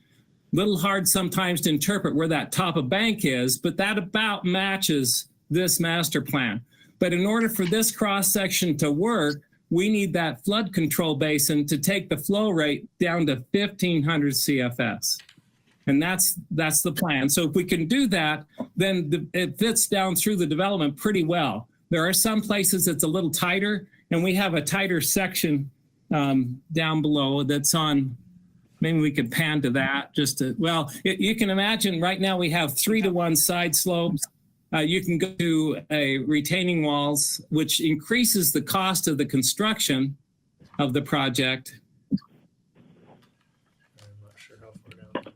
Little hard sometimes to interpret where that top of bank is, but that about matches this master plan. But in order for this cross section to work, we need that flood control basin to take the flow rate down to 1,500 CFS. And that's the plan. So if we can do that, then it fits down through the development pretty well. There are some places it's a little tighter, and we have a tighter section down below that's on, maybe we could pan to that you can imagine right now we have 3-to-1 side slopes. You can go to retaining walls, which increases the cost of the construction of the project. I'm not sure how far down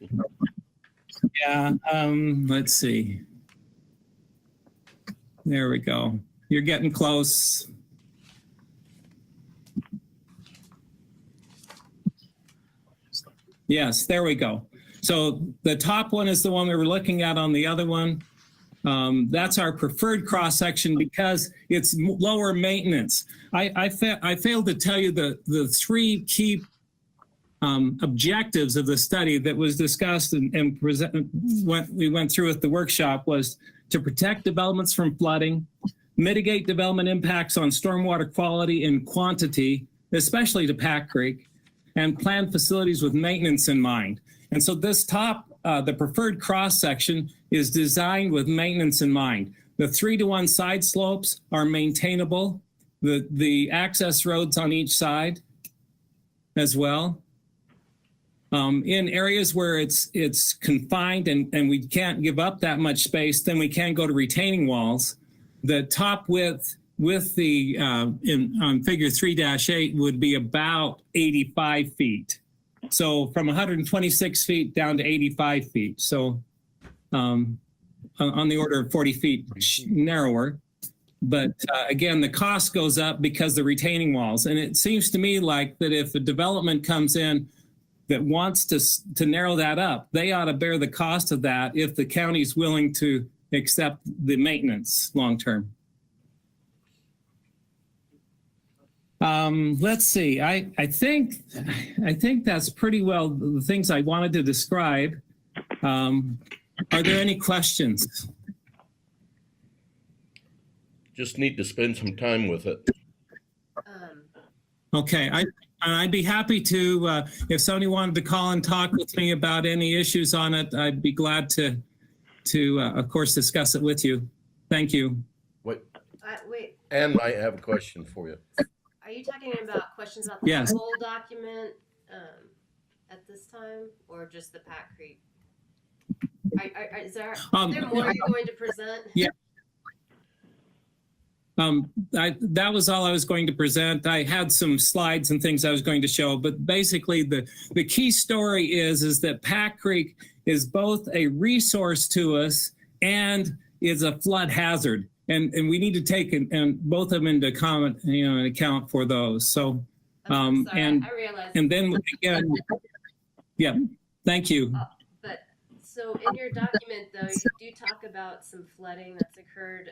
it is. Yeah, let's see. There we go. You're getting close. Yes, there we go. So the top one is the one we were looking at on the other one. That's our preferred cross-section because it's lower maintenance. I failed to tell you the 3 key objectives of the study that was discussed and what we went through at the workshop was to protect developments from flooding, mitigate development impacts on stormwater quality and quantity, especially to Pack Creek, and plan facilities with maintenance in mind. And so this top, the preferred cross section is designed with maintenance in mind. The 3-to-1 side slopes are maintainable. The access roads on each side as well. In areas where it's confined and we can't give up that much space, then we can go to retaining walls. The top width with the on figure 3-8 would be about 85 feet. So from 126 feet down to 85 feet. So on the order of 40 feet narrower. But again, the cost goes up because the retaining walls. And it seems to me like that if a development comes in that wants to narrow that up, they ought to bear the cost of that if the county's willing to accept the maintenance long term. Let's see. I think that's pretty well the things I wanted to describe. Are there any questions? Just need to spend some time with it. Okay, I'd be happy to, if somebody wanted to call and talk with me about any issues on it, I'd be glad to of course, discuss it with you. Thank you. Wait. Wait. And I have a question for you. Are you talking about questions about the Yes. whole document at this time, or just the Pack Creek? Is there more you're going to present? Yeah. That was all I was going to present. I had some slides and things I was going to show, but basically the key story is that Pack Creek is both a resource to us and is a flood hazard. And we need to take and both of them into account for those. So, Sorry, and I realize. and then again, yeah, thank you. But so in your document, though, you do talk about some flooding that's occurred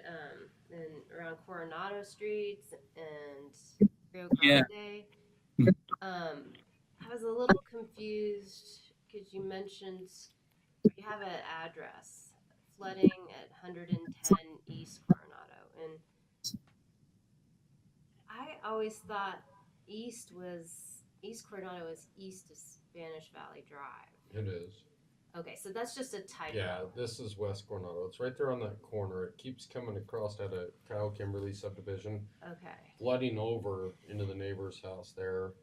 around Coronado Streets and Rio Grande. Yeah. I was a little confused because you mentioned you have an address, flooding at 110 East Coronado, and I always thought East Coronado was east of Spanish Valley Drive. It is. Okay, so that's just a typo. Yeah, this is West Coronado. It's right there on that corner. It keeps coming across at a Kyle Kimberly subdivision. Okay. Flooding over into the neighbor's house there,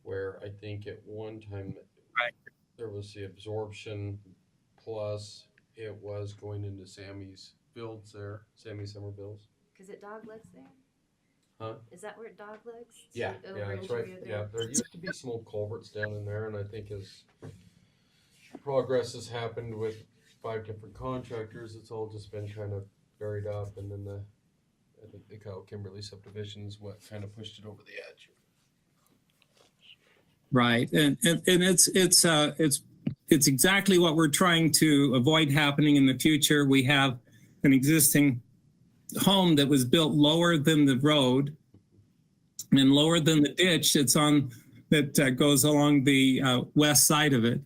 where I think at one time there was the absorption plus it was going into Sammy's fields there, Sammy Somerville's. Because it doglegs there? Huh? Is that where it doglegs? Yeah, Over yeah, that's into right. Rio Yeah, Grande? there used to be some old culverts down in there, and I think as progress has happened with 5 different contractors, it's all just been kind of buried up, and then I think the Kyle Kimberly subdivision is what kind of pushed it over the edge. Right, and it's exactly what we're trying to avoid happening in the future. We have an existing home that was built lower than the road and lower than the ditch that goes along the west side of it.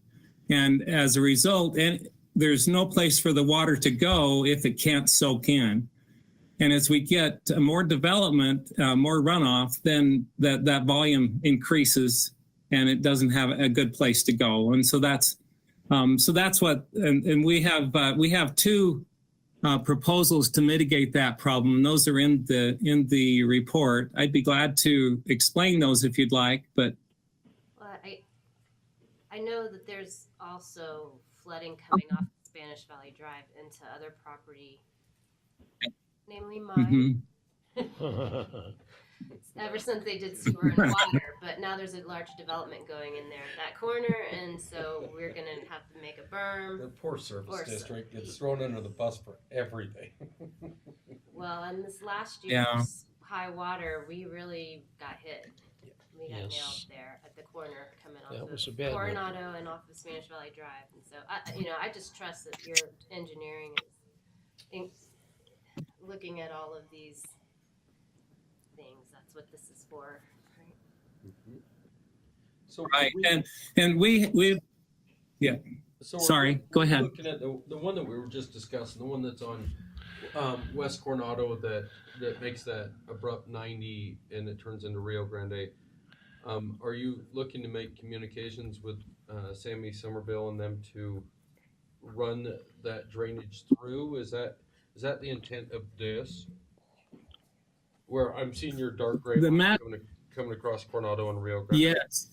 And as a result, and there's no place for the water to go if it can't soak in. And as we get more development, more runoff, then that volume increases and it doesn't have a good place to go. And so that's what, and we have 2 proposals to mitigate that problem. And those are in the report. I'd be glad to explain those if you'd like, but. Well, I know that there's also flooding coming off Spanish Valley Drive into other property, namely mine. Ever since they did sewer and water, but now there's a large development going in there at that corner, and so we're gonna have to make a berm. The poor service district gets thrown under the bus for everything. Well, and this last year's high water, we really got hit. We got nailed there at the corner coming off of Coronado and off of Spanish Valley Drive, and so I just trust that your engineering is looking at all of these things. That's what this is for, right? Mm-hmm. So right, and we yeah. So sorry, go ahead. Looking at the one that we were just discussing, the one that's on West Coronado that makes that abrupt 90 and it turns into Rio Grande. Are you looking to make communications with Sammy Somerville and them to run that drainage through? Is that the intent of this? Where I'm seeing your dark gray line coming across Coronado and Rio Grande. Yes.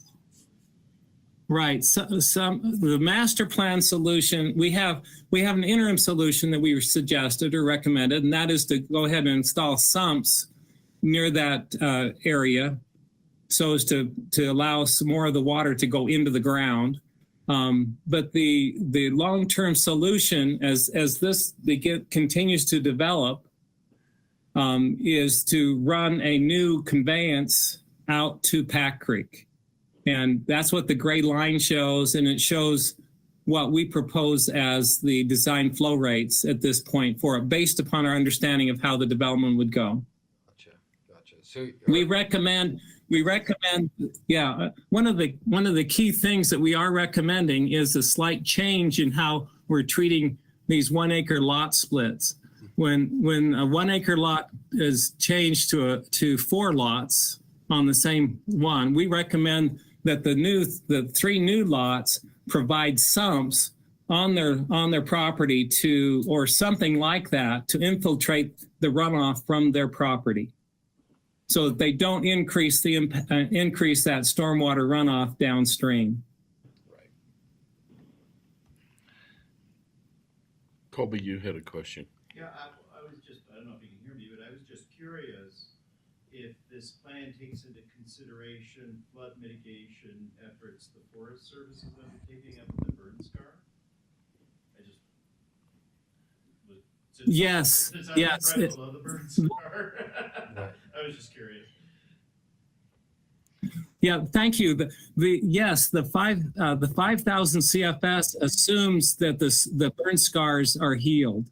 Right. So, the master plan solution, we have an interim solution that we suggested or recommended, and that is to go ahead and install sumps near that area, so as to allow some more of the water to go into the ground. But the long-term solution, as this continues to develop, is to run a new conveyance out to Pack Creek. And that's what the gray line shows, and it shows what we propose as the design flow rates at this point for it, based upon our understanding of how the development would go. Gotcha. So we recommend, yeah. One of the key things that we are recommending is a slight change in how we're treating these 1 acre lot splits. When a 1 acre lot is changed to 4 lots on the same one, we recommend that the 3 new lots provide sumps on their property or something like that to infiltrate the runoff from their property, so that they don't increase that stormwater runoff downstream. Right. Colby, you had a question. Yeah, I was just, I don't know if you can hear me, but I was just curious if this plan takes into consideration flood mitigation efforts the Forest Service is undertaking up the burn scar. I just was, Yes. since I'm Yes. incredible of the burn scar. I was just curious. Yeah, thank you. The 5,000 CFS assumes that the burn scars are healed,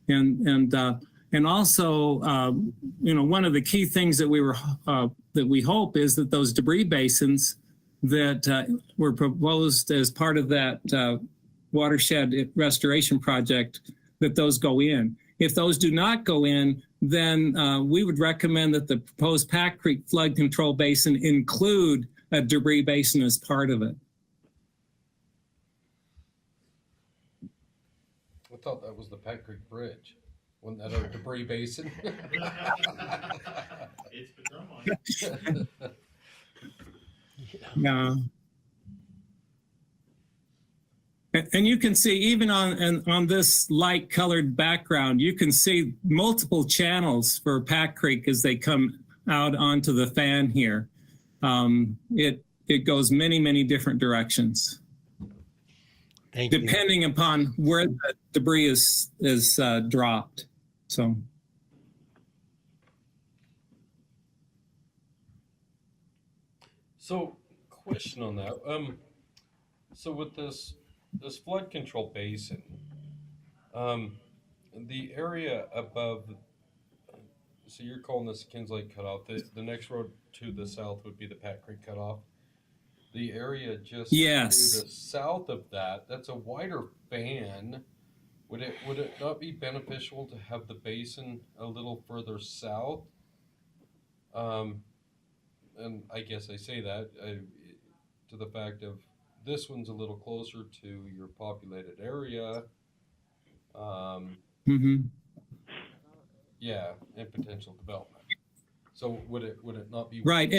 and also one of the key things that we hope is that those debris basins that were proposed as part of that watershed restoration project, that those go in. If those do not go in, then we would recommend that the proposed Pack Creek flood control basin include a debris basin as part of it. I thought that was the Pack Creek Bridge. Wasn't that a debris basin? It's become one. Yeah. And you can see even on this light colored background, you can see multiple channels for Pack Creek as they come out onto the fan here. It goes many different directions. Depending upon where the debris is dropped. So, question on that. So with this flood control basin, the area above, so you're calling this Kinslake Cutoff. The next road to the south would be the Pack Creek Cutoff. The area just to the south of that's a wider fan. Would it not be beneficial to have the basin a little further south? And I guess I say that to the fact of this one's a little closer to your populated area. Yeah, and potential development. So would it not be right?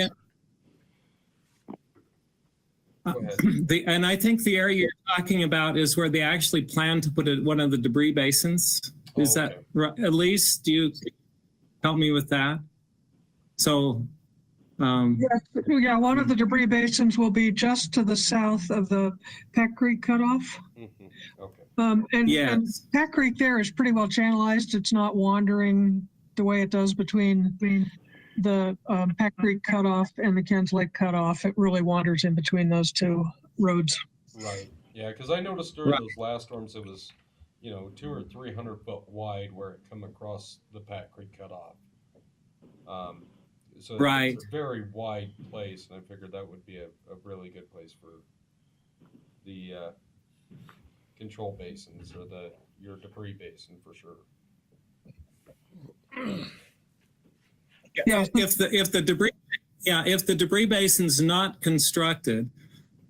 And I think the area you're talking about is where they actually plan to put one of the debris basins. Is that right? Elise, do you help me with that? So, yeah, one of the debris basins will be just to the south of the Pack Creek Cutoff. Okay. And Pack Creek there is pretty well channelized. It's not wandering the way it does between the Pack Creek Cutoff and the Kinslake Cutoff. It really wanders in between those two roads. Right. Yeah, because I noticed during those last storms it was, 200 or 300 foot wide where it come across the Pack Creek Cutoff. So it's a very wide place, and I figured that would be a really good place for the control basins or your debris basin for sure. Yeah. If the debris basin's not constructed,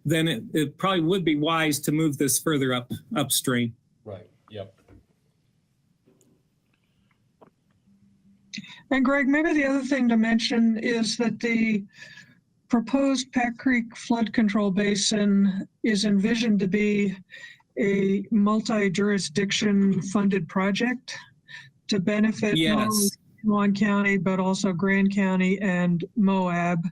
then it probably would be wise to move this further upstream. Right, yep. And Greg, maybe the other thing to mention is that the proposed Pack Creek Flood Control Basin is envisioned to be a multi-jurisdiction funded project to benefit not only Juan County, but also Grand County and Moab.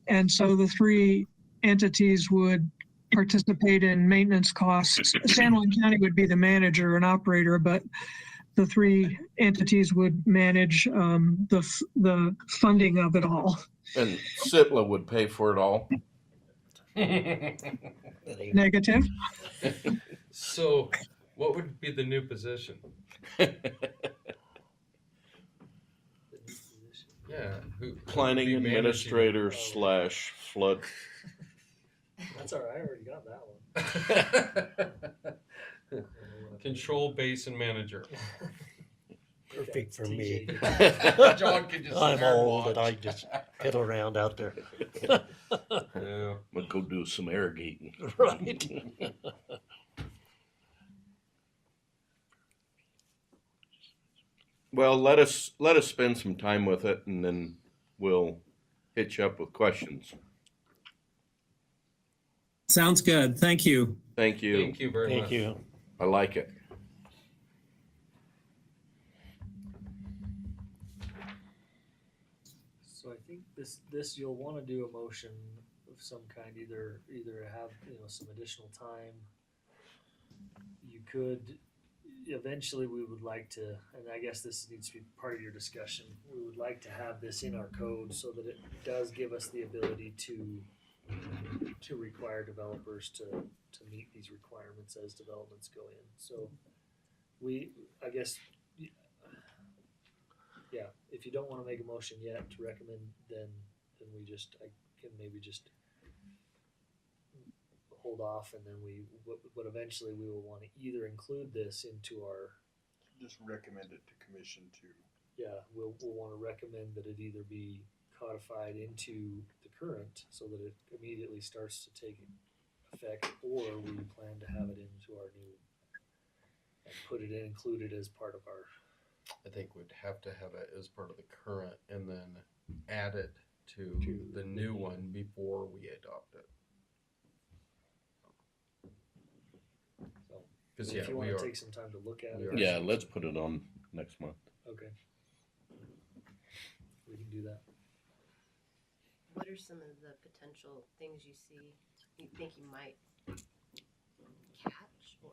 And so the three entities would participate in maintenance costs. San Juan County would be the manager and operator, but the three entities would manage the funding of it all. And Sitla would pay for it all. Negative. So, what would be the new position? Yeah, Planning who would be administrator slash flood. That's all right. I already got that one. Control basin manager. Perfect for me. John can just I'm sit there and old and watch. I just fiddle around out there. Yeah. We'll go do some irrigating. Right. Well, let us spend some time with it, and then we'll hit you up with questions. Sounds good. Thank you. Thank you. Thank you very much. Thank you. I like it. So I think this you'll want to do a motion of some kind, either have some additional time. You could eventually we would like to, and I guess this needs to be part of your discussion. We would like to have this in our code so that it does give us the ability to require developers to meet these requirements as developments go in. So I guess if you don't want to make a motion yet to recommend, then I can maybe just hold off, and then but eventually we will want to either include this into our. Just recommend it to commission to. Yeah, we'll want to recommend that it either be codified into the current so that it immediately starts to take effect, or we plan to have it into our new and put it in, include it as part of our. I think we'd have to have it as part of the current and then add it to the new one before we adopt it. Because If you want to take some time to look at it. Yeah, let's put it on next month. Okay. We can do that. What are some of the potential things you think you might catch or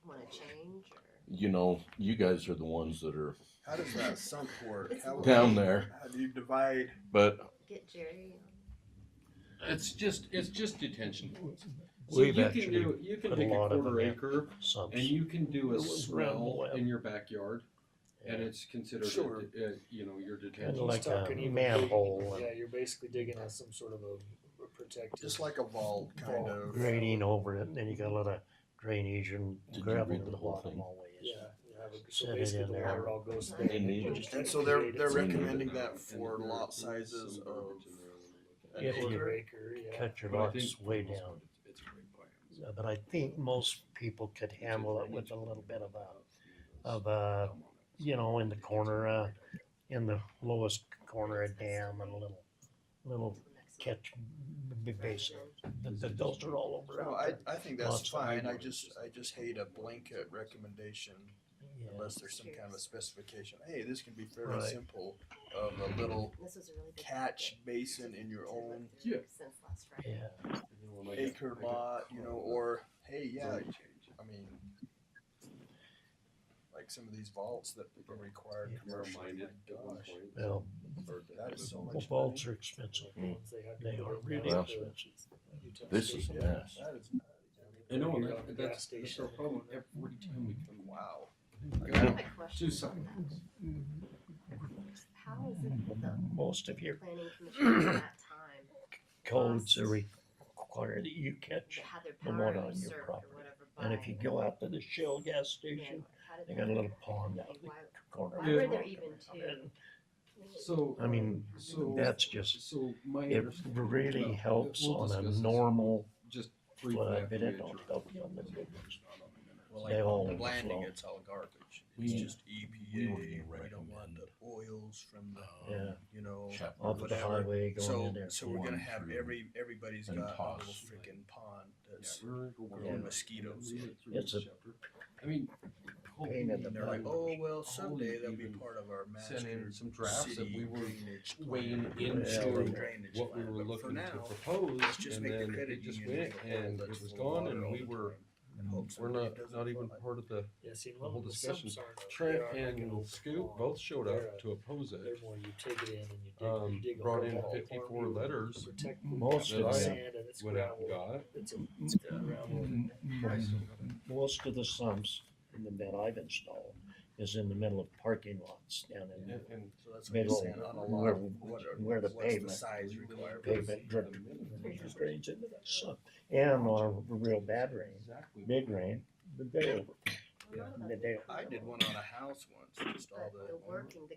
want to change? Or You guys are the ones that are How does that sump work? down there. How do you divide? But get Jerry? It's just detention pools. So We've you actually can put dig a lot a of them quarter in acre sumps. and you can do a Around the swell web. in your backyard, and it's considered Sure. your detention. Kinda like Talking a even manhole big, yeah, you're basically digging as some sort of a protected. Just like a vault, kind of. grading over it, and then you got a lot of drainage and Did you gravel read to the the whole bottom thing? always. Yeah, you have so Set it basically in the there. water all goes there. They need it. And so they're recommending that for lot sizes of an If you acre. acre, yeah. cut your But I lots think way for the most down. part, it's great plans. But I think most people could handle it with a little bit of in the corner, in the lowest corner, a dam and a little catch basin. Those are all over. No, out I think there. that's Lots of fine. I hard just hate a blanket recommendation Yeah. unless there's some kind of a specification. Hey, this can be fairly Right. simple of a little This was a really big catch basin in your own Yeah. since last Friday. Yeah. acre lot, or hey, yeah, I mean, like some of these vaults that are required commercially. Reminded My at one gosh, point. Well, that is so well, much vaults money. are expensive. Once they had to They put are it really down to the expensive. utility This is a station. mess. That is I know, and You're on the gas that's station. our problem every time we come. wow. I have a question. Two sides. How is it the Most of your planning commission at that time codes are require that you catch that had their the power one on your usurped or property. whatever And by if you go out to the Shell gas station, how of They that. got a little pond out in the Why, corner. why were there even two? So I mean, that's just, it really helps on a normal just flood, but it don't help you on the big ones. Well, They like all the landing, overflow. it's all garbage. We- It's just we EPA. were gonna We don't want the recommend, oils from the, Yeah. you know, Off the whatever. highway going so, in there. so we're gonna Going have through everybody's and got a little toss. freaking pond that's we're growing mosquitoes. It's a I mean, pain in the And they're like, butt. oh, well, someday they'll be part of our sent in master some drafts that city we were drainage weighing plan, into drainage what we plan. were But for looking to now, propose, let's just and make the then credit it just union went, dig a hole and that's it was full of gone, water and all we the were, time and hope we're somebody not doesn't even flood. part of the Yeah, see, the whole the discussion. sumps aren't- Trent they aren't and gonna Scoop fall. both showed They're- up to oppose They're it. more you take it in and you dig a Brought in hole. 54 letters Protect most that of the I sand and it's went out and gravel. got. It's a gravel. Most of the sumps that I've installed is in the middle of parking lots down in And So that's what I'm middle saying, on a lot where, of, what are, where the what's the pavement, size requirement? pavement drains into that sump. And on a real bad rain, big rain, they over. I did one on a house once, just all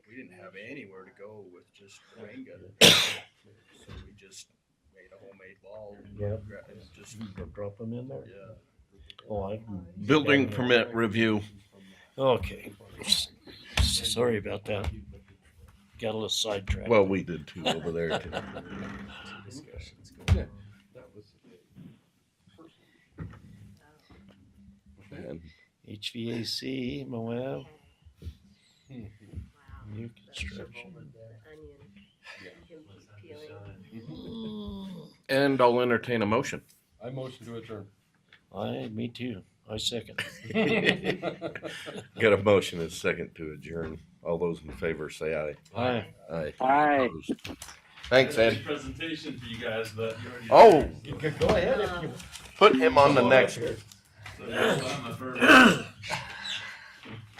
we didn't have anywhere to go with just rain gutter. So we just made a homemade ball. Yeah. Just drop them in there. Yeah. Oh, I. Building permit review. Okay. Sorry about that. Got a little sidetracked. Well, we did too over there too. Yeah, that was And HVAC, Moab. New construction. And I'll entertain a motion. I motion to adjourn. Me too. I second. Got a motion and a second to adjourn. All those in favor say aye. Aye. Aye. Aye. Opposed? Thanks, Ed. Presentation for you guys, but Oh, go ahead. Put him on the next. So that's why I'm a first.